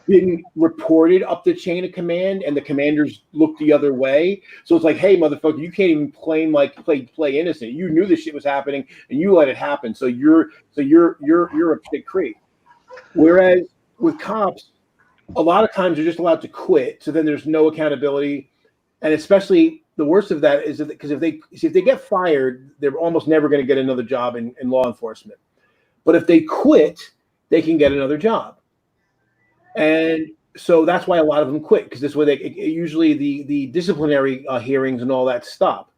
been reported up the chain of command and the commanders looked the other way. So it's like, hey, motherfucker, you can't even play innocent. You knew this shit was happening and you let it happen. So you're a pit creek. Whereas with cops, a lot of times they're just allowed to quit. So then there's no accountability. And especially the worst of that is that because if they get fired, they're almost never going to get another job in law enforcement. But if they quit, they can get another job. And so that's why a lot of them quit, because this way usually the disciplinary hearings and all that stop.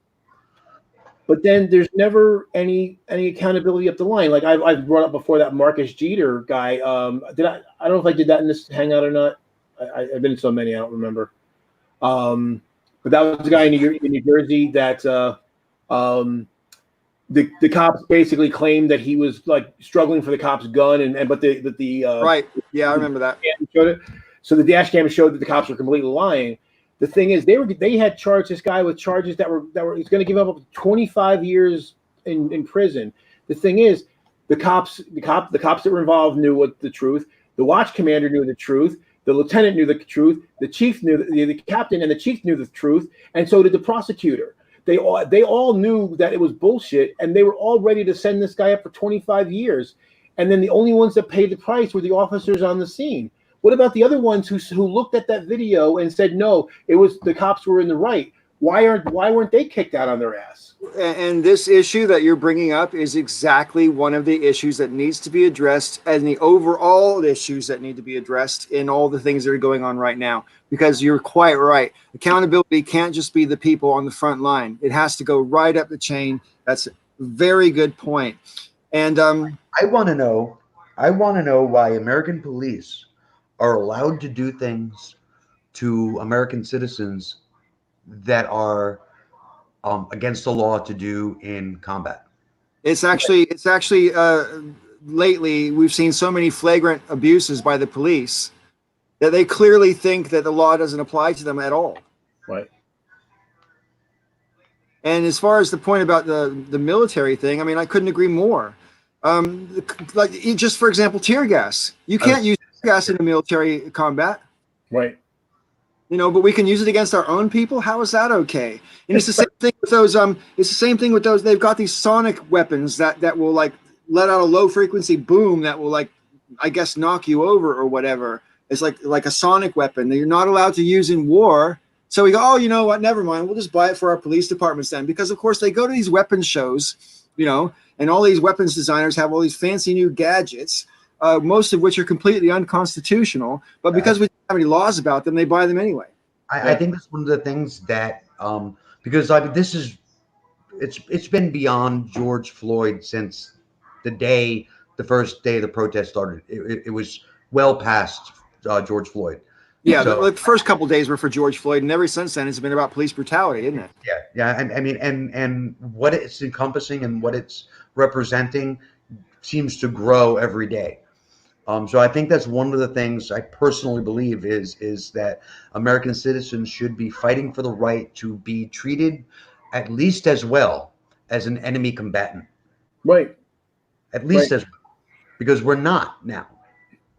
But then there's never any accountability up the line. Like I've brought up before, that Marcus Jeter guy. I don't know if I did that in this hangout or not. I've been in so many, I don't remember. But that was the guy in New Jersey that the cops basically claimed that he was like struggling for the cop's gun, but the Right. Yeah, I remember that. Showed it. So the dash cam showed that the cops were completely lying. The thing is, they had charged this guy with charges that were he's going to give up 25 years in prison. The thing is, the cops that were involved knew what the truth. The watch commander knew the truth. The lieutenant knew the truth. The chief knew the captain and the chief knew the truth, and so did the prosecutor. They all knew that it was bullshit, and they were all ready to send this guy up for 25 years. And then the only ones that paid the price were the officers on the scene. What about the other ones who looked at that video and said, no, it was the cops were in the right? Why weren't they kicked out on their ass? And this issue that you're bringing up is exactly one of the issues that needs to be addressed, and the overall issues that need to be addressed in all the things that are going on right now. Because you're quite right. Accountability can't just be the people on the front line. It has to go right up the chain. That's a very good point. And I want to know why American police are allowed to do things to American citizens that are against the law to do in combat. it's actually lately we've seen so many flagrant abuses by the police that they clearly think that the law doesn't apply to them at all. Right. And as far as the point about the military thing, I mean, I couldn't agree more. Like just for example, tear gas. You can't use tear gas in a military combat. Right. But we can use it against our own people. How is that okay? And it's the same thing with those. It's the same thing with those. They've got these sonic weapons that will like let out a low frequency boom that will like, I guess, knock you over or whatever. It's like a sonic weapon that you're not allowed to use in war. So we go, oh, you know what? Never mind. We'll just buy it for our police departments then, because of course they go to these weapons shows, and all these weapons designers have all these fancy new gadgets, most of which are completely unconstitutional. But because we don't have any laws about them, they buy them anyway. I think that's one of the things that because it's been beyond George Floyd since the first day the protest started. It was well past George Floyd. Yeah, so, the first couple of days were for George Floyd, and ever since then it's been about police brutality, isn't it? Yeah. I mean, and what it's encompassing and what it's representing seems to grow every day. So I think that's one of the things I personally believe is that American citizens should be fighting for the right to be treated at least as well as an enemy combatant. Right. At least as well, because we're not now.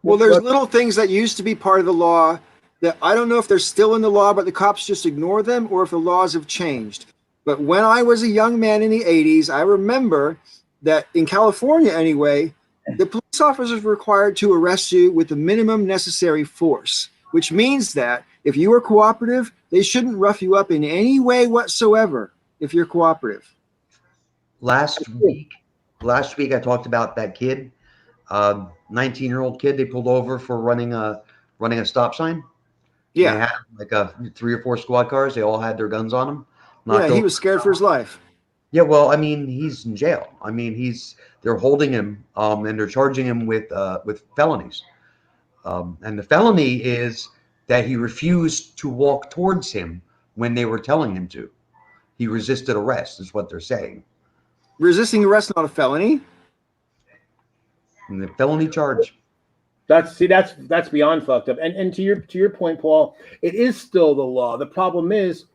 Well, there's little things that used to be part of the law that I don't know if they're still in the law, but the cops just ignore them, or if the laws have changed. But when I was a young man in the 80s, I remember that in California anyway, the police officers were required to arrest you with the minimum necessary force, which means that if you are cooperative, they shouldn't rough you up in any way whatsoever if you're cooperative. Last week I talked about that kid, 19-year-old kid they pulled over for running a stop sign. Yeah. They had like 3 or 4 squad cars. They all had their guns on them. Yeah, he was scared for his life. Yeah, well, I mean, he's in jail. I mean, they're holding him, and they're charging him with felonies. And the felony is that he refused to walk towards him when they were telling him to. He resisted arrest, is what they're saying. Resisting arrest is not a felony. And the felony charge. That's beyond fucked up. And to your point, Paul, it is still the law. The problem is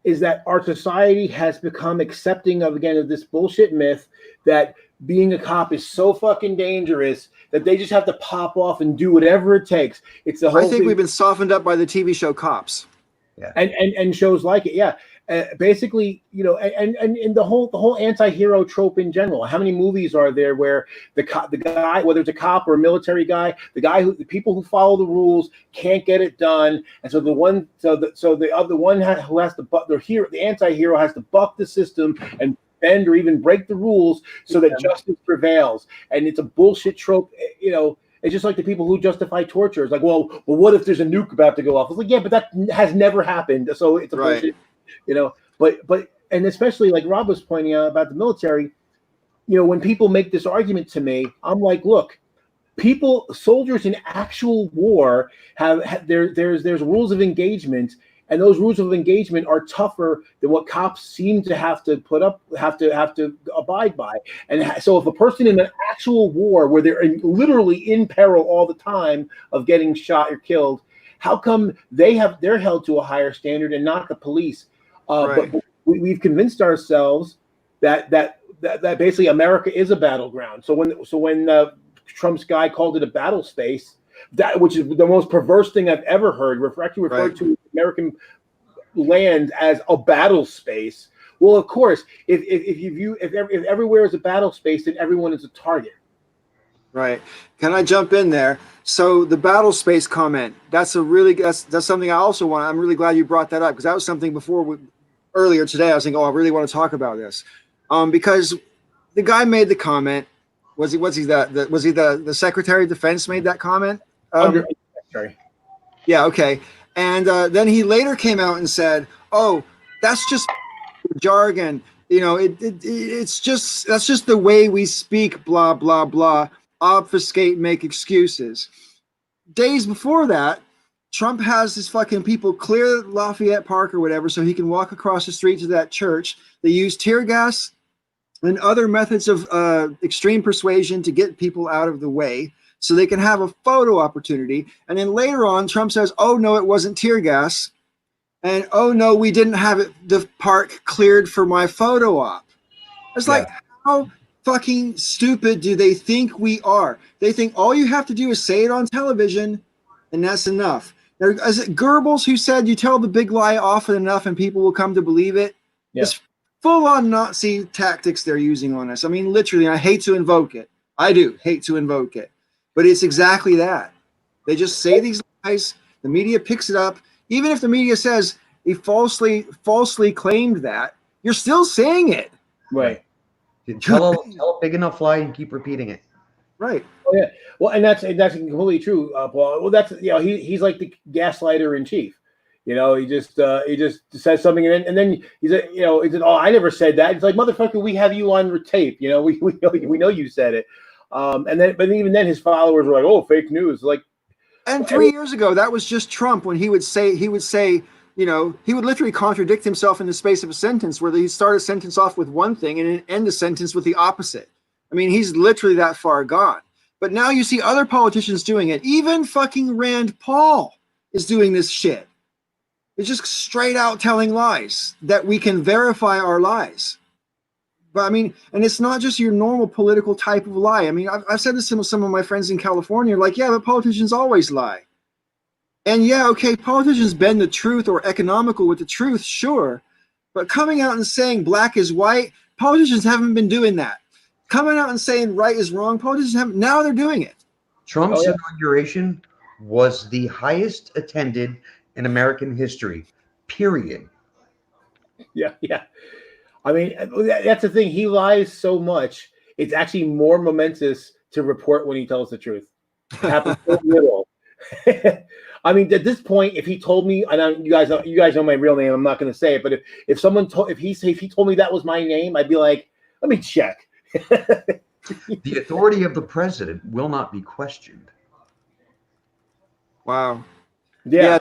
that our society has become accepting of this bullshit myth that being a cop is so fucking dangerous that they just have to pop off and do whatever it takes. It's the whole. I think we've been softened up by the TV show Cops. Yeah. And shows like it, yeah. Basically, and the whole anti-hero trope in general. How many movies are there where the guy, whether it's a cop or a military guy, the people who follow the rules can't get it done, and so the one who has to the anti-hero has to buck the system and bend or even break the rules so that justice prevails. And it's a bullshit trope, It's just like the people who justify torture. It's like, well, what if there's a nuke about to go off? It's like, yeah, but that has never happened. So it's a bullshit, But and especially like Rob was pointing out about the military, when people make this argument to me, I'm like, look, soldiers in actual war there's rules of engagement, and those rules of engagement are tougher than what cops seem to have to abide by. And so if a person in an actual war where they're literally in peril all the time of getting shot or killed, how come they're held to a higher standard and not the police? Right. But we've convinced ourselves that basically America is a battleground. So when Trump's guy called it a battle space, which is the most perverse thing I've ever heard, referred to American land as a battle space. Well, of course, if everywhere is a battle space, then everyone is a target. Right. Can I jump in there? So the battle space comment, that's something I also want. I'm really glad you brought that up, because that was something earlier today. I was thinking, I really want to talk about this, because the guy made the comment. Was he the Secretary of Defense made that comment? Sorry. Yeah. Okay. And then he later came out and said, "Oh, that's just jargon. That's just the way we speak. Blah blah blah. Obfuscate, make excuses." Days before that, Trump has his fucking people clear Lafayette Park or whatever so he can walk across the street to that church. They use tear gas and other methods of extreme persuasion to get people out of the way so they can have a photo opportunity. And then later on, Trump says, "Oh, no, it wasn't tear gas. And oh, no, we didn't have the park cleared for my photo op." It's like, how fucking stupid do they think we are? They think all you have to do is say it on television, and that's enough. Now, is it Goebbels who said you tell the big lie often enough and people will come to believe it? Yeah. It's full-on Nazi tactics they're using on us. I mean, literally, I hate to invoke it. I do hate to invoke it. But it's exactly that. They just say these lies. The media picks it up. Even if the media says he falsely claimed that, you're still saying it. Right. Tell a big enough lie and keep repeating it. Right. Oh yeah. Well, and that's completely true, Paul. Well, that's he's like the gaslighter in chief. He just says something and then he's he said, "Oh, I never said that." It's like, motherfucker, we have you on tape. We know you said it. But even then, his followers were like, "Oh, fake news." Like, and 3 years ago, that was just Trump when he would say, he would literally contradict himself in the space of a sentence, where he'd start a sentence off with one thing and then end a sentence with the opposite. I mean, he's literally that far gone. But now you see other politicians doing it. Even fucking Rand Paul is doing this shit. It's just straight out telling lies that we can verify our lies. But I mean, and it's not just your normal political type of lie. I mean, I've said this to some of my friends in California, like, yeah, but politicians always lie. And yeah, okay, politicians bend the truth or economical with the truth, sure. But coming out and saying black is white, politicians haven't been doing that. Coming out and saying right is wrong, politicians haven't. Now they're doing it. Trump's inauguration was the highest attended in American history, period. Yeah. I mean, that's the thing. He lies so much. It's actually more momentous to report when he tells the truth. It happens so little. I mean, at this point, if he told me, and you guys know my real name, I'm not going to say it, but if he told me that was my name, I'd be like, let me check. The authority of the president will not be questioned. Wow. Yeah.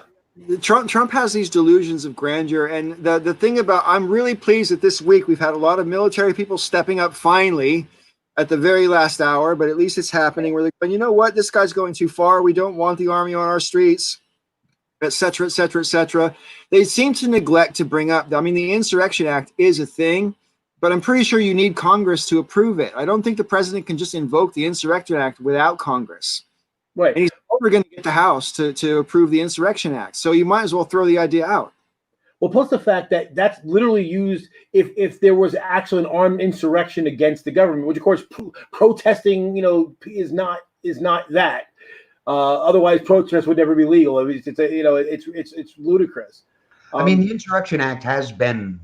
Trump has these delusions of grandeur, and the thing about, I'm really pleased that this week we've had a lot of military people stepping up finally at the very last hour, but at least it's happening where they're going, you know what, this guy's going too far. We don't want the army on our streets, et cetera, et cetera, et cetera. They seem to neglect to bring up, I mean, the Insurrection Act is a thing, but I'm pretty sure you need Congress to approve it. I don't think the president can just invoke the Insurrection Act without Congress. Right. And he's never going to get the House to approve the Insurrection Act. So you might as well throw the idea out. Well, plus the fact that that's literally used if there was actually an armed insurrection against the government, which of course protesting, is not that. Otherwise, protests would never be legal. It's ludicrous. I mean, the Insurrection Act has been,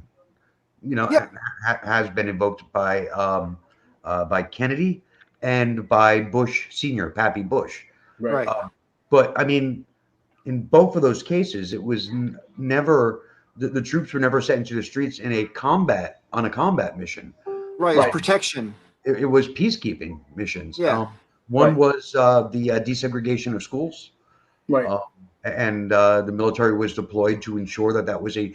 has been invoked by Kennedy and by Bush Senior, Pappy Bush. Right. But I mean, in both of those cases, it was never the troops were never sent into the streets on a combat mission. Right. It's protection. It was peacekeeping missions. Yeah. One was the desegregation of schools. Right. And the military was deployed to ensure that was a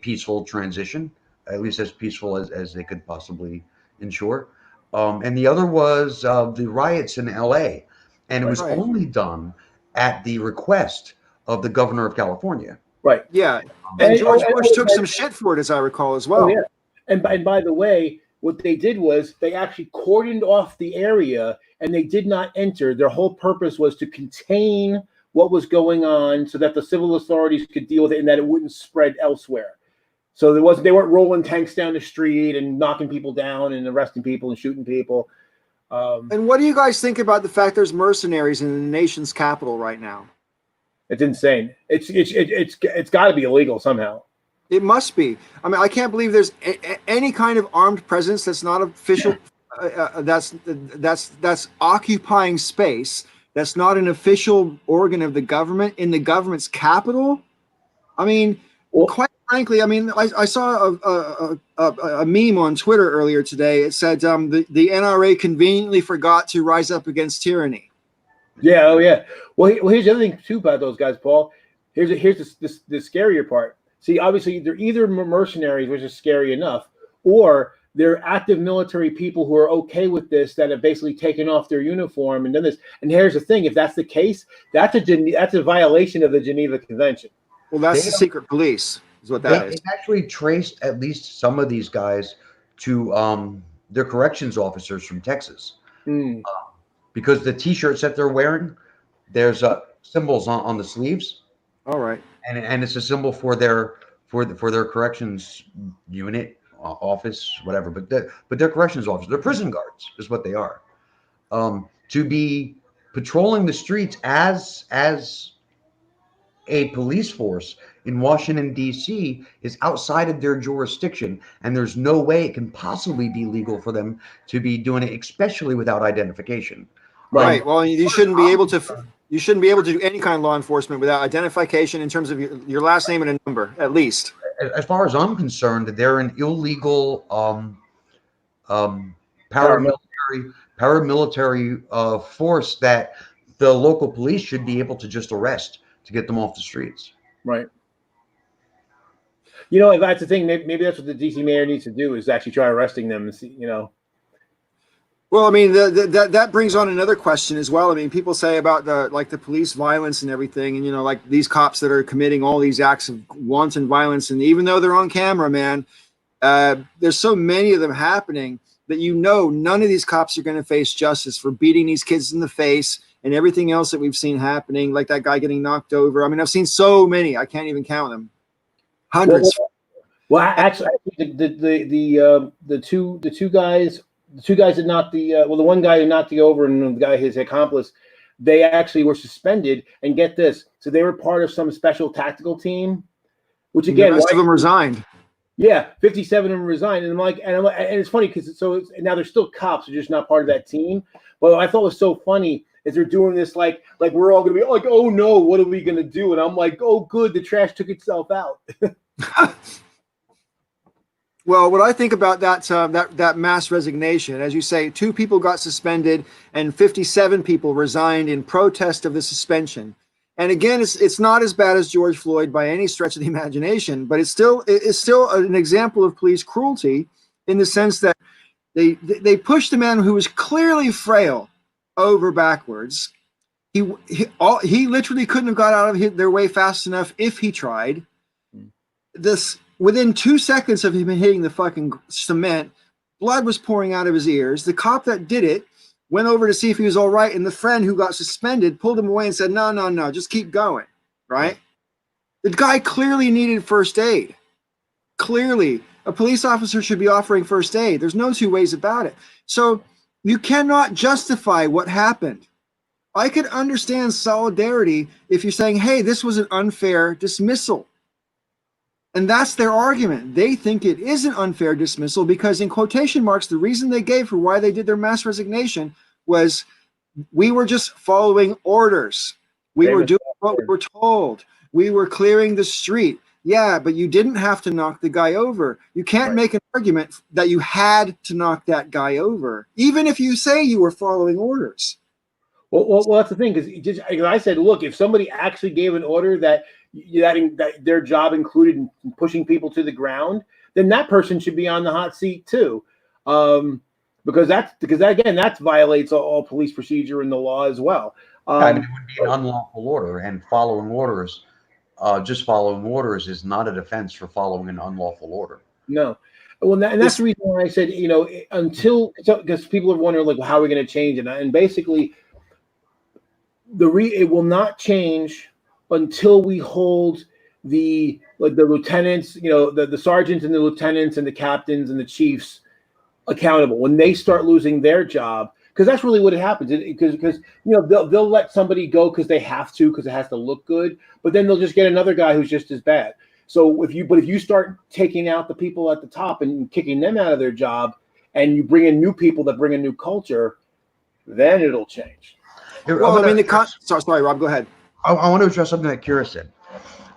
peaceful transition, at least as peaceful as they could possibly ensure. And the other was the riots in LA. And it was only done at the request of the governor of California. Right. Yeah. And George Bush took some shit for it, as I recall, as well. Oh, yeah. And by the way, what they did was they actually cordoned off the area and they did not enter. Their whole purpose was to contain what was going on so that the civil authorities could deal with it and that it wouldn't spread elsewhere. So they weren't rolling tanks down the street and knocking people down and arresting people and shooting people. And what do you guys think about the fact there's mercenaries in the nation's capital right now? It's insane. It's got to be illegal somehow. It must be. I mean, I can't believe there's any kind of armed presence that's not official. That's occupying space. That's not an official organ of the government in the government's capital. I mean, quite frankly, I mean, I saw a meme on Twitter earlier today. It said the NRA conveniently forgot to rise up against tyranny. Yeah. Oh, yeah. Well, here's the other thing too about those guys, Paul. Here's the scarier part. See, obviously, they're either mercenaries, which is scary enough, or they're active military people who are okay with this, that have basically taken off their uniform and done this. And here's the thing: if that's the case, that's a violation of the Geneva Convention. Well, that's the secret police, is what that is. It actually traced at least some of these guys to their corrections officers from Texas. Because the T-shirts that they're wearing, there's symbols on the sleeves. All right, and it's a symbol for their corrections unit, office, whatever. But they're corrections officers. They're prison guards, is what they are. To be patrolling the streets as a police force in Washington, D.C. is outside of their jurisdiction, and there's no way it can possibly be legal for them to be doing it, especially without identification. Right. Well, you shouldn't be able to. You shouldn't be able to do any kind of law enforcement without identification in terms of your last name and a number, at least. As far as I'm concerned, they're an illegal paramilitary force that the local police should be able to just arrest to get them off the streets. Right. You know, if that's the thing, maybe that's what the DC mayor needs to do, is actually try arresting them and see, Well, I mean, that brings on another question as well. I mean, people say about the police violence and everything, and like these cops that are committing all these acts of wanton violence, and even though they're on camera, man, there's so many of them happening that none of these cops are going to face justice for beating these kids in the face and everything else that we've seen happening, like that guy getting knocked over. I mean, I've seen so many, I can't even count them. Hundreds. Well, actually, the two guys that knocked the one guy who knocked you over and the guy, his accomplice, they actually were suspended. And get this, so they were part of some special tactical team, which again, the rest of them resigned. Yeah, 57 of them resigned, and and it's funny because now they're still cops, they're just not part of that team. But what I thought was so funny is they're doing this like we're all gonna be like, oh no, what are we gonna do? And I'm like, oh good, the trash took itself out. Well, what I think about that mass resignation, as you say, 2 people got suspended and 57 people resigned in protest of the suspension. And again, it's not as bad as George Floyd by any stretch of the imagination, but it's still an example of police cruelty in the sense that they pushed a man who was clearly frail over backwards. He literally couldn't have got out of their way fast enough if he tried. Within 2 seconds of him hitting the fucking cement, blood was pouring out of his ears. The cop that did it went over to see if he was all right, and the friend who got suspended pulled him away and said, no, just keep going, right? The guy clearly needed first aid. Clearly, a police officer should be offering first aid. There's no two ways about it. So you cannot justify what happened. I could understand solidarity if you're saying, hey, this was an unfair dismissal. And that's their argument. They think it is an unfair dismissal because, in quotation marks, the reason they gave for why they did their mass resignation was we were just following orders. We were doing what we were told. We were clearing the street. Yeah, but you didn't have to knock the guy over. You can't make an argument that you had to knock that guy over, even if you say you were following orders. Well, that's the thing, because I said, look, if somebody actually gave an order that their job included pushing people to the ground, then that person should be on the hot seat too, because that violates all police procedure and the law as well. I mean, it would be an unlawful order, and following orders, just following orders is not a defense for following an unlawful order. No. Well, and that's the reason why I said, because people are wondering, like, well, how are we going to change it? And basically, it will not change until we hold the lieutenants, the sergeants and the lieutenants and the captains and the chiefs accountable when they start losing their job, because that's really what happens. Because they'll let somebody go because they have to, because it has to look good, but then they'll just get another guy who's just as bad. So if you start taking out the people at the top and kicking them out of their job, and you bring in new people that bring a new culture, then it'll change. Well, I mean, sorry, Rob, go ahead. I want to address something that Kira said.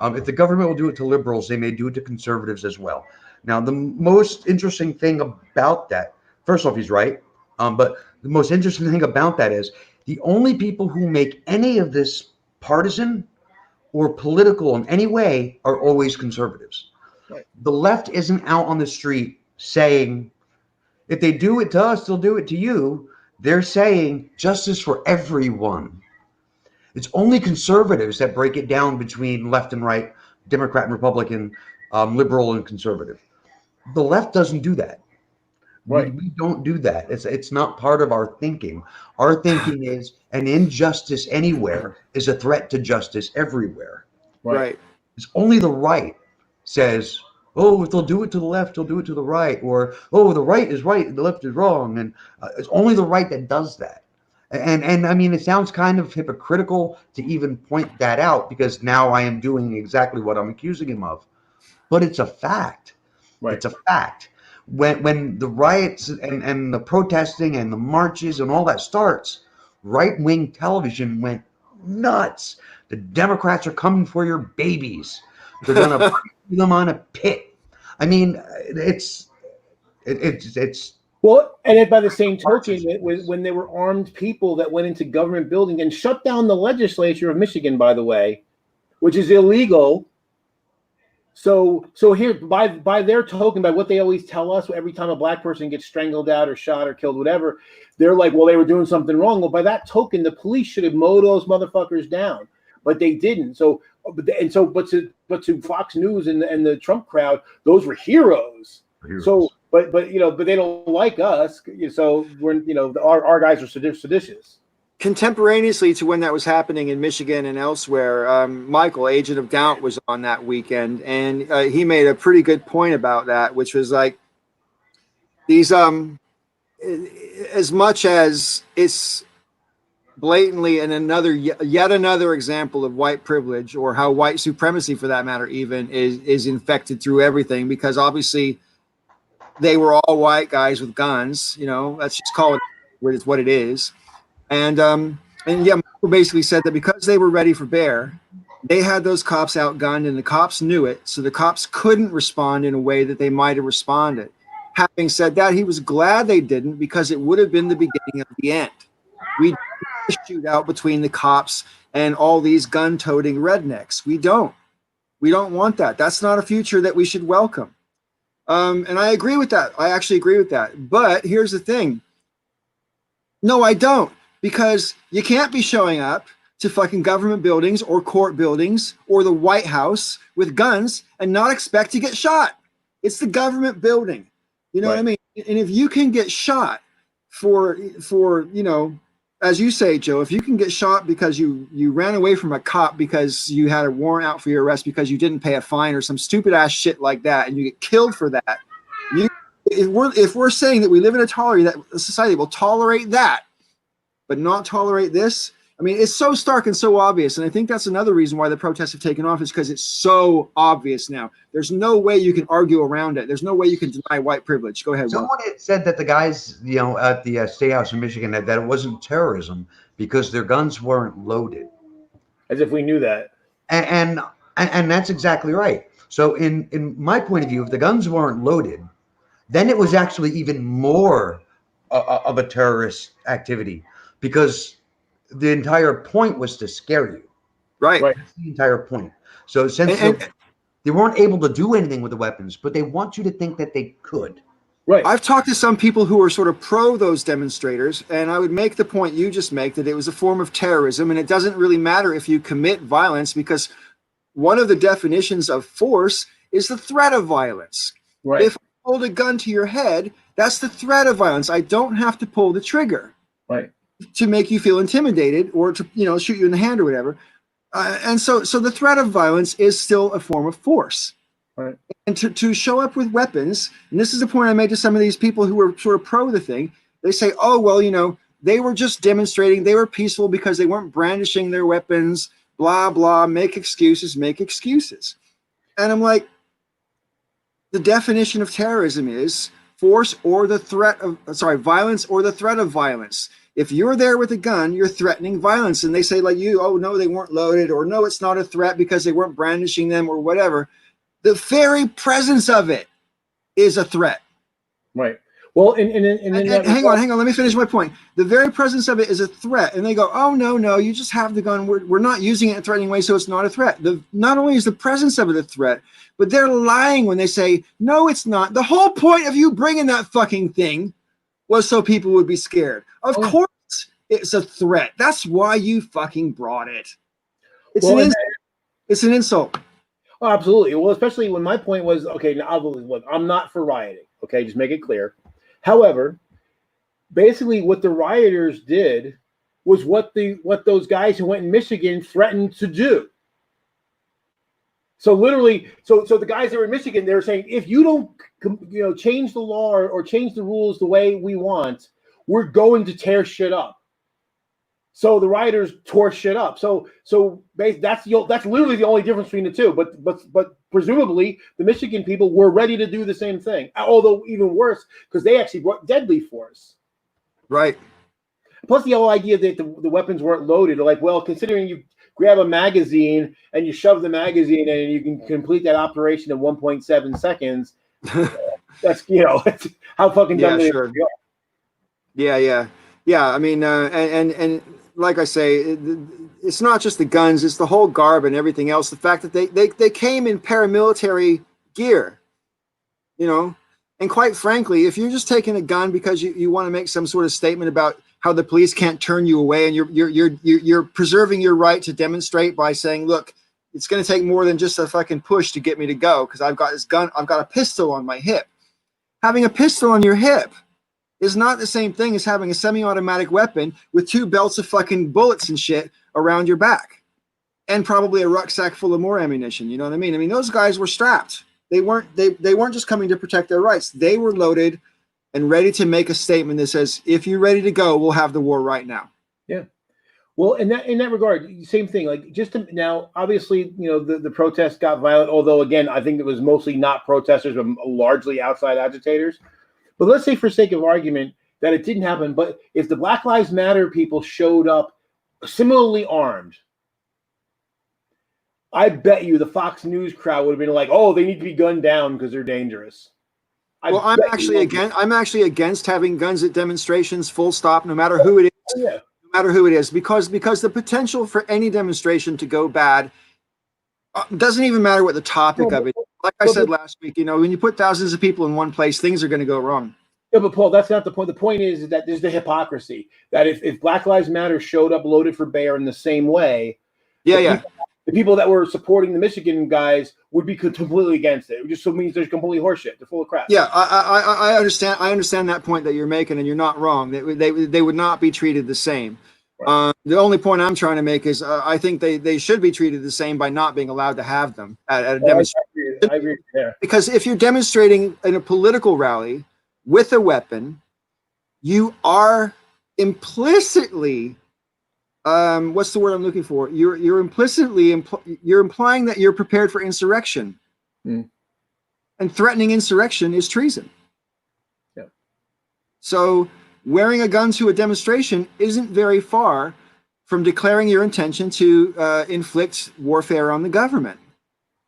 If the government will do it to liberals, they may do it to conservatives as well. Now, the most interesting thing about that, first off, he's right. But the most interesting thing about that is the only people who make any of this partisan or political in any way are always conservatives. Right. The left isn't out on the street saying, if they do it to us, they'll do it to you. They're saying justice for everyone. It's only conservatives that break it down between left and right, Democrat and Republican, liberal and conservative. The left doesn't do that. Right. We don't do that. It's not part of our thinking. Our thinking is an injustice anywhere is a threat to justice everywhere. Right. It's only the right says, oh, if they'll do it to the left, they'll do it to the right. Or, oh, the right is right and the left is wrong. And it's only the right that does that. And I mean, it sounds kind of hypocritical to even point that out, because now I am doing exactly what I'm accusing him of. But it's a fact. Right. It's a fact. When the riots and the protesting and the marches and all that starts, right-wing television went nuts. The Democrats are coming for your babies. They're going to put them on a pit. I mean, it's well, and by the same token, when there were armed people that went into government buildings and shut down the legislature of Michigan, by the way, which is illegal. So here, by their token, by what they always tell us, every time a black person gets strangled out or shot or killed, whatever, they're like, well, they were doing something wrong. Well, by that token, the police should have mowed those motherfuckers down, but they didn't. But to Fox News and the Trump crowd, those were heroes. So, but they don't like us. So we're our guys are seditious. Contemporaneously to when that was happening in Michigan and elsewhere, Michael, Agent of Doubt, was on that weekend, and he made a pretty good point about that, which was like these as much as it's blatantly yet another example of white privilege, or how white supremacy, for that matter, even is infected through everything, because obviously they were all white guys with guns. Let's just call it what it is. And yeah, Michael basically said that because they were ready for bear, they had those cops outgunned, and the cops knew it, so the cops couldn't respond in a way that they might have responded. Having said that, he was glad they didn't, because it would have been the beginning of the end. We a shootout between the cops and all these gun-toting rednecks. We don't. We don't want that. That's not a future that we should welcome. And I agree with that. I actually agree with that. But here's the thing. No, I don't. Because you can't be showing up to fucking government buildings or court buildings or the White House with guns and not expect to get shot. It's the government building. You know what I mean? And if you can get shot for as you say, Joe, if you can get shot because you ran away from a cop because you had a warrant out for your arrest because you didn't pay a fine or some stupid ass shit like that, and you get killed for that, if we're saying that we live in a society will tolerate that, but not tolerate this, I mean, it's so stark and so obvious. And I think that's another reason why the protests have taken off, is because it's so obvious now. There's no way you can argue around it. There's no way you can deny white privilege. Go ahead, Will. Someone had said that the guys, at the State House in Michigan, that it wasn't terrorism because their guns weren't loaded. As if we knew that. And that's exactly right. So in my point of view, if the guns weren't loaded, then it was actually even more of a terrorist activity, because the entire point was to scare you. Right. That's the entire point. So since they weren't able to do anything with the weapons, but they want you to think that they could. Right. I've talked to some people who are sort of pro those demonstrators, and I would make the point you just make, that it was a form of terrorism, and it doesn't really matter if you commit violence, because one of the definitions of force is the threat of violence. Right. If I hold a gun to your head, that's the threat of violence. I don't have to pull the trigger. Right. To make you feel intimidated or to shoot you in the hand or whatever, and so the threat of violence is still a form of force. Right. And to show up with weapons, and this is the point I made to some of these people who were sort of pro the thing. They say, oh well, they were just demonstrating, they were peaceful because they weren't brandishing their weapons, blah blah, make excuses. And I'm like, the definition of terrorism is force or the threat of violence or the threat of violence. If you're there with a gun, you're threatening violence. And they say oh no, they weren't loaded, or no, it's not a threat because they weren't brandishing them or whatever. The very presence of it is a threat. Right. Well, and hang on. Let me finish my point. The very presence of it is a threat. And they go, oh no, you just have the gun. We're not using it in a threatening way, so it's not a threat. Not only is the presence of it a threat, but they're lying when they say, no, it's not. The whole point of you bringing that fucking thing was so people would be scared. Of course it's a threat. That's why you fucking brought it. It's an insult. Oh, absolutely. Well, especially when my point was, okay, now look, I'm not for rioting. Okay, just make it clear. However, basically what the rioters did was what those guys who went in Michigan threatened to do. So literally, so the guys that were in Michigan, they were saying, if you don't, change the law or change the rules the way we want, we're going to tear shit up. So the rioters tore shit up. So that's literally the only difference between the two. But presumably the Michigan people were ready to do the same thing. Although even worse, because they actually brought deadly force. Right. Plus the whole idea that the weapons weren't loaded. Like, well, considering you grab a magazine and you shove the magazine in and you can complete that operation in 1.7 seconds. That's how fucking dumb they are. Yeah. I mean, and like I say, it's not just the guns; it's the whole garb and everything else. The fact that they came in paramilitary gear, and quite frankly, if you're just taking a gun because you want to make some sort of statement about how the police can't turn you away, and you're preserving your right to demonstrate by saying, look, it's going to take more than just a fucking push to get me to go because I've got this gun, I've got a pistol on my hip. Having a pistol on your hip is not the same thing as having a semi-automatic weapon with 2 belts of fucking bullets and shit around your back, and probably a rucksack full of more ammunition. You know what I mean? I mean, those guys were strapped. They weren't just coming to protect their rights. They were loaded and ready to make a statement that says, if you're ready to go, we'll have the war right now. Yeah. Well, in that regard, same thing. Like, now, obviously, the protests got violent, although again, I think it was mostly not protesters, but largely outside agitators. But let's say, for sake of argument, that it didn't happen. But if the Black Lives Matter people showed up similarly armed, I bet you the Fox News crowd would have been like, "Oh, they need to be gunned down because they're dangerous." I'm actually against having guns at demonstrations. Full stop. No matter who it is. Yeah. No matter who it is, because the potential for any demonstration to go bad doesn't even matter what the topic of it. Like I said last week, when you put thousands of people in one place, things are going to go wrong. Yeah, but Paul, that's not the point. The point is that there's the hypocrisy that if Black Lives Matter showed up loaded for bear in the same way, the people that were supporting the Michigan guys would be completely against it. It just means they're completely horseshit. They're full of crap. Yeah, I understand. I understand that point that you're making, and you're not wrong. They would not be treated the same. Right. The only point I'm trying to make is I think they should be treated the same by not being allowed to have them at a demonstration. I agree there. Because if you're demonstrating in a political rally with a weapon, you are implicitly what's the word I'm looking for? You're implicitly you're implying that you're prepared for insurrection, and threatening insurrection is treason. Yeah. So wearing a gun to a demonstration isn't very far from declaring your intention to inflict warfare on the government.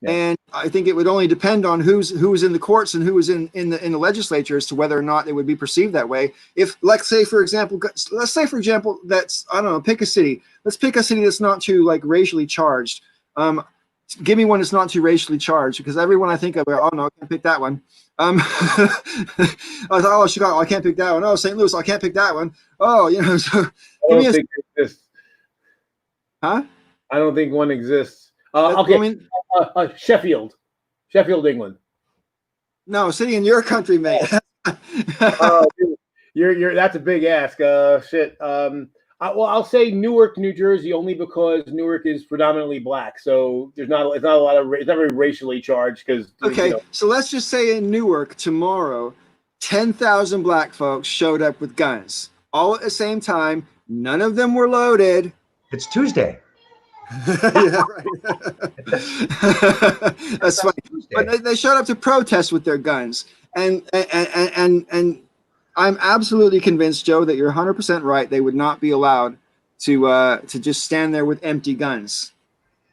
Yeah. And I think it would only depend on who was in the courts and who was in the legislature as to whether or not it would be perceived that way. If, let's say for example, that's, I don't know, pick a city. Let's pick a city that's not too racially charged. Give me one that's not too racially charged, because everyone I think of, oh no, I can't pick that one. I thought, oh, Chicago, I can't pick that one. Oh, St. Louis, I can't pick that one. Oh, so I don't think it exists. Huh? I don't think one exists. Okay. Sheffield, England. No, city in your country, mate. Dude, you're that's a big ask. Shit. I'll say Newark, New Jersey, only because Newark is predominantly black, so it's not very racially charged. Because okay, so let's just say in Newark tomorrow, 10,000 black folks showed up with guns, all at the same time. None of them were loaded. It's Tuesday. Yeah, right. That's funny. But they showed up to protest with their guns, and I'm absolutely convinced, Joe, that you're 100% right. They would not be allowed to just stand there with empty guns.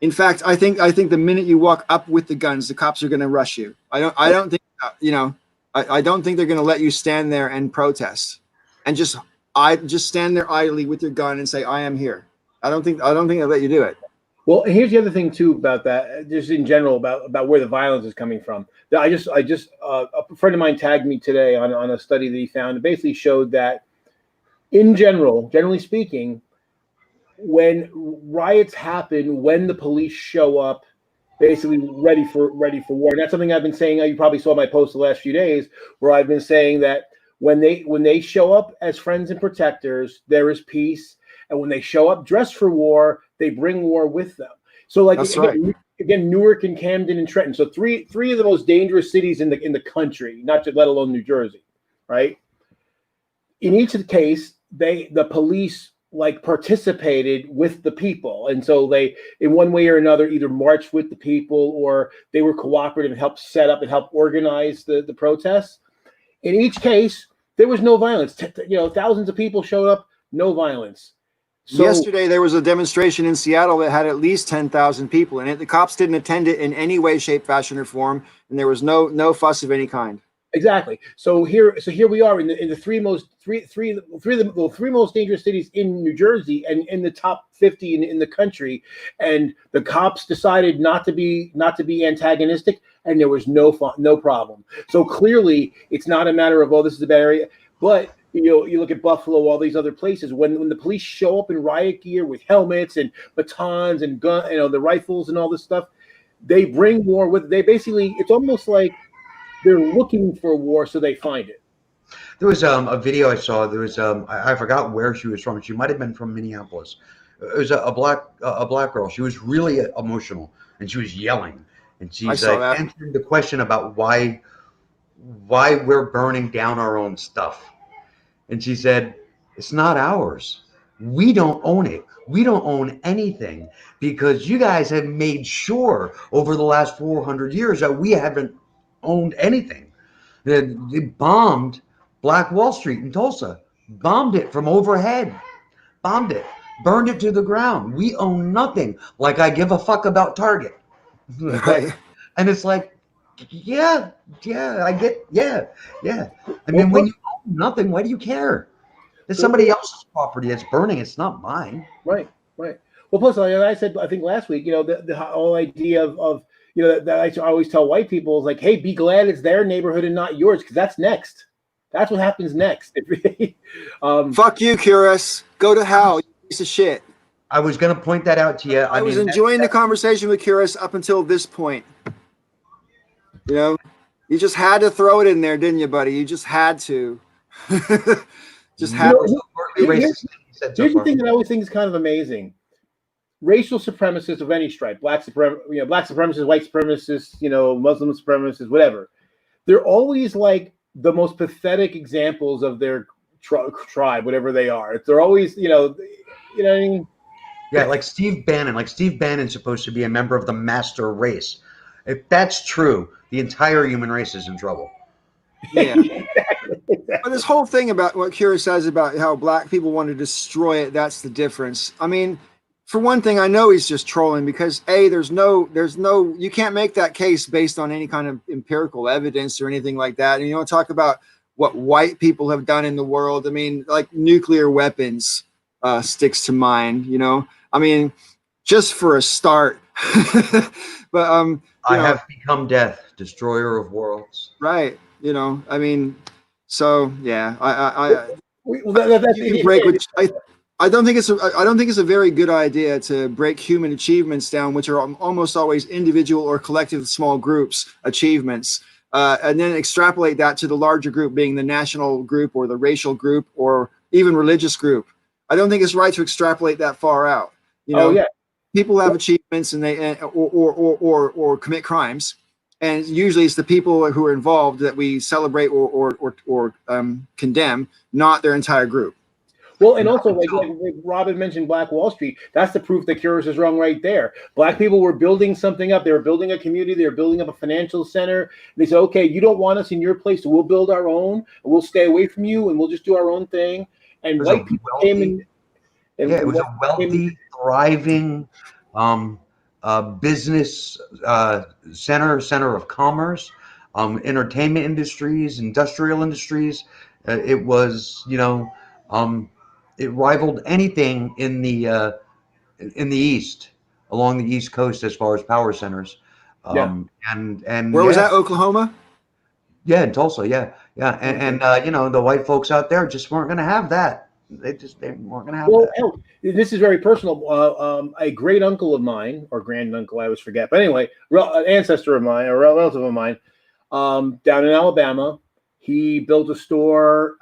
In fact, I think the minute you walk up with the guns, the cops are going to rush you. I don't think I don't think they're going to let you stand there and protest and just stand there idly with your gun and say, "I am here." I don't think they'll let you do it. Well, here's the other thing too about that, just in general about where the violence is coming from. I just a friend of mine tagged me today on a study that he found. It basically showed that, in generally speaking, when riots happen, when the police show up, basically ready for war. And that's something I've been saying. You probably saw my post the last few days, where I've been saying that when they show up as friends and protectors, there is peace. And when they show up dressed for war, they bring war with them. So, again, Newark and Camden and Trenton. So three of the most dangerous cities in the country, not just let alone New Jersey, right? In each of the case, the police participated with the people, and so they, in one way or another, either marched with the people or they were cooperative and helped set up and help organize the protests. In each case, there was no violence. Thousands of people showed up, no violence. So, yesterday, there was a demonstration in Seattle that had at least 10,000 people in it. The cops didn't attend it in any way, shape, fashion, or form, and there was no fuss of any kind. Exactly. So here we are in the three most dangerous cities in New Jersey and in the top 50 in the country, and the cops decided not to be antagonistic, and there was no problem. So clearly, it's not a matter of, oh, this is a bad area, but you look at Buffalo, all these other places. When the police show up in riot gear with helmets and batons and gun, the rifles and all this stuff, they bring war with. They basically, it's almost like they're looking for war, so they find it. There was a video I saw. There was I forgot where she was from. She might have been from Minneapolis. It was a black girl. She was really emotional and she was yelling. And she's answering the question about why we're burning down our own stuff. And she said, "It's not ours. We don't own it. We don't own anything because you guys have made sure over the last 400 years that we haven't owned anything." They bombed Black Wall Street in Tulsa, bombed it from overhead, bombed it, burned it to the ground. We own nothing. Like, I give a fuck about Target. Right. And it's like, I get. I mean, when you own nothing, why do you care? It's somebody else's property that's burning. It's not mine. Right. Well, plus, like I said, I think last week, the whole idea of that I always tell white people is like, hey, be glad it's their neighborhood and not yours, because that's next. That's what happens next. Fuck you, Curious. Go to hell, you piece of shit. I was going to point that out to you. I was enjoying the conversation with Curious up until this point. You just had to throw it in there, didn't you, buddy? You just had to. Just had to. Here's the thing that I always think is kind of amazing. Racial supremacists of any stripe, black supremacists, white supremacists, Muslim supremacists, whatever. They're always like the most pathetic examples of their tribe, whatever they are. They're always, what I mean? Yeah, like Steve Bannon. Like Steve Bannon's supposed to be a member of the master race. If that's true, the entire human race is in trouble. Yeah. But this whole thing about what Kira says about how black people want to destroy it, that's the difference. I mean, for one thing, I know he's just trolling because there's no, you can't make that case based on any kind of empirical evidence or anything like that. And you want to talk about what white people have done in the world. I mean, like nuclear weapons sticks to mind, I mean, just for a start. But I have become death, destroyer of worlds. Right. I mean, so yeah, I don't think it's a very good idea to break human achievements down, which are almost always individual or collective small groups achievements, and then extrapolate that to the larger group being the national group or the racial group or even religious group. I don't think it's right to extrapolate that far out. People have achievements and they or commit crimes, and usually it's the people who are involved that we celebrate or condemn, not their entire group. Well, and also, like Robin mentioned, Black Wall Street. That's the proof that Curious is wrong right there. Black people were building something up. They were building a community. They were building up a financial center. And they said, okay, you don't want us in your place, so we'll build our own. And we'll stay away from you, and we'll just do our own thing. And white people came in. It was a wealthy, thriving business center of commerce, entertainment industries, industrial industries. It was, it rivaled anything in the East, along the East Coast as far as power centers. And where was that? Oklahoma? Yeah, in Tulsa. Yeah. And the white folks out there just weren't going to have that. They weren't going to have that. Well, this is very personal. A great uncle of mine, or grand uncle, I always forget. But anyway, an ancestor of mine, or a relative of mine, down in Alabama, he built a store,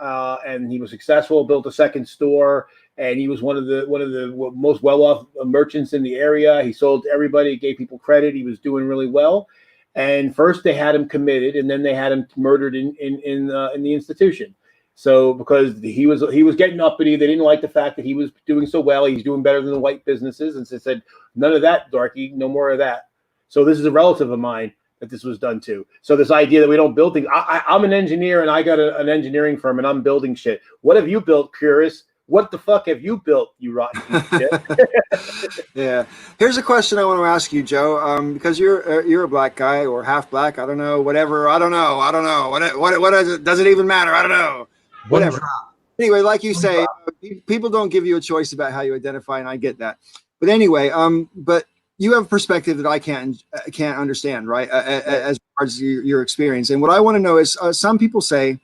and he was successful. Built a second store, and he was one of the most well-off merchants in the area. He sold to everybody, gave people credit. He was doing really well. And first they had him committed, and then they had him murdered in the institution. So because he was getting uppity, they didn't like the fact that he was doing so well. He's doing better than the white businesses, and so they said, none of that, darky, no more of that. So this is a relative of mine that this was done to. So this idea that we don't build things. I'm an engineer, and I got an engineering firm, and I'm building shit. What have you built, Curious? What the fuck have you built, you rotten piece of shit? Yeah. Here's a question I want to ask you, Joe, because you're a black guy or half black. I don't know. Whatever. I don't know. What is it? Does it even matter? I don't know. Whatever. Anyway, like you say, people don't give you a choice about how you identify, and I get that. But anyway, but you have a perspective that I can't understand, right? As far as your experience. And what I want to know is, some people say,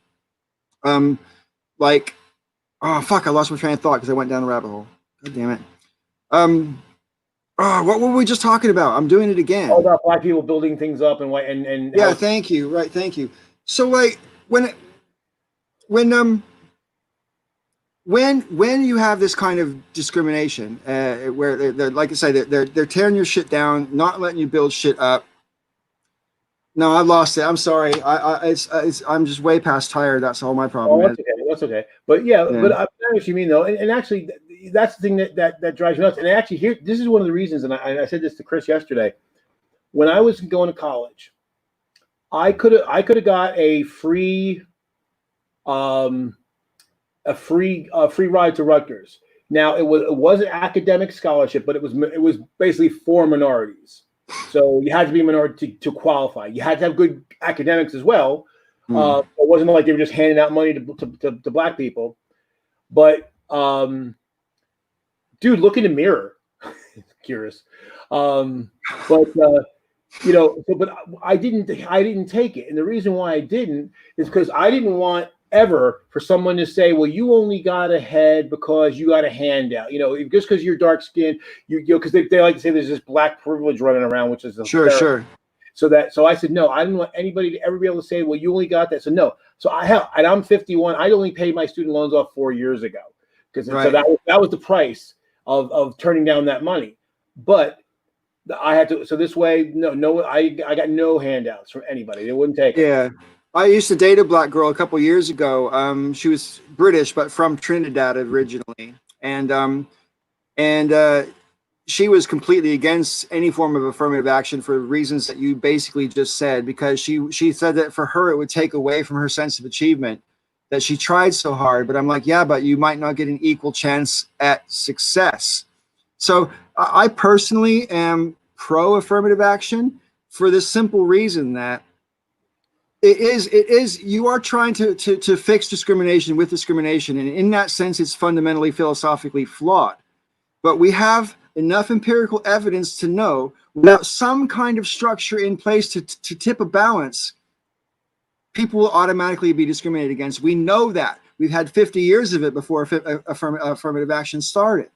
like, oh fuck, I lost my train of thought because I went down a rabbit hole. God damn it. What were we just talking about? I'm doing it again. All about black people building things up and white and yeah, thank you. Right, thank you. So like when you have this kind of discrimination, where they're like I say, they're tearing your shit down, not letting you build shit up. No, I lost it. I'm sorry. I'm just way past tired. That's all my problem is. Okay. That's okay. But yeah, but I know what you mean though, and actually that's the thing that drives me nuts. And actually, here, this is one of the reasons, and I said this to Chris yesterday. When I was going to college, I could have got a free ride to Rutgers. Now it was an academic scholarship, but it was basically for minorities. So you had to be a minority to qualify. You had to have good academics as well. It wasn't like they were just handing out money to black people. But dude, look in the mirror. Curious. But but I didn't take it. And the reason why I didn't is because I didn't want ever for someone to say, well, you only got ahead because you got a handout. Just because you're dark skinned, because they like to say there's this black privilege running around, which is sure. So I said, no, I didn't want anybody to ever be able to say, well, you only got that. So no. So and I'm 51. I only paid my student loans off 4 years ago. Because so that was the price of turning down that money. But I had to. So this way, I got no handouts from anybody. They wouldn't take it. Yeah. I used to date a black girl a couple years ago. She was British, but from Trinidad originally. And she was completely against any form of affirmative action for reasons that you basically just said, because she said that for her, it would take away from her sense of achievement, that she tried so hard. But I'm like, yeah, but you might not get an equal chance at success. So I personally am pro affirmative action for this simple reason that it is you are trying to fix discrimination with discrimination. And in that sense, it's fundamentally philosophically flawed. But we have enough empirical evidence to know without some kind of structure in place to tip a balance, people will automatically be discriminated against. We know that. We've had 50 years of it before affirmative action started.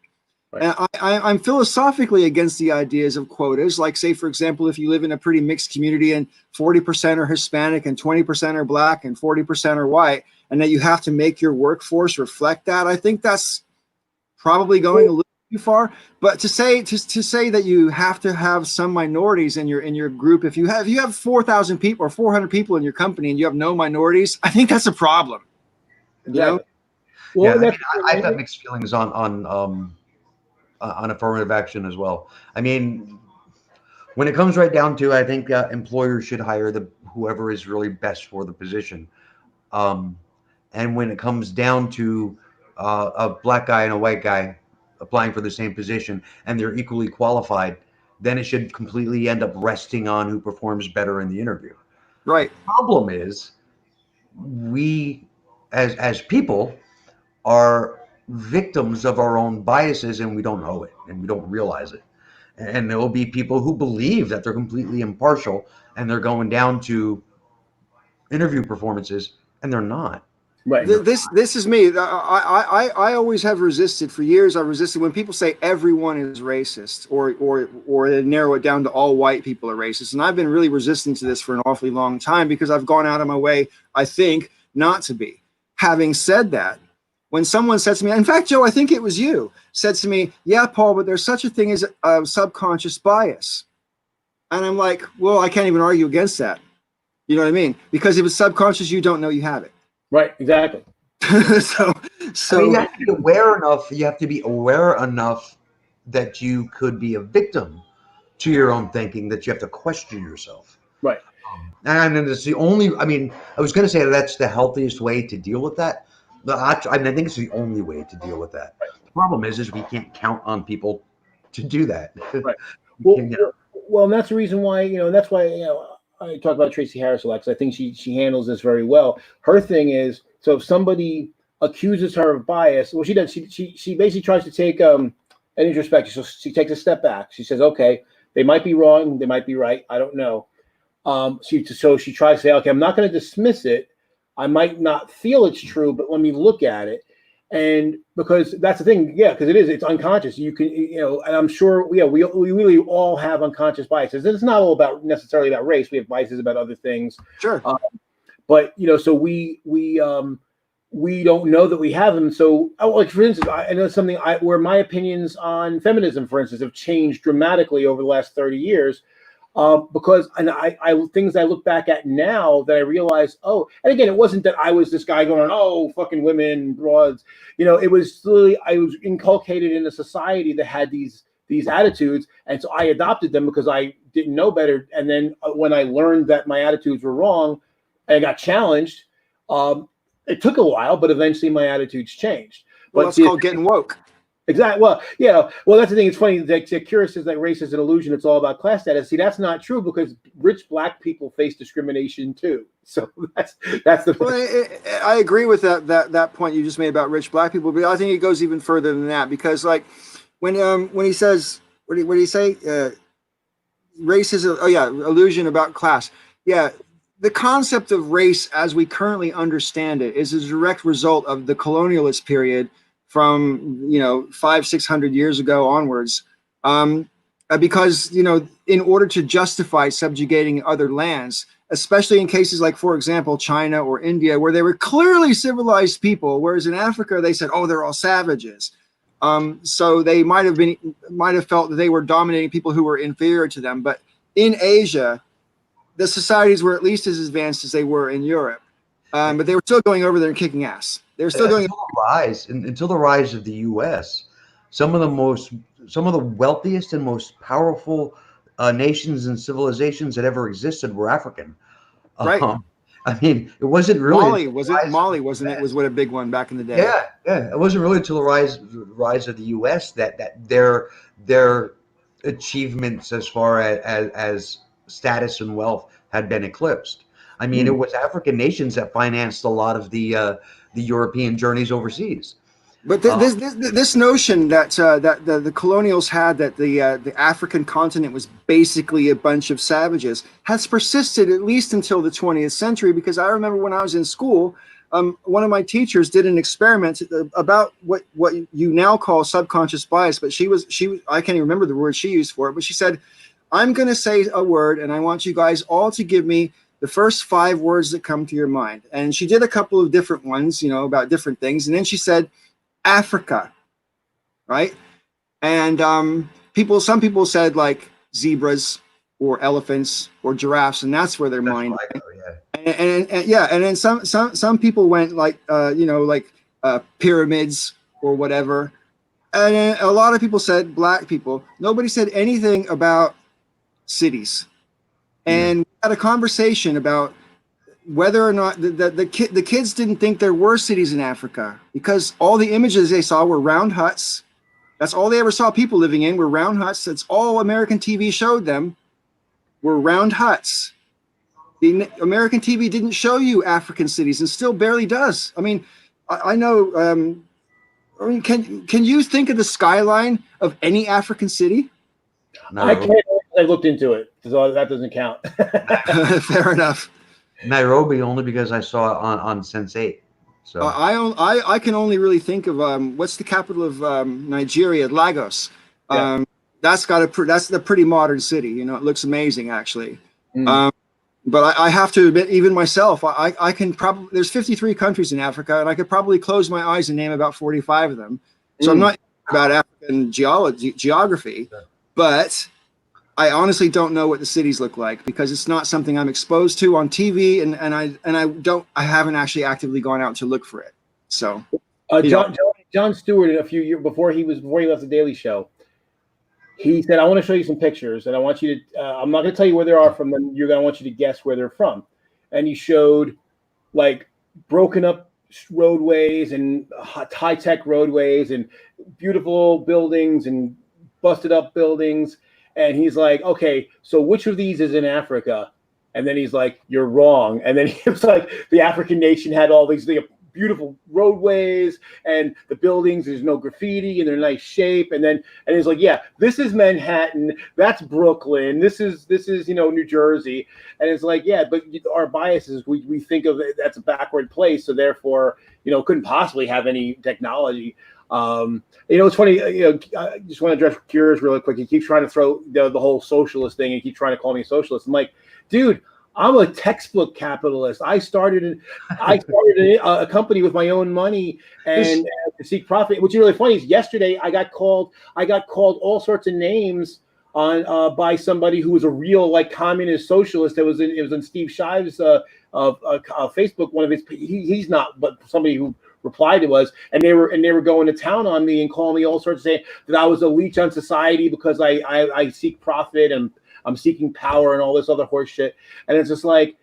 Right. And I'm philosophically against the ideas of quotas. Like, say, for example, if you live in a pretty mixed community and 40% are Hispanic and 20% are black and 40% are white, and that you have to make your workforce reflect that, I think that's probably going a little too far. But to say that you have to have some minorities in your group, if you have 4,000 people or 400 people in your company and you have no minorities, I think that's a problem. Exactly. Well, yeah, I've got mixed feelings on affirmative action as well. I mean, when it comes right down to, I think employers should hire whoever is really best for the position. And when it comes down to a black guy and a white guy applying for the same position and they're equally qualified, then it should completely end up resting on who performs better in the interview. Right. The problem is we, as people, are victims of our own biases, and we don't know it and we don't realize it. And there will be people who believe that they're completely impartial and they're going down to interview performances, and they're not. Right. This is me. I always have resisted for years. I resisted when people say everyone is racist, or they narrow it down to all white people are racist. And I've been really resistant to this for an awfully long time because I've gone out of my way, I think, not to be. Having said that, when someone said to me, in fact, Joe, I think it was you, said to me, yeah, Paul, but there's such a thing as a subconscious bias. And I'm like, well, I can't even argue against that. You know what I mean? Because if it's subconscious, you don't know you have it. Right, exactly. so I mean, you have to be aware enough. You have to be aware enough that you could be a victim to your own thinking, that you have to question yourself. Right. And it's the only. I mean, I was going to say that's the healthiest way to deal with that. But I think it's the only way to deal with that. Right. The problem is we can't count on people to do that. Right. Well, and that's the reason why. That's why I talk about Tracy Harris a lot, because I think she handles this very well. Her thing is, so if somebody accuses her of bias, what she does, she basically tries to take an introspection. So she takes a step back. She says, okay, they might be wrong, they might be right, I don't know. So she tries to say, okay, I'm not going to dismiss it. I might not feel it's true, but let me look at it. And because that's the thing, because it's unconscious. You can, and I'm sure, we really all have unconscious biases. It's not all necessarily about race. We have biases about other things. Sure. But so we don't know that we have them. So, like for instance, I know something where my opinions on feminism, for instance, have changed dramatically over the last 30 years. Because things I look back at now that I realize, and again, it wasn't that I was this guy going, oh, fucking women, broads, it was literally, I was inculcated in a society that had these attitudes. And so I adopted them because I didn't know better. And then when I learned that my attitudes were wrong and I got challenged, it took a while, but eventually my attitudes changed. Well, that's called getting woke. Exactly. Well, yeah. Well, that's the thing. It's funny that Curious says that race is an illusion. It's all about class status. See, that's not true because rich black people face discrimination too. So that's the. Well, I agree with that point you just made about rich black people, but I think it goes even further than that because, like, when he says, what did he say? Race is illusion about class. Yeah, the concept of race as we currently understand it is a direct result of the colonialist period from 500-600 years ago onwards, because in order to justify subjugating other lands, especially in cases like, for example, China or India, where they were clearly civilized people, whereas in Africa they said, oh, they're all savages. So they might have felt that they were dominating people who were inferior to them. But in Asia, the societies were at least as advanced as they were in Europe. But they were still going over there and kicking ass. They were still going until the rise of the U.S. Some of the wealthiest and most powerful nations and civilizations that ever existed were African. Right. I mean, it wasn't really Mali wasn't it? Was what a big one back in the day. Yeah. It wasn't really until the rise of the U.S. that their achievements as far as status and wealth had been eclipsed. I mean, it was African nations that financed a lot of the European journeys overseas. But this notion that the colonials had that the African continent was basically a bunch of savages has persisted at least until the 20th century. Because I remember when I was in school, one of my teachers did an experiment about what you now call subconscious bias, but she was I can't even remember the word she used for it, but she said, I'm going to say a word and I want you guys all to give me the first 5 words that come to your mind. And she did a couple of different ones, about different things. And then she said, Africa, right? And some people said like zebras or elephants or giraffes, and that's where their mind went. And then some people went like pyramids or whatever. And then a lot of people said black people. Nobody said anything about cities. And we had a conversation about whether or not the kids didn't think there were cities in Africa because all the images they saw were round huts. That's all they ever saw people living in were round huts. That's all American TV showed them were round huts. The American TV didn't show you African cities and still barely does. I mean, I know. Can you think of the skyline of any African city? No. I can't. I looked into it, so that doesn't count. Fair enough. Nairobi only because I saw it on Sense8. So I can only really think of what's the capital of Nigeria, Lagos. Yeah. That's a pretty modern city. It looks amazing actually. But I have to admit, even myself, I can probably there's 53 countries in Africa, and I could probably close my eyes and name about 45 of them. So I'm not about African geography, but I honestly don't know what the cities look like because it's not something I'm exposed to on TV, and I haven't actually actively gone out to look for it. So, Jon Stewart, a few years before he left the Daily Show, he said, "I want to show you some pictures, and I want you to. I'm not going to tell you where they are from. Then I want you to guess where they're from." And he showed like broken up roadways and high-tech roadways and beautiful buildings and busted up buildings. And he's like, okay, so which of these is in Africa? And then he's like, you're wrong. And then he was like, the African nation had all these beautiful roadways and the buildings, there's no graffiti and they're in nice shape. And he's like, yeah, this is Manhattan. That's Brooklyn. This is New Jersey. And it's like, yeah, but our biases, we think of it, that's a backward place. So therefore, couldn't possibly have any technology. It's funny. I just want to address Curious really quick. He keeps trying to throw the whole socialist thing and keep trying to call me a socialist. I'm like, dude, I'm a textbook capitalist. I started a company with my own money and to seek profit. What's really funny is yesterday I got called all sorts of names on by somebody who was a real like communist socialist. It was in Steve Shive's Facebook. One of his he's not, but somebody who replied to us, and they were going to town on me and calling me all sorts of saying that I was a leech on society because I seek profit and I'm seeking power and all this other horse shit. And it's just like,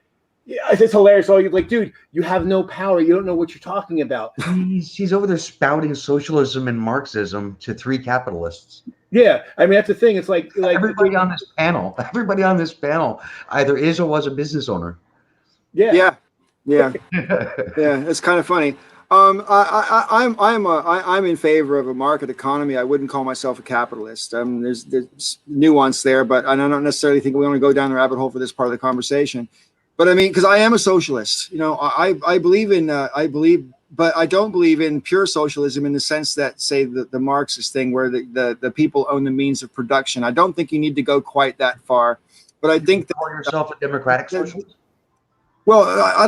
Yeah, it's hilarious. All you like, dude, you have no power. You don't know what you're talking about. He's over there spouting socialism and Marxism to three capitalists. Yeah, I mean that's the thing. It's like everybody on this panel either is or was a business owner. Yeah. Yeah. It's kind of funny. I'm in favor of a market economy. I wouldn't call myself a capitalist. There's nuance there, but I don't necessarily think we want to go down the rabbit hole for this part of the conversation. But I mean, because I am a socialist, I believe in but I don't believe in pure socialism in the sense that, say, the Marxist thing where the people own the means of production. I don't think you need to go quite that far. But I think call yourself a democratic socialist. Well,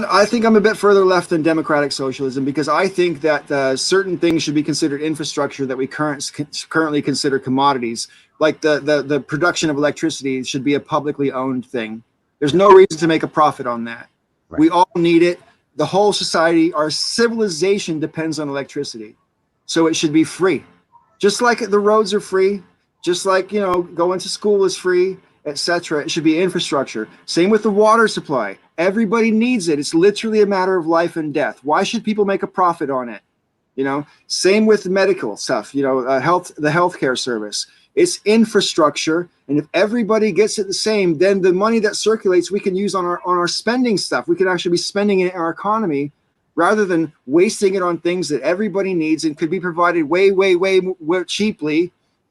I think I'm a bit further left than democratic socialism because I think that certain things should be considered infrastructure that we currently consider commodities. Like the production of electricity should be a publicly owned thing. There's no reason to make a profit on that. Right. We all need it. The whole society, our civilization depends on electricity. So it should be free. Just like the roads are free, just like, going to school is free, etc. It should be infrastructure. Same with the water supply. Everybody needs it. It's literally a matter of life and death. Why should people make a profit on it? Same with medical stuff, the healthcare service. It's infrastructure. And if everybody gets it the same, then the money that circulates, we can use on our spending stuff. We can actually be spending it in our economy rather than wasting it on things that everybody needs and could be provided way, way, way more cheaply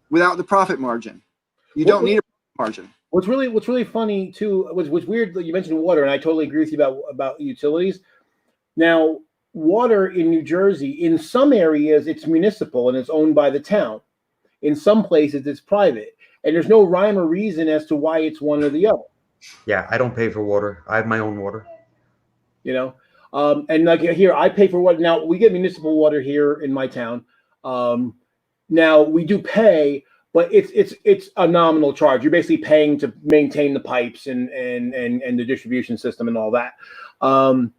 without the profit margin. You don't need a profit margin. What's really funny too, what's weird that you mentioned water, and I totally agree with you about utilities. Now, water in New Jersey, in some areas it's municipal and it's owned by the town. In some places it's private, and there's no rhyme or reason as to why it's one or the other. Yeah, I don't pay for water. I have my own water. And like here, I pay for water. Now we get municipal water here in my town. Now we do pay, but it's a nominal charge. You're basically paying to maintain the pipes and the distribution system and all that. And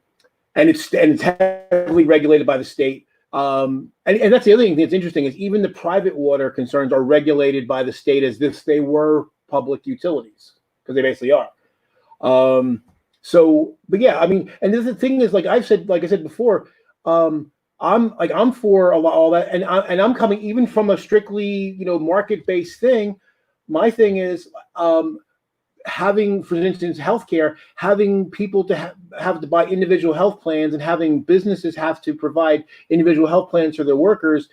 it's heavily regulated by the state. And that's the other thing that's interesting is even the private water concerns are regulated by the state as if they were public utilities, because they basically are. But yeah, I mean, and the thing is, like I said before, I'm for all that, and I'm coming even from a strictly market-based thing. My thing is having, for instance, healthcare, having people to have to buy individual health plans, and having businesses have to provide individual health plans for their workers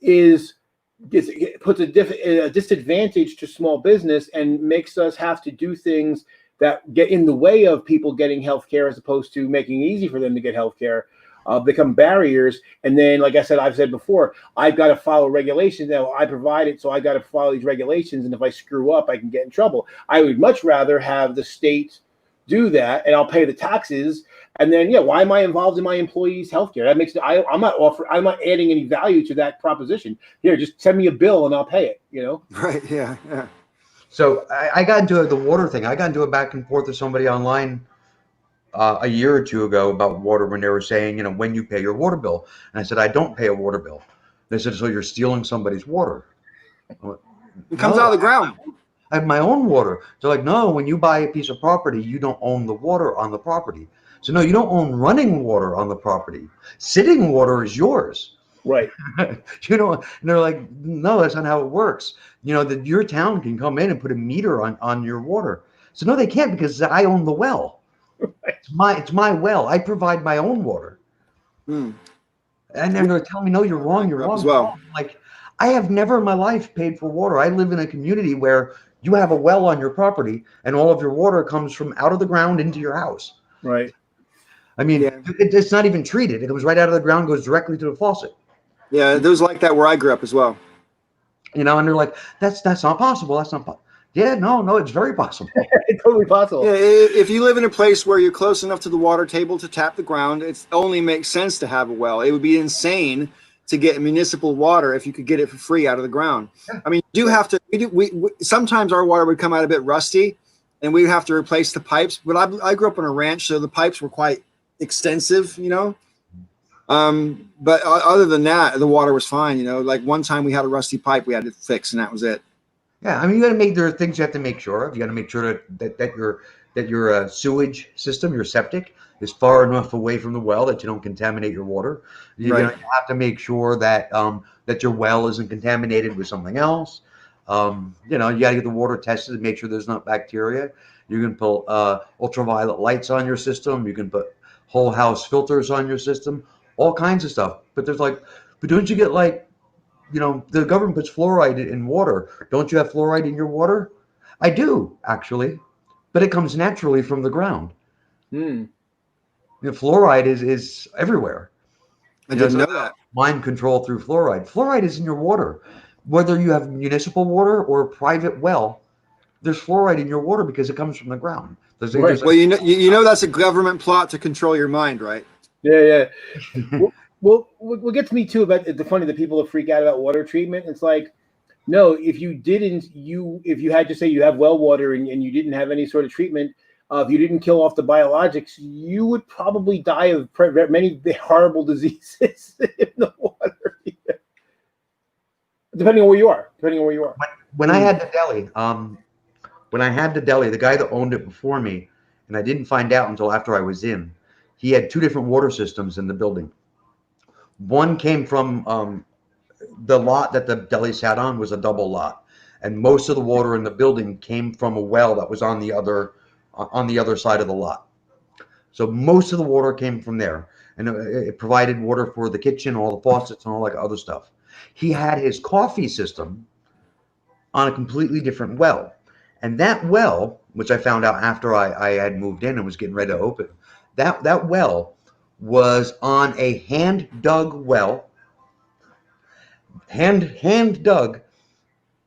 puts a disadvantage to small business and makes us have to do things that get in the way of people getting health care as opposed to making it easy for them to get health care. Become barriers. And then, like I've said before, I've got to follow regulations. Now I provide it, so I got to follow these regulations. And if I screw up, I can get in trouble. I would much rather have the state do that, and I'll pay the taxes. And then, why am I involved in my employees' healthcare? That makes I'm not adding any value to that proposition. Here, just send me a bill and I'll pay it. Right. Yeah. So I got into the water thing. I got into a back and forth with somebody online a year or two ago about water when they were saying, when you pay your water bill. And I said, I don't pay a water bill. They said, so you're stealing somebody's water. Went, it comes out of the ground. I have my own water. They're like, no, when you buy a piece of property, you don't own the water on the property. So no, you don't own running water on the property. Sitting water is yours. Right. And they're like, no, that's not how it works. Your town can come in and put a meter on your water. So no, they can't, because I own the well. Right. It's my well. I provide my own water. And then they're telling me, no, you're wrong. You're wrong. As well. Like, I have never in my life paid for water. I live in a community where you have a well on your property and all of your water comes from out of the ground into your house. Right. I mean, it's not even treated. It comes right out of the ground, goes directly to the faucet. Yeah, there's like that where I grew up as well. And they're like, that's not possible. That's not possible. Yeah, no, it's very possible. It's totally possible. Yeah, if you live in a place where you're close enough to the water table to tap the ground, it only makes sense to have a well. It would be insane to get municipal water if you could get it for free out of the ground. Yeah. I mean, you do have to. We sometimes our water would come out a bit rusty, and we'd have to replace the pipes. But I grew up on a ranch, so the pipes were quite extensive, But other than that, the water was fine. Like one time we had a rusty pipe we had to fix, and that was it. Yeah, I mean, there are things you have to make sure of. You got to make sure that your sewage system, your septic, is far enough away from the well that you don't contaminate your water. You have to make sure that that your well isn't contaminated with something else. You got to get the water tested to make sure there's not bacteria. You can put ultraviolet lights on your system. You can put whole house filters on your system, all kinds of stuff. But don't you get the government puts fluoride in water. Don't you have fluoride in your water? I do, actually, but it comes naturally from the ground. Fluoride is everywhere. I didn't know that. Mind control through fluoride. Fluoride is in your water. Whether you have municipal water or a private well, there's fluoride in your water because it comes from the ground. Well, that's a government plot to control your mind, right? Yeah. Well, what gets me too about the funny that people freak out about water treatment. It's like, no, if you had to say you have well water and you didn't have any sort of treatment, if you didn't kill off the biologics, you would probably die of many horrible diseases in the water. Depending on where you are. When I had the deli, the guy that owned it before me, and I didn't find out until after I was in, he had two different water systems in the building. One came from the lot that the deli sat on was a double lot, and most of the water in the building came from a well that was on the other side of the lot. So most of the water came from there, and it provided water for the kitchen, all the faucets, and all that other stuff. He had his coffee system on a completely different well, and that well, which I found out after I had moved in and was getting ready to open, that well was on a hand dug well, hand dug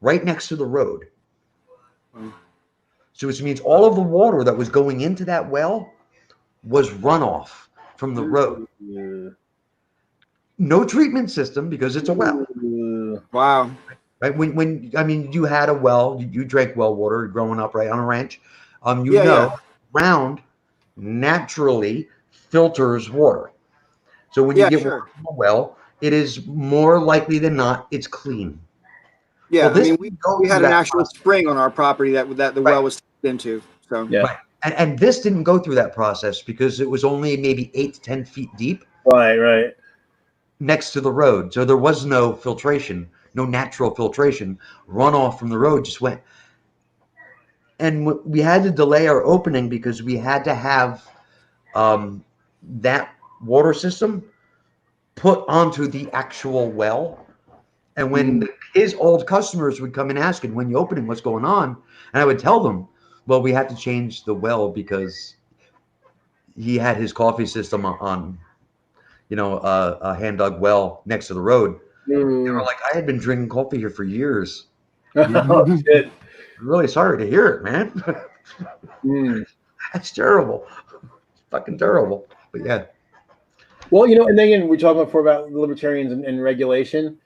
right next to the road. So which means all of the water that was going into that well was runoff from the road. No treatment system because it's a well. Wow. Right? When you had a well, you drank well water growing up, right, on a ranch. Ground naturally filters water. So when you get water from a well, it is more likely than not it's clean. Yeah, well, we had an actual spring on our property that the well was tapped into. So right. And this didn't go through that process because it was only maybe 8 to 10 feet deep. Right. Next to the road. So there was no filtration, no natural filtration. Runoff from the road just went. And we had to delay our opening because we had to have that water system put onto the actual well. And when his old customers would come and ask, and when you opening, what's going on? And I would tell them, well, we had to change the well because he had his coffee system on a hand dug well next to the road. They were like, I had been drinking coffee here for years. Oh, shit. I'm really sorry to hear it, man. That's terrible. Fucking terrible. But yeah. Well, and then again, we're talking before about libertarians and regulation.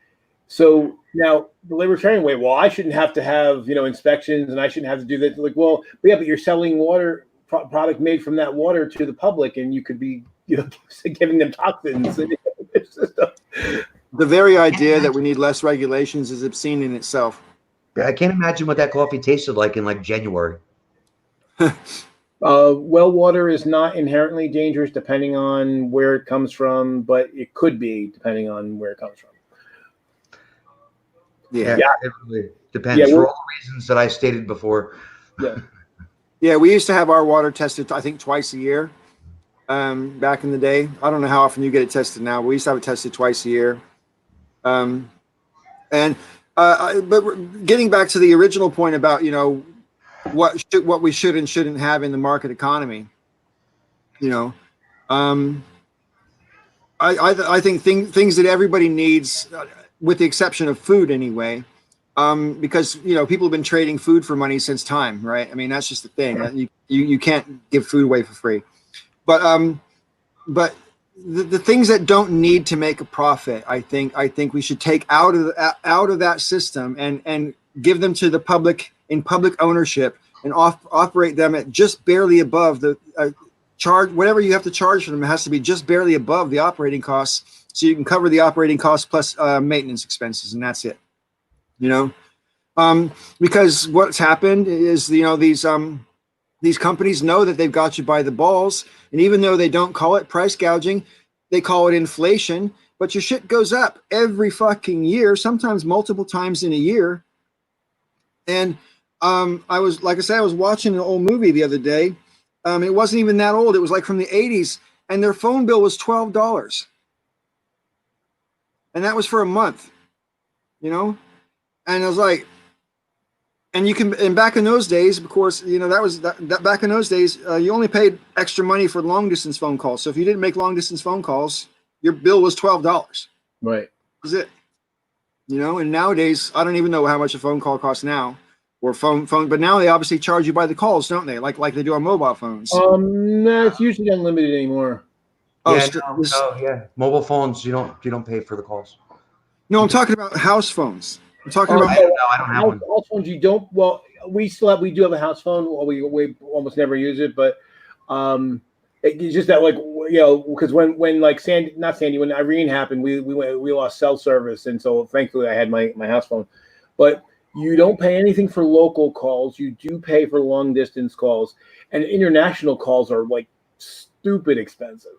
So now the libertarian way, well, I shouldn't have to have, inspections and I shouldn't have to do that. Like, well, but you're selling water product made from that water to the public and you could be, giving them toxins. The very idea that we need less regulations is obscene in itself. Yeah, I can't imagine what that coffee tasted like in January. Well water is not inherently dangerous depending on where it comes from, but it could be depending on where it comes from. Yeah. It really depends for all the reasons that I stated before. Yeah, we used to have our water tested, I think, twice a year back in the day. I don't know how often you get it tested now, but we used to have it tested twice a year. But getting back to the original point about, what we should and shouldn't have in the market economy, I think things that everybody needs, with the exception of food anyway, because people have been trading food for money since time, right? I mean, that's just the thing. You can't give food away for free, but the things that don't need to make a profit, I think we should take out of that system and give them to the public in public ownership and operate them at just barely above the charge. Whatever you have to charge for them, it has to be just barely above the operating costs, so you can cover the operating costs plus maintenance expenses, and that's it. Because what's happened is, these companies know that they've got you by the balls, and even though they don't call it price gouging, they call it inflation. But your shit goes up every fucking year, sometimes multiple times in a year. And I was, like I said, I was watching an old movie the other day. It wasn't even that old. It was like from the 80s, and their phone bill was $12. And that was for a month, And I was like, and back in those days, of course, that back in those days, you only paid extra money for long distance phone calls. So if you didn't make long distance phone calls, your bill was $12. Right. That was it. And nowadays, I don't even know how much a phone call costs now, or phone, but now they obviously charge you by the calls, don't they? Like they do on mobile phones. No, it's usually unlimited anymore. Yeah. Mobile phones, you don't pay for the calls. No, I'm talking about house phones. I'm talking about. I don't have one. House phones, you don't. Well, we do have a house phone. We almost never use it, but it's just that, because when like when Irene happened, we lost cell service, and so thankfully I had my house phone. But you don't pay anything for local calls. You do pay for long distance calls, and international calls are like stupid expensive.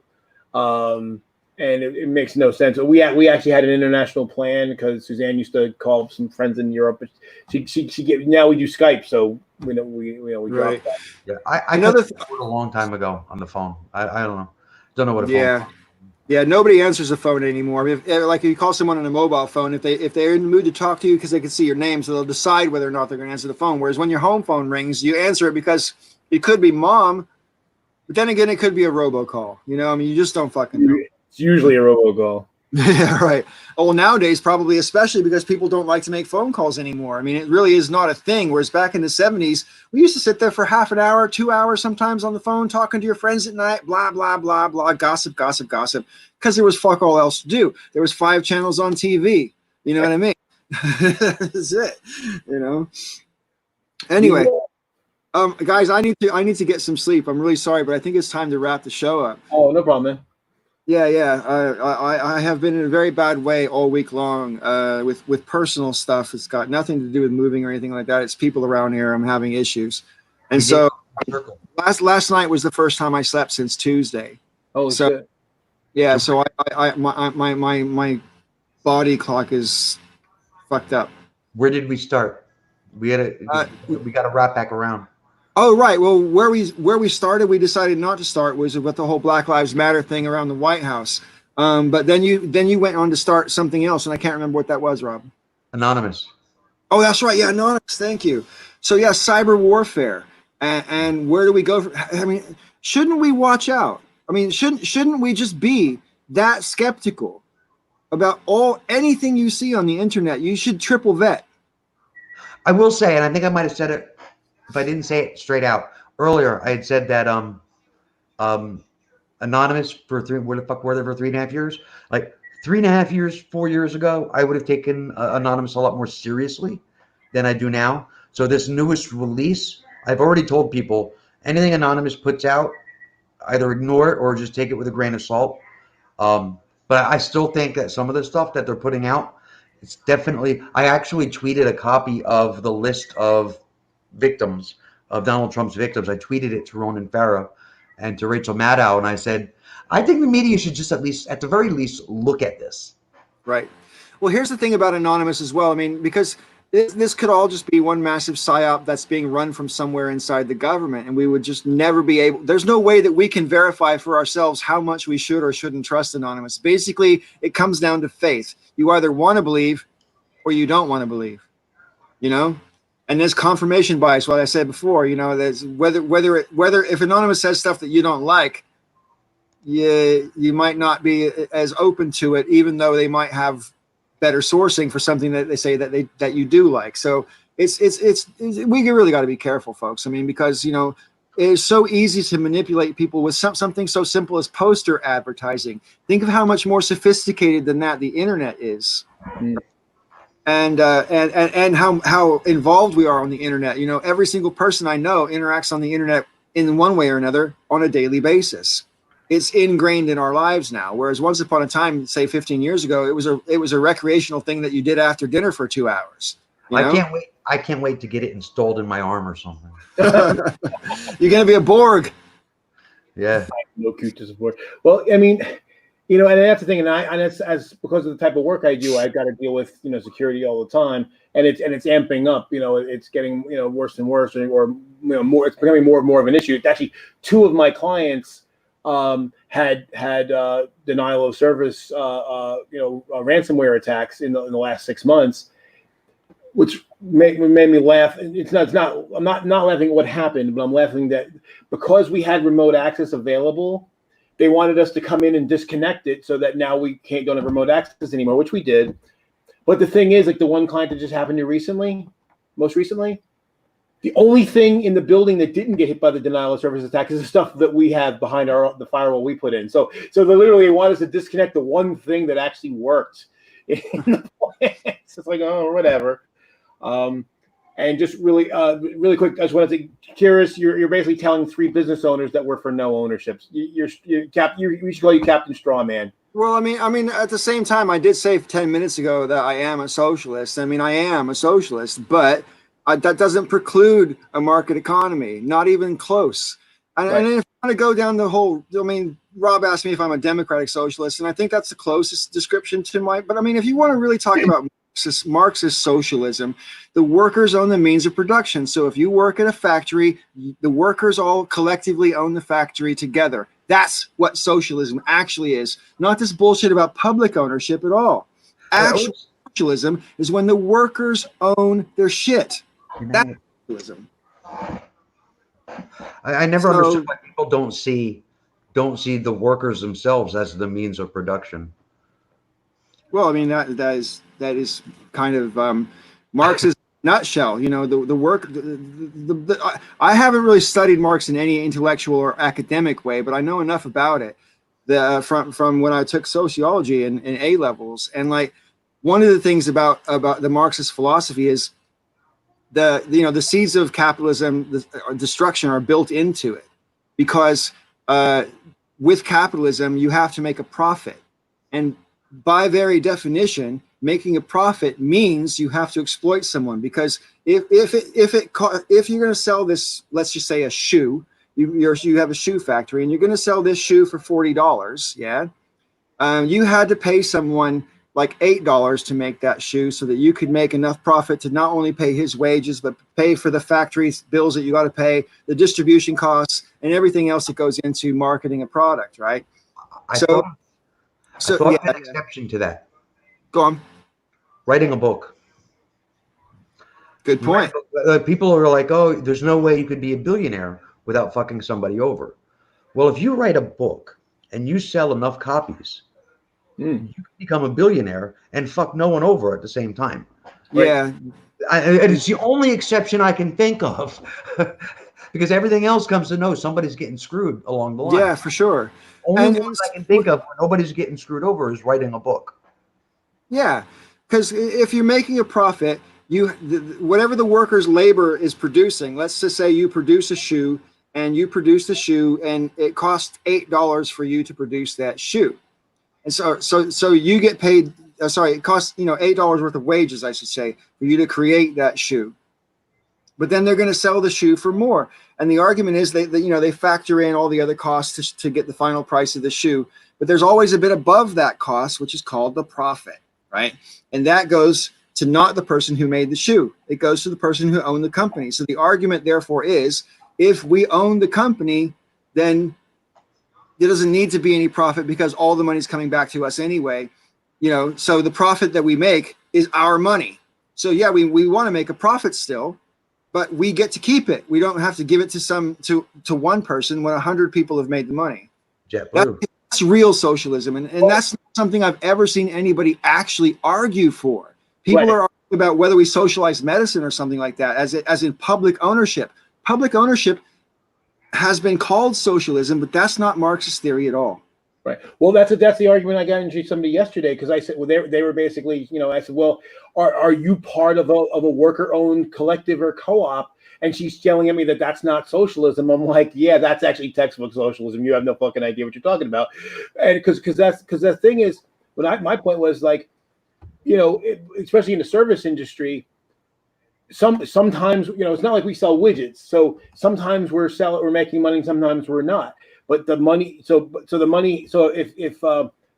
And it makes no sense. We actually had an international plan because Suzanne used to call some friends in Europe. But now we do Skype, so we dropped that. Yeah, I cut it a long time ago on the phone. I don't know what a phone. Yeah, nobody answers the phone anymore. If you call someone on a mobile phone, if they're in the mood to talk to you because they can see your name, so they'll decide whether or not they're going to answer the phone. Whereas when your home phone rings, you answer it because it could be mom, but then again, it could be a robocall. You just don't fucking know. It's usually a robocall. Yeah, right. Oh, well, nowadays, probably especially because people don't like to make phone calls anymore. I mean, it really is not a thing. Whereas back in the 70s, we used to sit there for half an hour, 2 hours sometimes on the phone talking to your friends at night, blah, blah, blah, blah, gossip, because there was fuck all else to do. There was 5 channels on TV. You know what I mean? That's it. Anyway, guys, I need to get some sleep. I'm really sorry, but I think it's time to wrap the show up. Oh, no problem, man. Yeah. I have been in a very bad way all week long with personal stuff. It's got nothing to do with moving or anything like that. It's people around here. I'm having issues, and so last night was the first time I slept since Tuesday. Oh, so shit. Yeah. So my body clock is fucked up. Where did we start? We got to wrap back around. Oh, right. Well, where we started, we decided not to start was with the whole Black Lives Matter thing around the White House. But then you went on to start something else, and I can't remember what that was, Rob. Anonymous. Oh, that's right. Yeah, Anonymous. Thank you. So yeah, cyber warfare, and where do we go? I mean, shouldn't we watch out? I mean, shouldn't we just be that skeptical about anything you see on the internet? You should triple vet. I will say, and I think I might have said it. If I didn't say it straight out earlier, I had said that Anonymous for where the fuck were they for 3.5 years? Like 3.5 years, 4 years ago, I would have taken Anonymous a lot more seriously than I do now. So this newest release, I've already told people anything Anonymous puts out, either ignore it or just take it with a grain of salt. But I still think that some of the stuff that they're putting out, it's definitely. I actually tweeted a copy of the list of victims of Donald Trump's victims. I tweeted it to Ronan Farrow and to Rachel Maddow, and I said, I think the media should just at the very least, look at this. Right. Well, here's the thing about Anonymous as well. I mean, because this could all just be one massive psyop that's being run from somewhere inside the government, and we would just never be able. There's no way that we can verify for ourselves how much we should or shouldn't trust Anonymous. Basically, it comes down to faith. You either want to believe or you don't want to believe. And there's confirmation bias. What I said before, there's whether if Anonymous says stuff that you don't like, you might not be as open to it, even though they might have better sourcing for something that they say that you do like. So it's we really got to be careful, folks. I mean, because it's so easy to manipulate people with something so simple as poster advertising. Think of how much more sophisticated than that the internet is. Mm. And how involved we are on the internet. Every single person I know interacts on the internet in one way or another on a daily basis. It's ingrained in our lives now. Whereas once upon a time, say 15 years ago, it was a recreational thing that you did after dinner for 2 hours. I can't wait. I can't wait to get it installed in my arm or something. You're gonna be a Borg. Yeah. No cute to support. Well, I mean, you know, and that's the thing, and it's as because of the type of work I do, I've got to deal with security all the time, and it's amping up. You know, it's getting worse and worse, or more. It's becoming more and more of an issue. It's actually two of my clients had denial of service, ransomware attacks in the last 6 months, which made me laugh. It's not. I'm not laughing at what happened, but I'm laughing that because we had remote access available, they wanted us to come in and disconnect it so that now we don't have remote access anymore, which we did. But the thing is, like the one client that just happened to most recently, the only thing in the building that didn't get hit by the denial of service attack is the stuff that we have behind the firewall we put in. So they literally want us to disconnect the one thing that actually worked in the place. It's like, oh, whatever. And just really quick, I just wanted to curious. You're basically telling 3 business owners that were for no ownerships. We should call you Captain Strawman. Well, I mean, at the same time, I did say 10 minutes ago that I am a socialist. I mean, I am a socialist, but that doesn't preclude a market economy, not even close. And, Right. and if I want to go down the whole, I mean, Rob asked me if I'm a democratic socialist, and I think that's the closest description to but I mean, if you want to really talk about Marxist socialism, the workers own the means of production. So if you work at a factory, the workers all collectively own the factory together. That's what socialism actually is. Not this bullshit about public ownership at all. Actual socialism is when the workers own their shit. That's socialism. I never understood why people don't see the workers themselves as the means of production. Well, I mean that is kind of Marx's nutshell. You know, the work. I haven't really studied Marx in any intellectual or academic way, but I know enough about it from when I took sociology in A levels. And like one of the things about the Marxist philosophy is the seeds of capitalism, the destruction, are built into it, because with capitalism you have to make a profit, and by very definition, making a profit means you have to exploit someone. Because if you're going to sell this, let's just say a shoe, you have a shoe factory and you're going to sell this shoe for $40, yeah, you had to pay someone like $8 to make that shoe so that you could make enough profit to not only pay his wages, but pay for the factory's bills that you got to pay, the distribution costs, and everything else that goes into marketing a product, right? I thought of an exception to that. Go on. Writing a book. Good point. People are like, oh, there's no way you could be a billionaire without fucking somebody over. Well, if you write a book and you sell enough copies, you can become a billionaire and fuck no one over at the same time. Right? Yeah. It's the only exception I can think of. Because everything else comes to know somebody's getting screwed along the line. Yeah, for sure. Only one I can think of where nobody's getting screwed over is writing a book. Yeah, because if you're making a profit, whatever the worker's labor is producing, let's just say you produce a shoe and it costs $8 for you to produce that shoe. And so you get paid, it costs, $8 worth of wages, I should say, for you to create that shoe. But then they're going to sell the shoe for more. And the argument is they factor in all the other costs to get the final price of the shoe. But there's always a bit above that cost, which is called the profit, right? And that goes to not the person who made the shoe. It goes to the person who owned the company. So the argument, therefore, is if we own the company, then there doesn't need to be any profit because all the money's coming back to us anyway. So the profit that we make is our money. So yeah, we want to make a profit still, but we get to keep it. We don't have to give it to one person when 100 people have made the money. That's real socialism, and that's not something I've ever seen anybody actually argue for. People are arguing about whether we socialize medicine or something like that, as in public ownership. Public ownership has been called socialism, but that's not Marxist theory at all. Right. Well, that's the argument I got into somebody yesterday, because I said, well, they were basically, I said, well, are you part of a worker-owned collective or co-op? And she's yelling at me that that's not socialism. I'm like, yeah, that's actually textbook socialism. You have no fucking idea what you're talking about. And because the thing is, my point was like, especially in the service industry, sometimes, it's not like we sell widgets. So sometimes we're making money, sometimes we're not. But the money, so the money, so if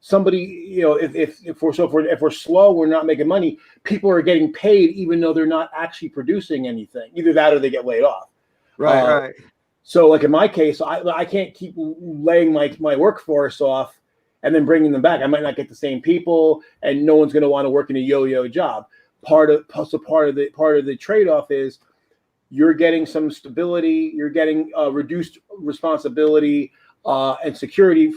somebody, if we're slow, we're not making money. People are getting paid even though they're not actually producing anything. Either that or they get laid off. Right. So like in my case, I can't keep laying my workforce off and then bringing them back. I might not get the same people, and no one's going to want to work in a yo-yo job. Part of the trade-off is you're getting some stability, you're getting reduced responsibility and security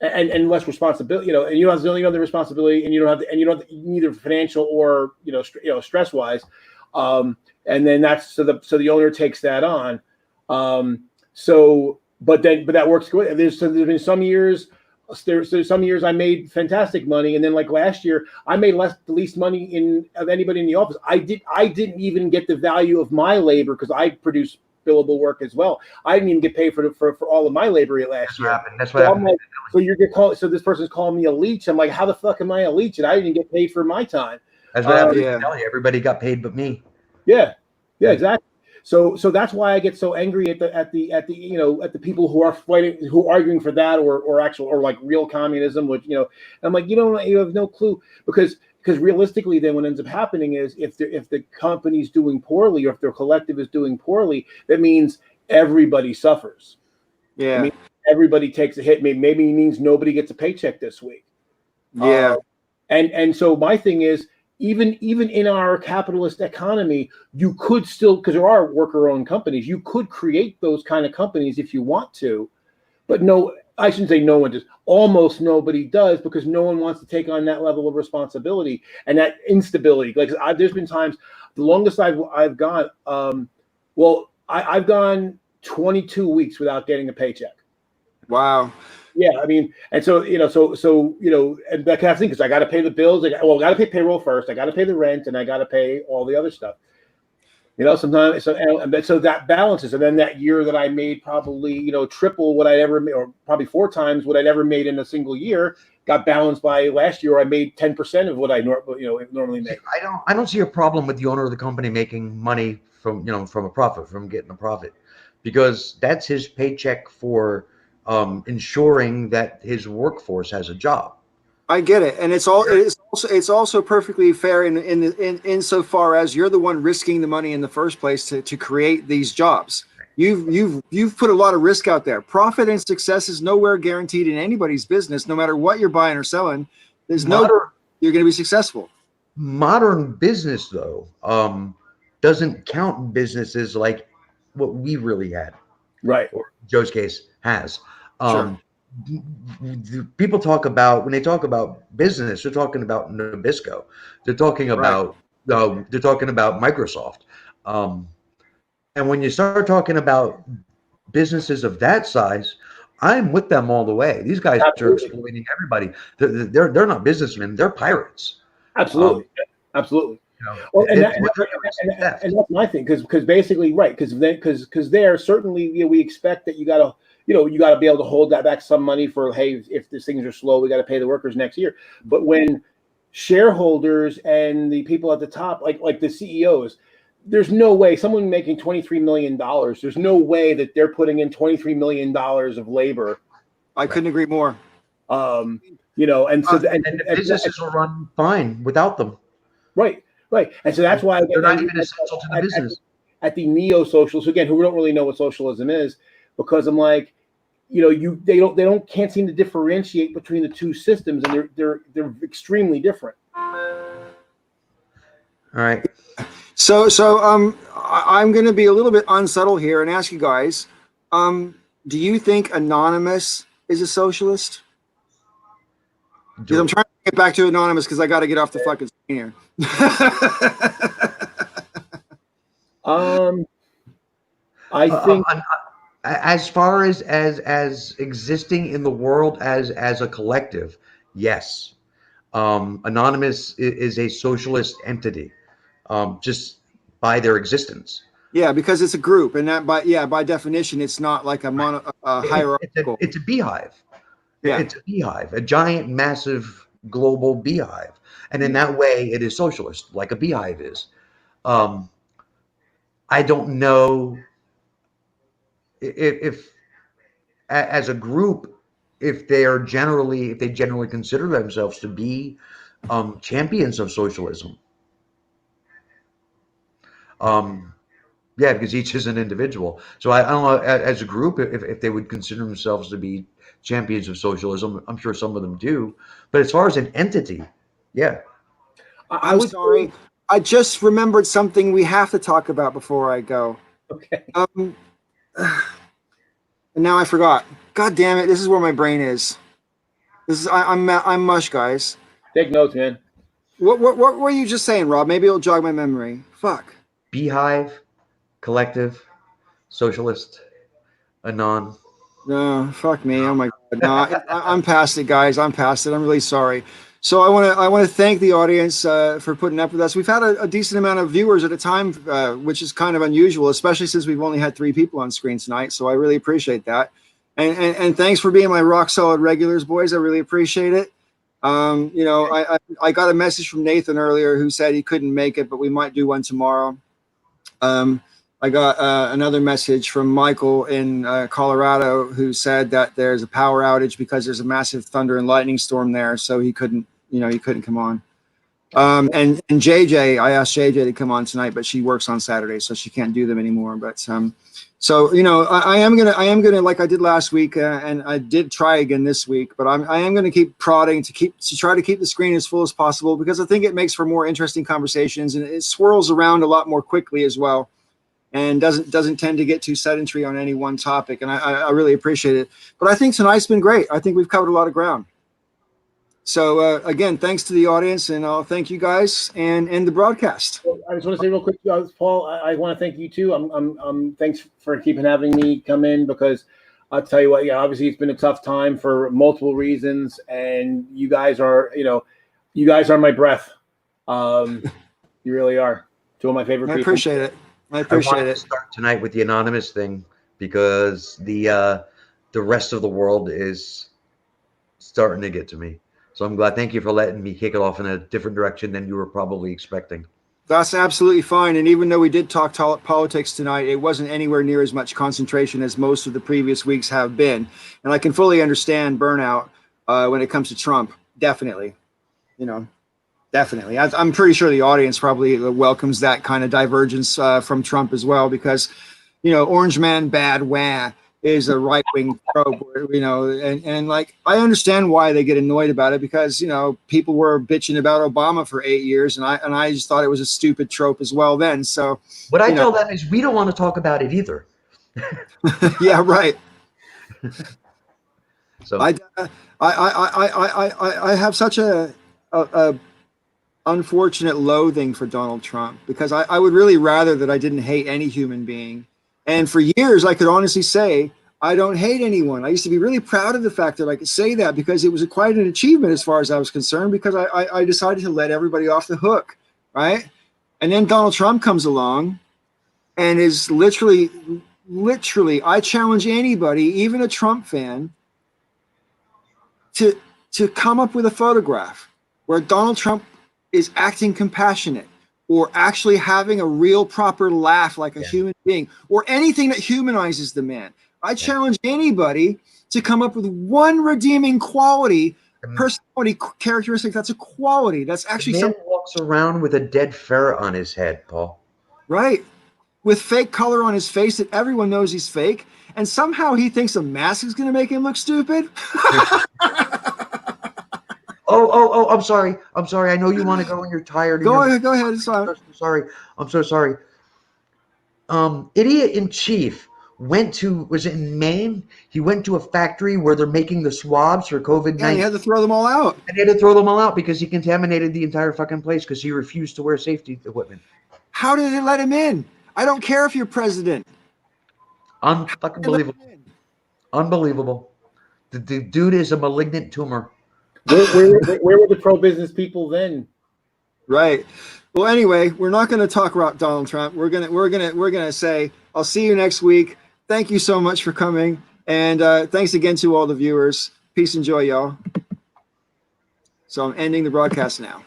and less responsibility. And you don't have the responsibility, and you don't have neither financial or stress wise. And then so the owner takes that on. But that works good. There's been some years. There's some years I made fantastic money, and then like last year I made the least money of anybody in the office. I didn't even get the value of my labor because I produce billable work as well. I didn't even get paid for all of my labor last year. That's what happened. Like, so you get called. So this person's calling me a leech. I'm like, how the fuck am I a leech? And I didn't get paid for my time. That's what happened. Everybody got paid but me. Yeah, exactly. So that's why I get so angry at the people who are fighting, who are arguing for that or like real communism, which I'm like, you have no clue, because realistically then what ends up happening is if the company's doing poorly or if their collective is doing poorly, that means everybody suffers. Yeah, I mean, everybody takes a hit. Maybe it means nobody gets a paycheck this week. Yeah, and so my thing is, even in our capitalist economy, you could still, because there are worker-owned companies, you could create those kind of companies if you want to, but no, I shouldn't say no one does. Almost nobody does, because no one wants to take on that level of responsibility and that instability. Like there's been times, the longest I've gone, I've gone 22 weeks without getting a paycheck. Wow. Yeah, I mean, and so and that kind of thing, because I got to pay the bills. I got to pay payroll first. I got to pay the rent, and I got to pay all the other stuff. Sometimes so that balances. And then that year that I made probably triple what I ever made, or probably 4 times what I'd ever made in a single year, got balanced by last year I made 10% of what I normally make. I don't see a problem with the owner of the company making money from a profit, from getting a profit, because that's his paycheck for ensuring that his workforce has a job. I get it, and it's also perfectly fair in so far as you're the one risking the money in the first place to create these jobs. You've put a lot of risk out there. Profit and success is nowhere guaranteed in anybody's business, no matter what you're buying or selling. You're going to be successful. Modern business, though, doesn't count businesses like what we really had, right? Or Joe's case has. Sure. People when they talk about business, they're talking about Nabisco. They're talking about Microsoft. And when you start talking about businesses of that size, I'm with them all the way. These guys are exploiting everybody. They're not businessmen. They're pirates. Absolutely. Absolutely. And that's my thing, because basically, right, because there certainly we expect that you got to be able to hold that back some money for, hey, if these things are slow, we got to pay the workers next year. But when shareholders and the people at the top, like the CEOs, there's no way someone making $23 million, there's no way that they're putting in $23 million of labor. I couldn't agree more. And so the businesses will run fine without them. Right. And so that's why they're not even essential to the business. At the neo-socialists, again, who don't really know what socialism is, because I'm like, they can't seem to differentiate between the two systems, and they're extremely different. All right. So I'm going to be a little bit unsubtle here and ask you guys, do you think Anonymous is a socialist? Because I'm trying to get back to Anonymous because I got to get off the fucking screen here. I think as far as existing in the world as a collective, yes. Anonymous is a socialist entity, just by their existence. Yeah, because it's a group, and that by definition, it's not like a hierarchical. It's a beehive. Yeah. It's a beehive, a giant, massive, global beehive, and in that way, it is socialist, like a beehive is. I don't know if as a group, if they generally consider themselves to be champions of socialism. Um, yeah, because each is an individual. So I don't know, as a group, if they would consider themselves to be champions of socialism. I'm sure some of them do. But as far as an entity, yeah. I'm sorry. I just remembered something we have to talk about before I go. Okay. And now I forgot. God damn it! This is where my brain is. I'm mush, guys. Take notes, man. What were you just saying, Rob? Maybe it'll jog my memory. Fuck. Beehive, collective, socialist, anon. No, fuck me. Oh my god. No, I'm past it, guys. I'm past it. I'm really sorry. So I want to thank the audience for putting up with us. We've had a decent amount of viewers at a time, which is kind of unusual, especially since we've only had 3 people on screen tonight. So I really appreciate that. And thanks for being my rock solid regulars, boys. I really appreciate it. I got a message from Nathan earlier who said he couldn't make it, but we might do one tomorrow. I got another message from Michael in Colorado who said that there's a power outage because there's a massive thunder and lightning storm there, so he couldn't come on. And JJ, I asked JJ to come on tonight, but she works on Saturday, so she can't do them anymore. But so I am gonna like I did last week, and I did try again this week, but I am gonna keep prodding to try to keep the screen as full as possible, because I think it makes for more interesting conversations, and it swirls around a lot more quickly as well, and doesn't tend to get too sedentary on any one topic, and I really appreciate it. But I think tonight's been great. I think we've covered a lot of ground. So again, thanks to the audience, and I'll thank you guys and end the broadcast. I just want to say real quick, Paul. I want to thank you too. Thanks for having me come in, because I'll tell you what. Yeah, obviously it's been a tough time for multiple reasons, and you guys are my breath. You really are 2 of my favorite people. I appreciate it. I appreciate it. Start tonight with the anonymous thing, because the rest of the world is starting to get to me. So I'm glad. Thank you for letting me kick it off in a different direction than you were probably expecting. That's absolutely fine. And even though we did talk politics tonight, it wasn't anywhere near as much concentration as most of the previous weeks have been. And I can fully understand burnout when it comes to Trump. Definitely. Definitely. I'm pretty sure the audience probably welcomes that kind of divergence from Trump as well, because, Orange Man Bad Wah is a right-wing trope, and like, I understand why they get annoyed about it, because, people were bitching about Obama for 8 years, and I just thought it was a stupid trope as well then. So what I tell them is we don't want to talk about it either. Yeah, right. So I have such a unfortunate loathing for Donald Trump, because I would really rather that I didn't hate any human being. And for years, I could honestly say, I don't hate anyone. I used to be really proud of the fact that I could say that, because it was quite an achievement as far as I was concerned, because I decided to let everybody off the hook, right? And then Donald Trump comes along and is literally, I challenge anybody, even a Trump fan, to come up with a photograph where Donald Trump is acting compassionate, or actually having a real proper laugh like a human being, or anything that humanizes the man. I challenge anybody to come up with one redeeming quality, personality characteristic that's a quality. That's actually the man walks around with a dead ferret on his head, Paul. Right. With fake color on his face that everyone knows he's fake, and somehow he thinks a mask is going to make him look stupid. Oh, I'm sorry. I know you want to go and you're tired. Go ahead. It's fine. I'm so sorry. Idiot in chief was it in Maine? He went to a factory where they're making the swabs for COVID-19. Yeah, he had to throw them all out. And he had to throw them all out because he contaminated the entire fucking place because he refused to wear safety equipment. How did they let him in? I don't care if you're president. Unbelievable. Unbelievable. The dude is a malignant tumor. Where were the pro-business people then? Right. Well, anyway, we're not going to talk about Donald Trump. We're gonna say, I'll see you next week. Thank you so much for coming, and thanks again to all the viewers. Peace and joy, y'all. So I'm ending the broadcast now.